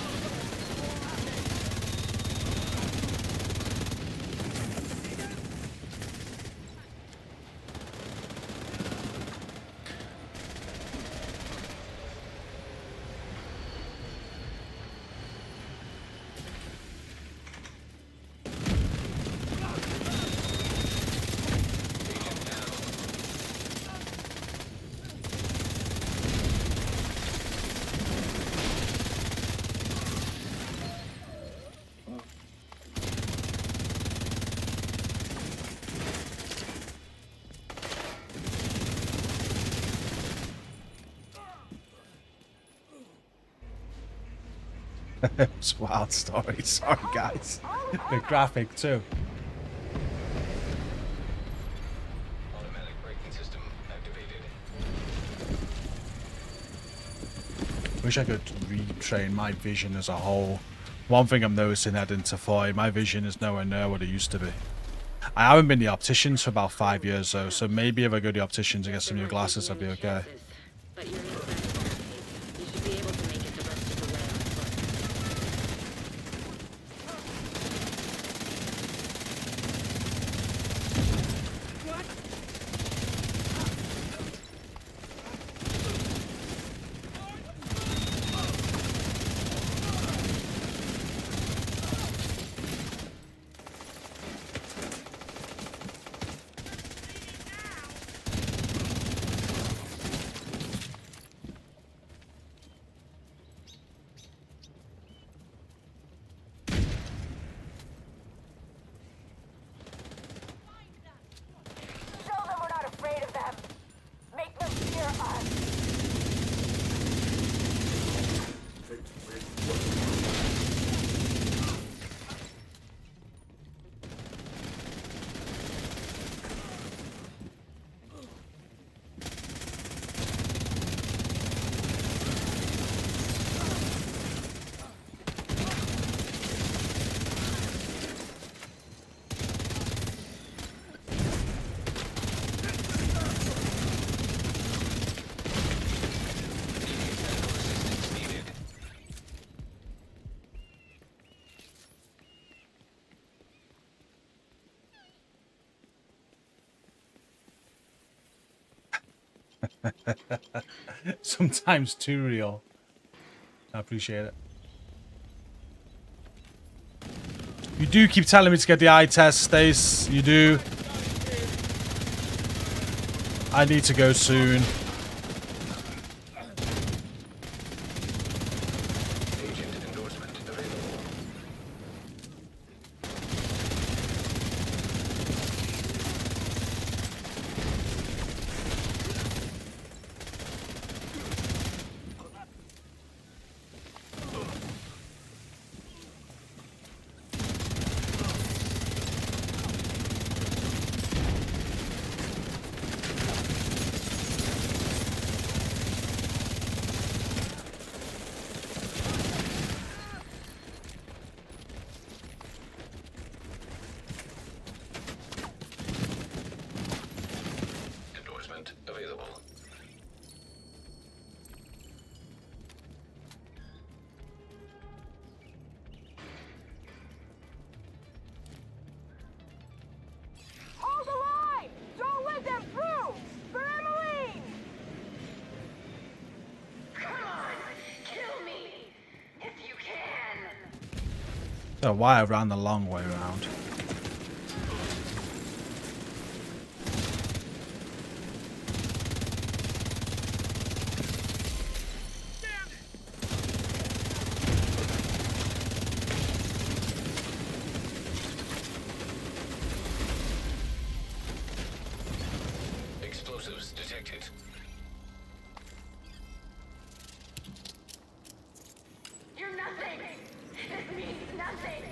It's a wild story. Sorry, guys. The graphic too. Automatic braking system activated. Wish I could retrain my vision as a whole. One thing I'm noticing heading to 40, my vision is nowhere near what it used to be. I haven't been to the opticians for about 5 years though, so maybe if I go to the opticians and get some new glasses, I'll be okay. But you're inside. You should be able to make it the rest of the way on foot. Show them we're not afraid of them. Make them fear us. Sometimes too real. I appreciate it. You do keep telling me to get the eye test, Stace. You do. I need to go soon. Agent endorsement available. Endorsement available. Hold the line! Don't let them through! For Emmeline! Come on! Kill me! If you can! So why I ran the long way around. Explosives detected. You're nothing! This means nothing!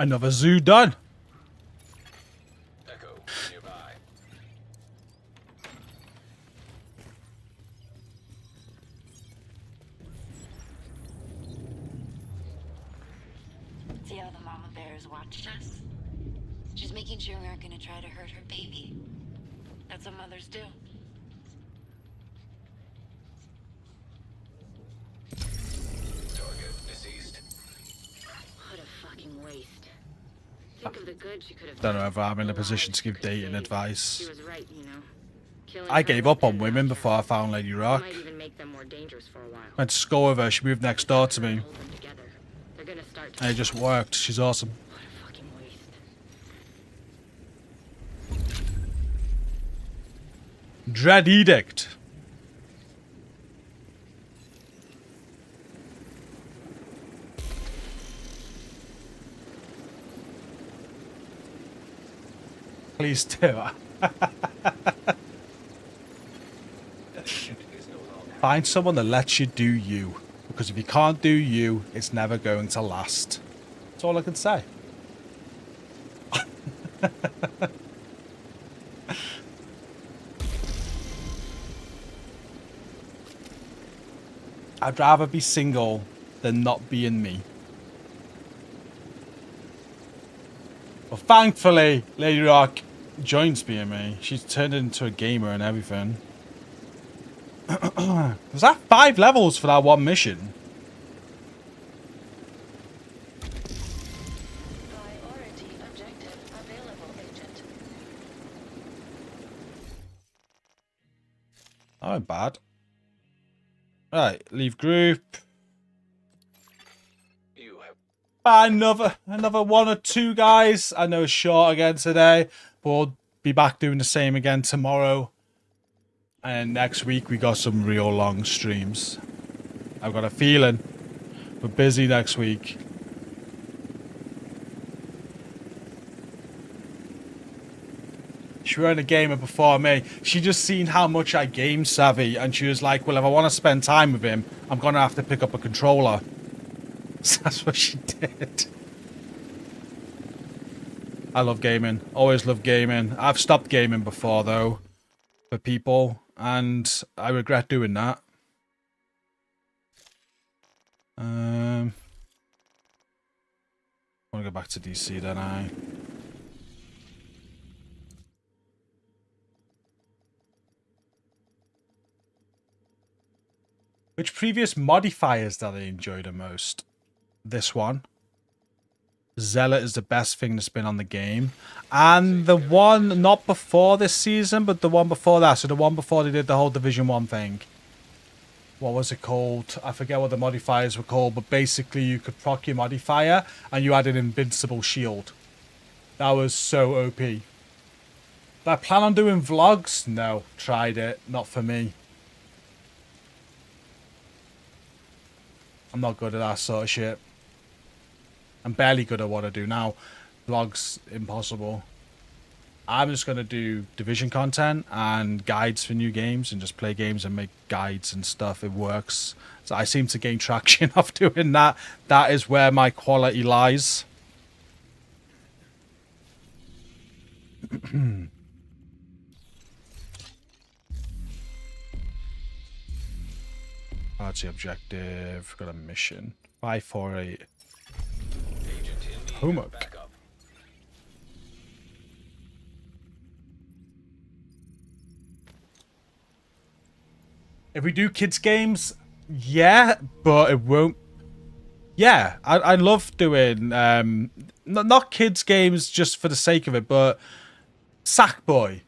Another zoo done. Echo nearby. See how the mama bears watched us? She's making sure we aren't gonna try to hurt her baby. That's what mothers do. Target deceased. What a fucking waste. Think of the good she could have Don't know done. if I'm in a The position to lives give she could dating save. advice. She was right, you know. Killing I her gave was up on better women than before I found Lady Rock. Might even make them more dangerous for a while. Went to school with her. She moved next door to me. Hold them together. They're gonna start to And it just worked. She's awesome. What a fucking waste. Dread Edict. Please do. Find someone that lets you do you. Because if you can't do you, it's never going to last. That's all I can say. I'd rather be single than not being me. Well, thankfully, Lady Rock joins being me. She's turned into a gamer and everything. Was that 5 levels for that one mission? Priority objective available, Agent. That ain't bad. Right, leave group. You have Another 1 or 2 guys. I know it's short again today, but we'll be back doing the same again tomorrow. And next week we got some real long streams. I've got a feeling we're busy next week. She weren't a gamer before me. She just seen how much I game savvy, and she was like, well, if I want to spend time with him, I'm going to have to pick up a controller. So that's what she did. I love gaming. Always love gaming. I've stopped gaming before, though, for people, and I regret doing that. I want to go back to DC, don't I? Which previous modifiers that I enjoyed the most? This one. Zealot is the best thing that's been on the game. And the one, not before this season, but the one before that. So the one before they did the whole Division 1 thing. What was it called? I forget what the modifiers were called, but basically you could proc your modifier and you had an invincible shield. That was so OP. Did I plan on doing vlogs? No. Tried it. Not for me. I'm not good at that sort of shit. I'm barely good at what I do now. Vlogs, impossible. I'm just going to do Division content and guides for new games and just play games and make guides and stuff. It works. So I seem to gain traction off doing that. That is where my quality lies. Party objective. Got a mission. 548. agent in need of Homework. backup. If we do kids games, yeah, but it won't. Yeah, I love doing not kids games just for the sake of it, but Sackboy.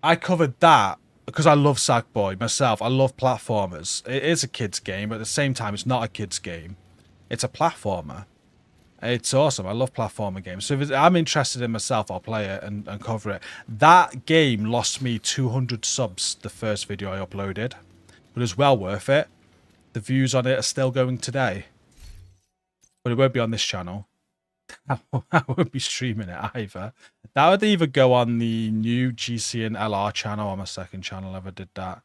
I covered that because I love Sackboy myself. I love platformers. It is a kids game, but at the same time, it's not a kids game. It's a platformer. It's awesome. I love platformer games. So if I'm interested in myself, I'll play it and cover it. That game lost me 200 subs the first video I uploaded. But it's well worth it. The views on it are still going today. But it won't be on this channel. I won't be streaming it either. That would either go on the new GC and LR channel or my second channel if I did that.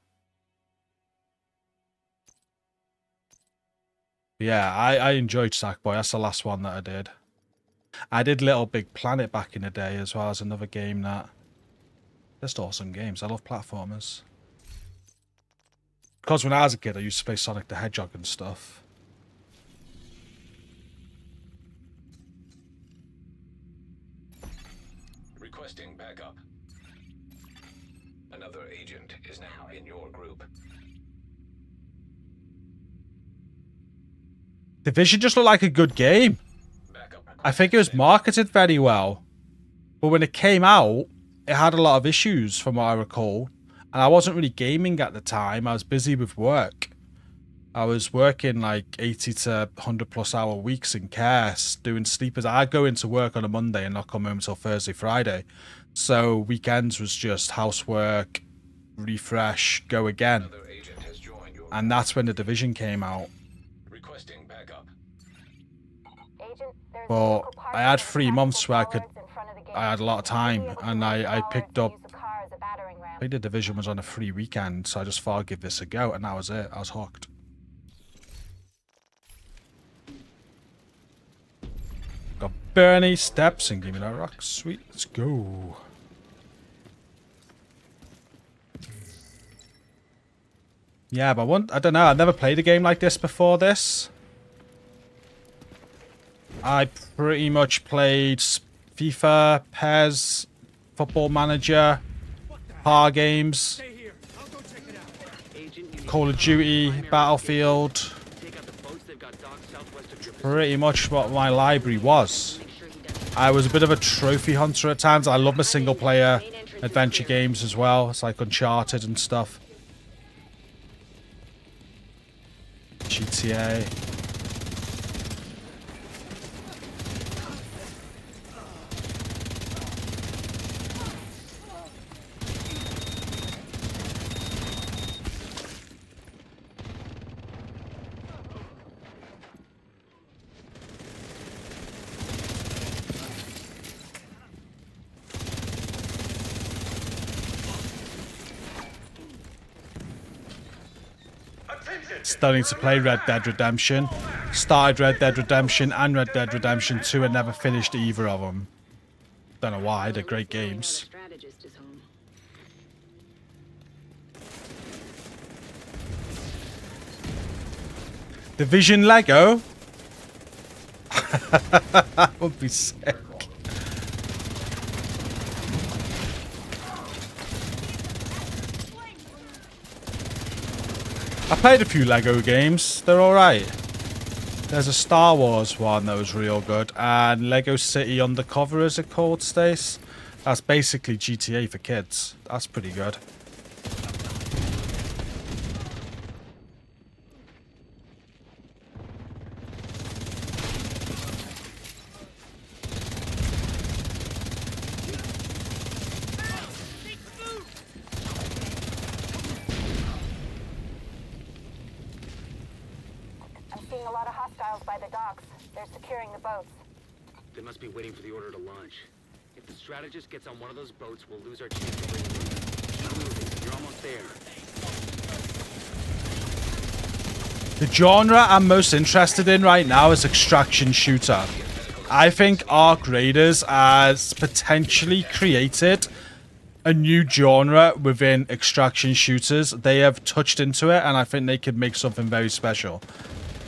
Yeah, I enjoyed Sackboy. That's the last one that I did. I did Little Big Planet back in the day as well as another game that... Just awesome games. I love platformers. Because when I was a kid, I used to play Sonic the Hedgehog and stuff. Requesting backup. Another agent is now in your group. Division just looked like a good game. I think it was marketed very well. But when it came out, it had a lot of issues from what I recall. And I wasn't really gaming at the time. I was busy with work. I was working like 80 to 100 plus hour weeks in care, doing sleepers. I'd go into work on a Monday and not come home until Thursday, Friday. So weekends was just housework, refresh, go again. And that's when the Division came out. Requesting backup. But I had 3 months where I had a lot of time, and I picked up, I think the Division was on a free weekend, so I just thought I'd give this a go, and that was it. I was hooked. Got Bernie steps and give me that rock. Sweet, let's go. Yeah, but I don't know, I've never played a game like this before this. I pretty much played FIFA, PES, Football Manager, car games, Call of Duty, Battlefield. Pretty much what my library was. I was a bit of a trophy hunter at times. I love my single player adventure games as well. It's like Uncharted and stuff. GTA. Starting to play Red Dead Redemption. Started Red Dead Redemption and Red Dead Redemption 2 and never finished either of them. Don't know why, they're great games. Division Lego? That would be sick. I played a few Lego games. They're alright. There's a Star Wars one that was real good. And Lego City Undercover, is it called, Stace? That's basically GTA for kids. That's pretty good. By the docks. They're securing the boats. They must be waiting for the order to launch. If the strategist gets on one of those boats, we'll lose our chance to bring them in. Keep moving. You're almost there. The genre I'm most interested in right now is extraction shooter. I think Arc Raiders has potentially created a new genre within extraction shooters. They have touched into it, and I think they could make something very special.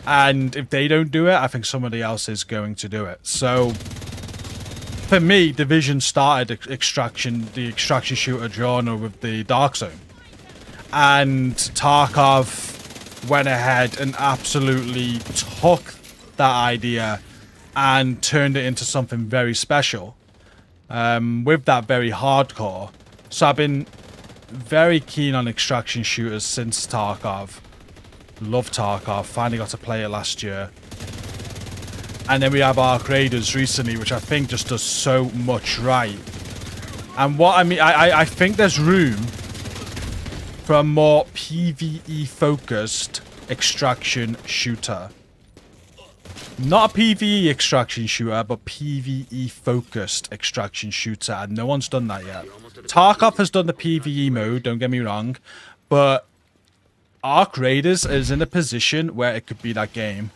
And if they don't do it, I think somebody else is going to do it. So, for me, Division started the extraction shooter genre with the Dark Zone. And Tarkov went ahead and absolutely took that idea and turned it into something very special. With that very hardcore. So I've been very keen on extraction shooters since Tarkov. Love Tarkov, finally got to play it last year. And then we have Arc Raiders recently, which I think just does so much right. And what I mean, I think there's room for a more PvE focused extraction shooter. Not a PvE extraction shooter, but PvE focused extraction shooter, and no one's done that yet. Tarkov has done the PvE mode, don't get me wrong, but Arc Raiders is in a position where it could be that game.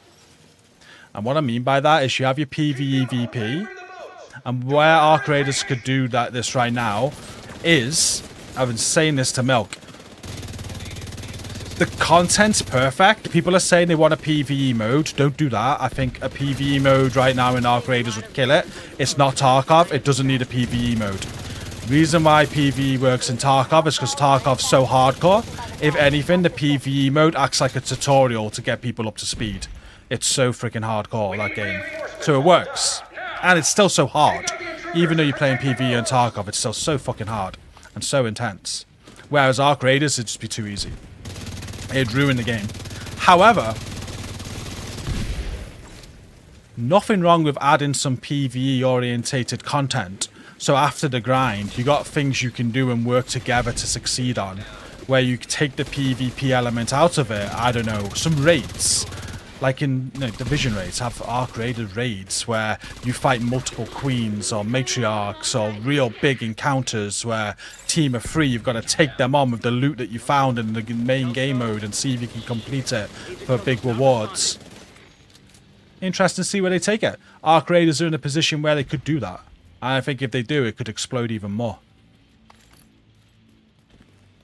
And what I mean by that is you have your PvE VP, And where our creators could do this right now is, I've been saying this to Milk, the content's perfect. People are saying they want a PvE mode. Don't do that. I think a PvE mode right now in our creators would kill it. It's not Tarkov. It doesn't need a PvE mode. Reason why PvE works in Tarkov is because Tarkov's so hardcore. If anything, the PvE mode acts like a tutorial to get people up to speed. It's so freaking hardcore, that game. So it works. And it's still so hard. Even though you're playing PvE on Tarkov, it's still so fucking hard. And so intense. Whereas Arc Raiders, it'd just be too easy. It'd ruin the game. However, nothing wrong with adding some PvE orientated content. So after the grind, you got things you can do and work together to succeed on. Where you take the PvP element out of it. I don't know, some raids. Like in Division raids, have arc-rated raids where you fight multiple queens or matriarchs or real big encounters where team of 3, you've got to take them on with the loot that you found in the main game mode and see if you can complete it for big rewards. Interesting to see where they take it. Arc raiders are in a position where they could do that. And I think if they do, it could explode even more.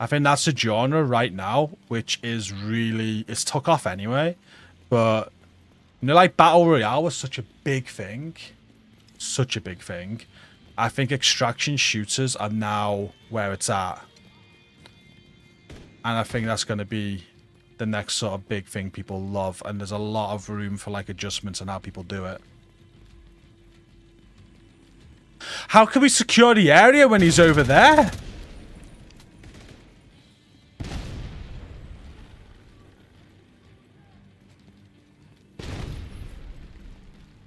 I think that's a genre right now, which is really, it's took off anyway. But, you know, like Battle Royale was such a big thing. Such a big thing. I think extraction shooters are now where it's at. And I think that's going to be the next sort of big thing people love. And there's a lot of room for, like, adjustments on how people do it. How can we secure the area when he's over there?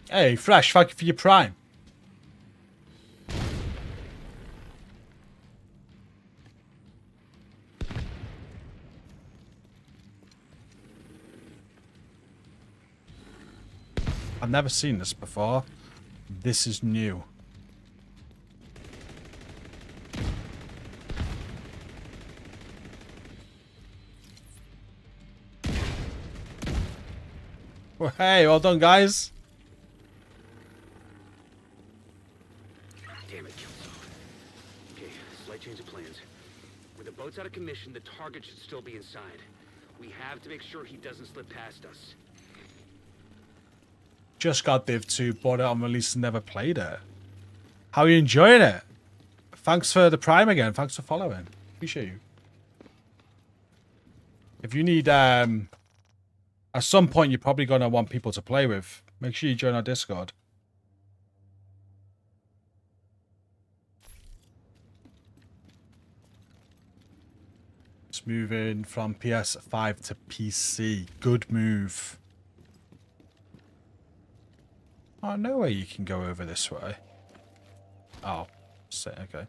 Hey, Fresh, thank you for your Prime. I've never seen this before. This is new. Well, hey, well done, guys. Damn it, Kelso. Okay, slight change of plans. With the boats out of commission, the target should still be inside. We have to make sure he doesn't slip past us. Just got Div 2, bought it on release and never played it. How are you enjoying it? Thanks for the Prime again. Thanks for following. Appreciate you. If you need, at some point you're probably going to want people to play with. Make sure you join our Discord. It's moving from PS5 to PC. Good move. Oh, no way you can go over this way. Oh, okay.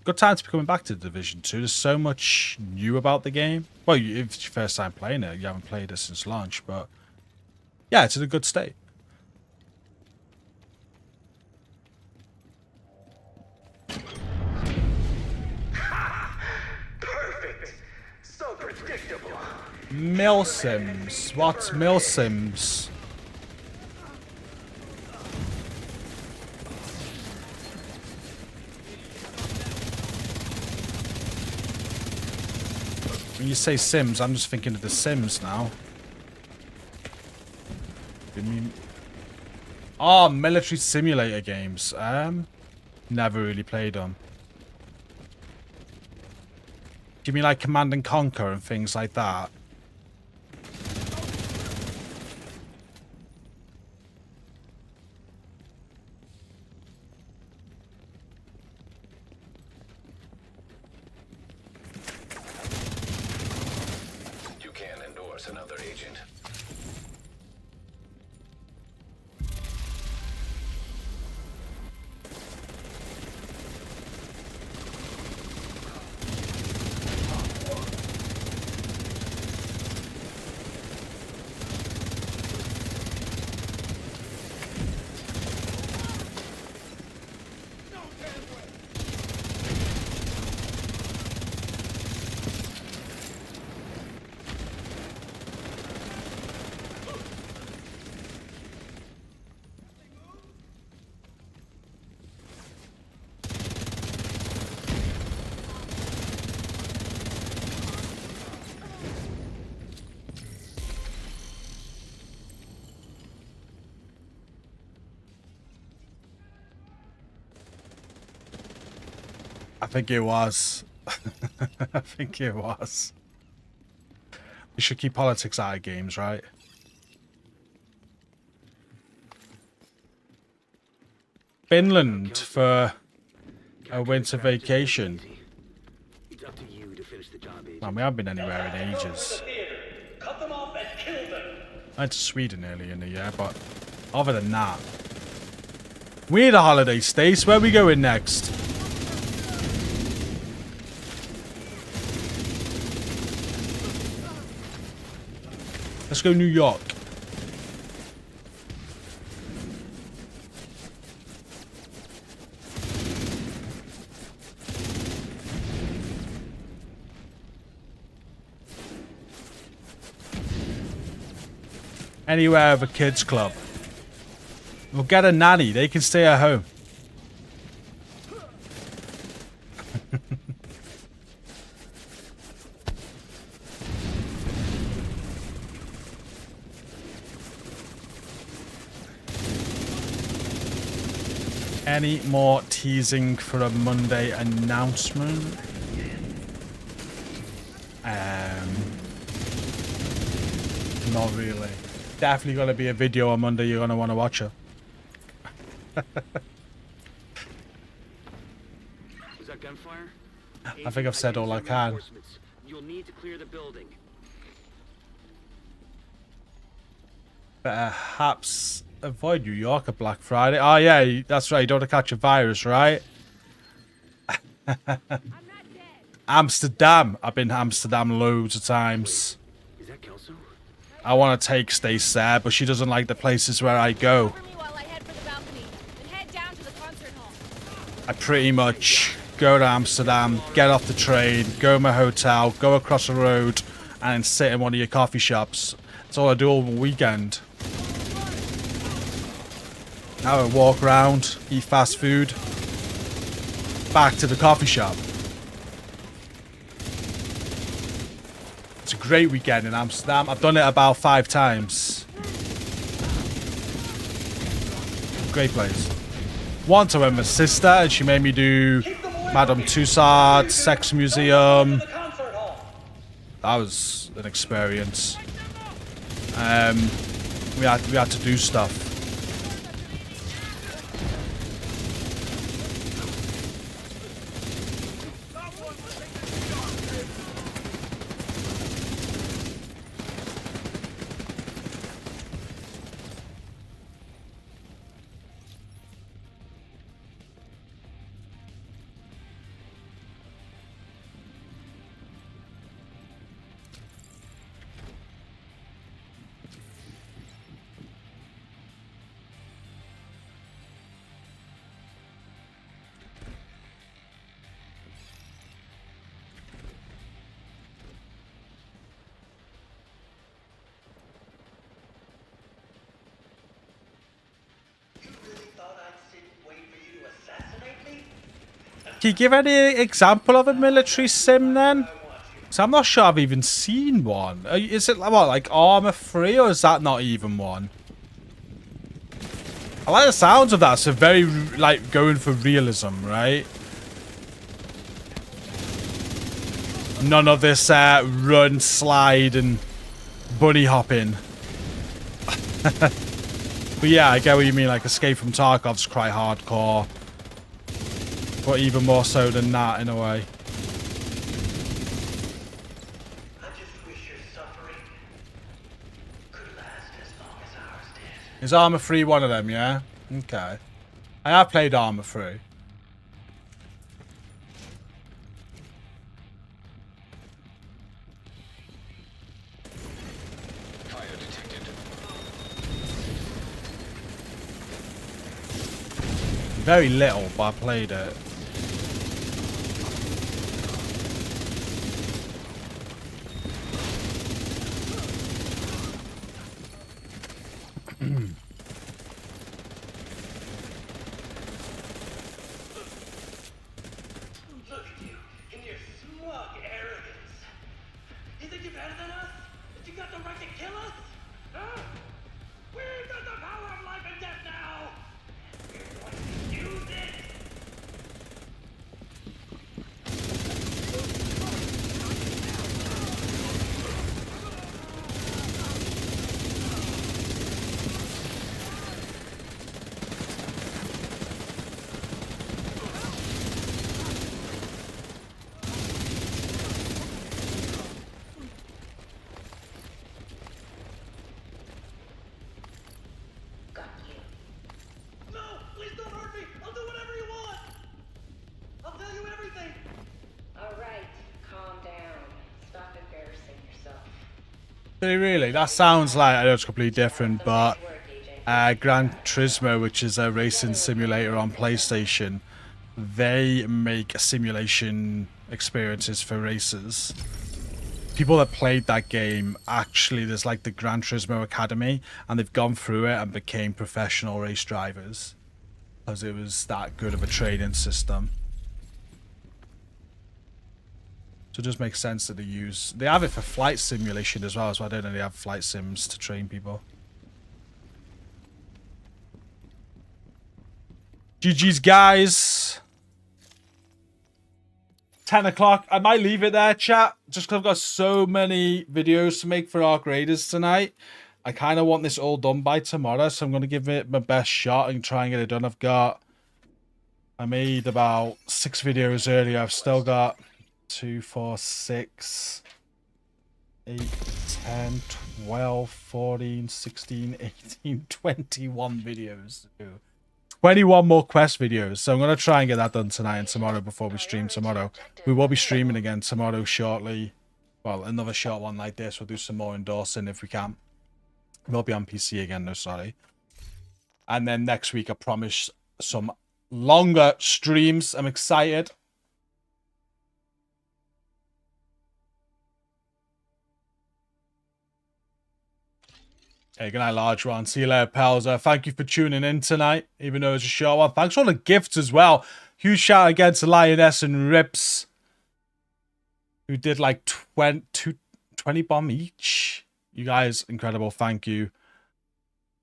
Good time to be coming back to Division 2. There's so much new about the game. Well, if it's your first time playing it, you haven't played it since launch, but yeah, it's in a good state. Perfect. So predictable. Milsims. What's Milsims? When you say Sims, I'm just thinking of The Sims now. You mean... Oh, military simulator games. Never really played them. Do you mean like Command and Conquer and things like that? You can endorse another agent. I think it was. I think it was. We should keep politics out of games, right? Finland for a winter vacation. It's up to you to finish the job, Agent. Man, we haven't been anywhere in ages. Cut them off and kill them. I went to Sweden earlier in the year, but other than that, we need a holiday, Stace. Where are we going next? Let's go New York. Anywhere with a kids club. We'll get a nanny. They can stay at home. Any more teasing for a Monday announcement? Not really. Definitely gonna be a video on Monday. You're gonna want to watch it. Was that gunfire? I think I've said all I can. You'll need to clear the building. Perhaps avoid New York at Black Friday. Oh yeah, that's right. You don't want to catch a virus, right? Amsterdam. I've been to Amsterdam loads of times. Is that Kelso? I want to take Stace there, but she doesn't like the places where I go. Cover me while I head for the balcony, then head down to the concert hall. I pretty much go to Amsterdam, get off the train, go to my hotel, go across the road, and then sit in one of your coffee shops. That's all I do all weekend. Now I walk around, eat fast food, back to the coffee shop. It's a great weekend in Amsterdam. I've done it about 5 times. Great place. Once I went with my sister and she made me do Madame Tussauds, Sex Museum. That was an experience. We had to do stuff. Can you give any example of a military sim then? Because I'm not sure I've even seen one. Is it what, like Armor 3, or is that not even one? I like the sounds of that. So very like going for realism, right? None of this run, slide, and bunny hopping. But yeah, I get what you mean. Like Escape from Tarkov's quite hardcore. But even more so than that, in a way. I just wish your suffering could last as long as ours did. Is Armor 3 one of them, yeah? Okay. I have played Armor 3. Fire detected. Very little, but I played it. Look at you, in your smug arrogance. You think you're better than us? That you got the right to kill us? Huh? We've got the power of life and death now! We're going to use it! Did he really? That sounds like, I know it's completely different, but Gran Turismo, which is a racing simulator on PlayStation, they make simulation experiences for racers. People that played that game, actually, there's like the Gran Turismo Academy, and they've gone through it and became professional race drivers because it was that good of a training system. So it just makes sense that they have it for flight simulation as well, so I don't know they have flight sims to train people. GG's, guys. 10 o'clock. I might leave it there, chat, just because I've got so many videos to make for Arc Raiders tonight. I kind of want this all done by tomorrow, so I'm going to give it my best shot and try and get it done. I made about 6 videos earlier. I've still got 2, 4, 6, 8, 10, 12, 14, 16, 18, 21 videos to do. 21 more quest videos, so I'm going to try and get that done tonight and tomorrow before we stream tomorrow. We will be streaming again tomorrow shortly. Well, another short one like this. We'll do some more endorsing if we can. We'll be on PC again, no, sorry. And then next week, I promise some longer streams. I'm excited. Hey, good night, large one. See you later, pals. Thank you for tuning in tonight, even though it's a short one. Thanks for all the gifts as well. Huge shout out to Lioness and Rips, who did like 20 bomb each. You guys, incredible. Thank you.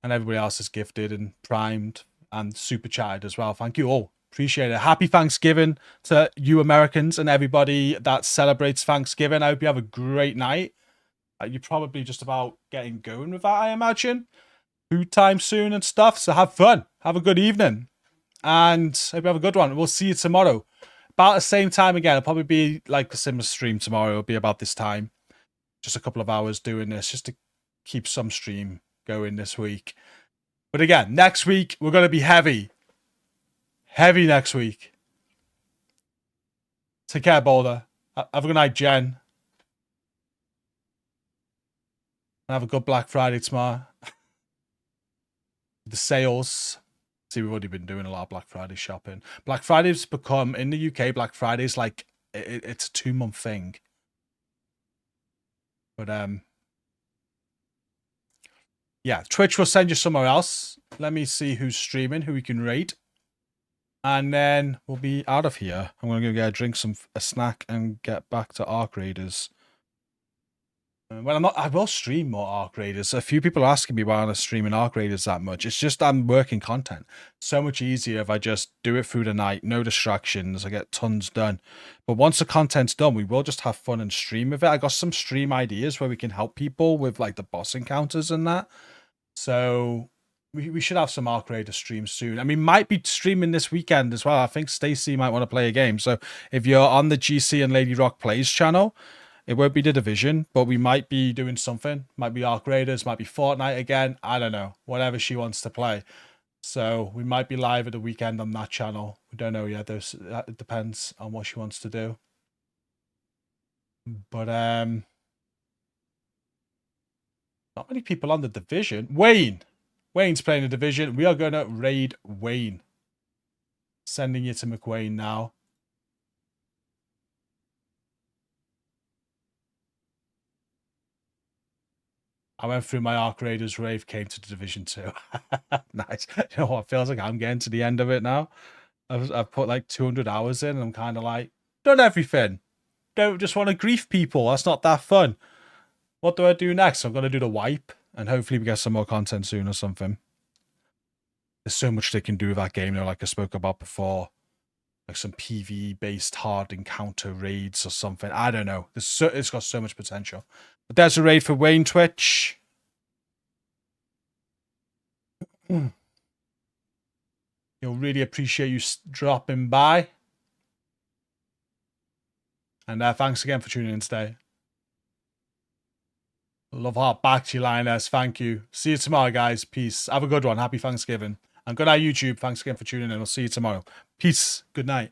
And everybody else is gifted and primed and super chatted as well. Thank you all. Appreciate it. Happy Thanksgiving to you Americans and everybody that celebrates Thanksgiving. I hope you have a great night. You're probably just about getting going with that, I imagine. Food time soon and stuff. So have fun. Have a good evening. And hope you have a good one. We'll see you tomorrow. About the same time again. It'll probably be like the similar stream tomorrow. It'll be about this time. Just a couple of hours doing this. Just to keep some stream going this week. But again, next week, we're going to be heavy. Heavy next week. Take care, Boulder. Have a good night, Jen. Have a good Black Friday tomorrow. The sales. See, we've already been doing a lot of Black Friday shopping. Black Friday's become, in the UK, Black Friday's like, it's a 2-month thing. But, yeah, Twitch will send you somewhere else. Let me see who's streaming, who we can rate. And then we'll be out of here. I'm going to go get a drink, a snack, and get back to Arc Raiders. Well, I will stream more Arc Raiders. A few people are asking me why I'm not streaming Arc Raiders that much. It's just I'm working content. So much easier if I just do it through the night. No distractions. I get tons done. But once the content's done, we will just have fun and stream with it. I got some stream ideas where we can help people with like the boss encounters and that. So we should have some Arc Raider streams soon. And we might be streaming this weekend as well. I think Stacy might want to play a game. So if you're on the GC and Lady Rock Plays channel, it won't be the Division, but we might be doing something. Might be Arc Raiders, might be Fortnite again. I don't know. Whatever she wants to play. So we might be live at the weekend on that channel. We don't know yet. It depends on what she wants to do. But not many people on the Division. Wayne's playing the Division. We are going to raid Wayne. Sending you to McWayne now. I went through my Arc Raiders rave, came to Division 2. Nice. You know what? It feels like I'm getting to the end of it now. I've put like 200 hours in and I'm kind of like, done everything. Don't just want to grief people. That's not that fun. What do I do next? I'm going to do the wipe and hopefully we get some more content soon or something. There's so much they can do with that game, though, like I spoke about before. Like some PvE-based hard encounter raids or something. I don't know. It's got so much potential. But there's a raid for Wayne Twitch. You'll really appreciate you dropping by. And thanks again for tuning in today. Love heart back to you, Lioness. Thank you. See you tomorrow, guys. Peace. Have a good one. Happy Thanksgiving. And good night, YouTube. Thanks again for tuning in. I'll see you tomorrow. Peace. Good night.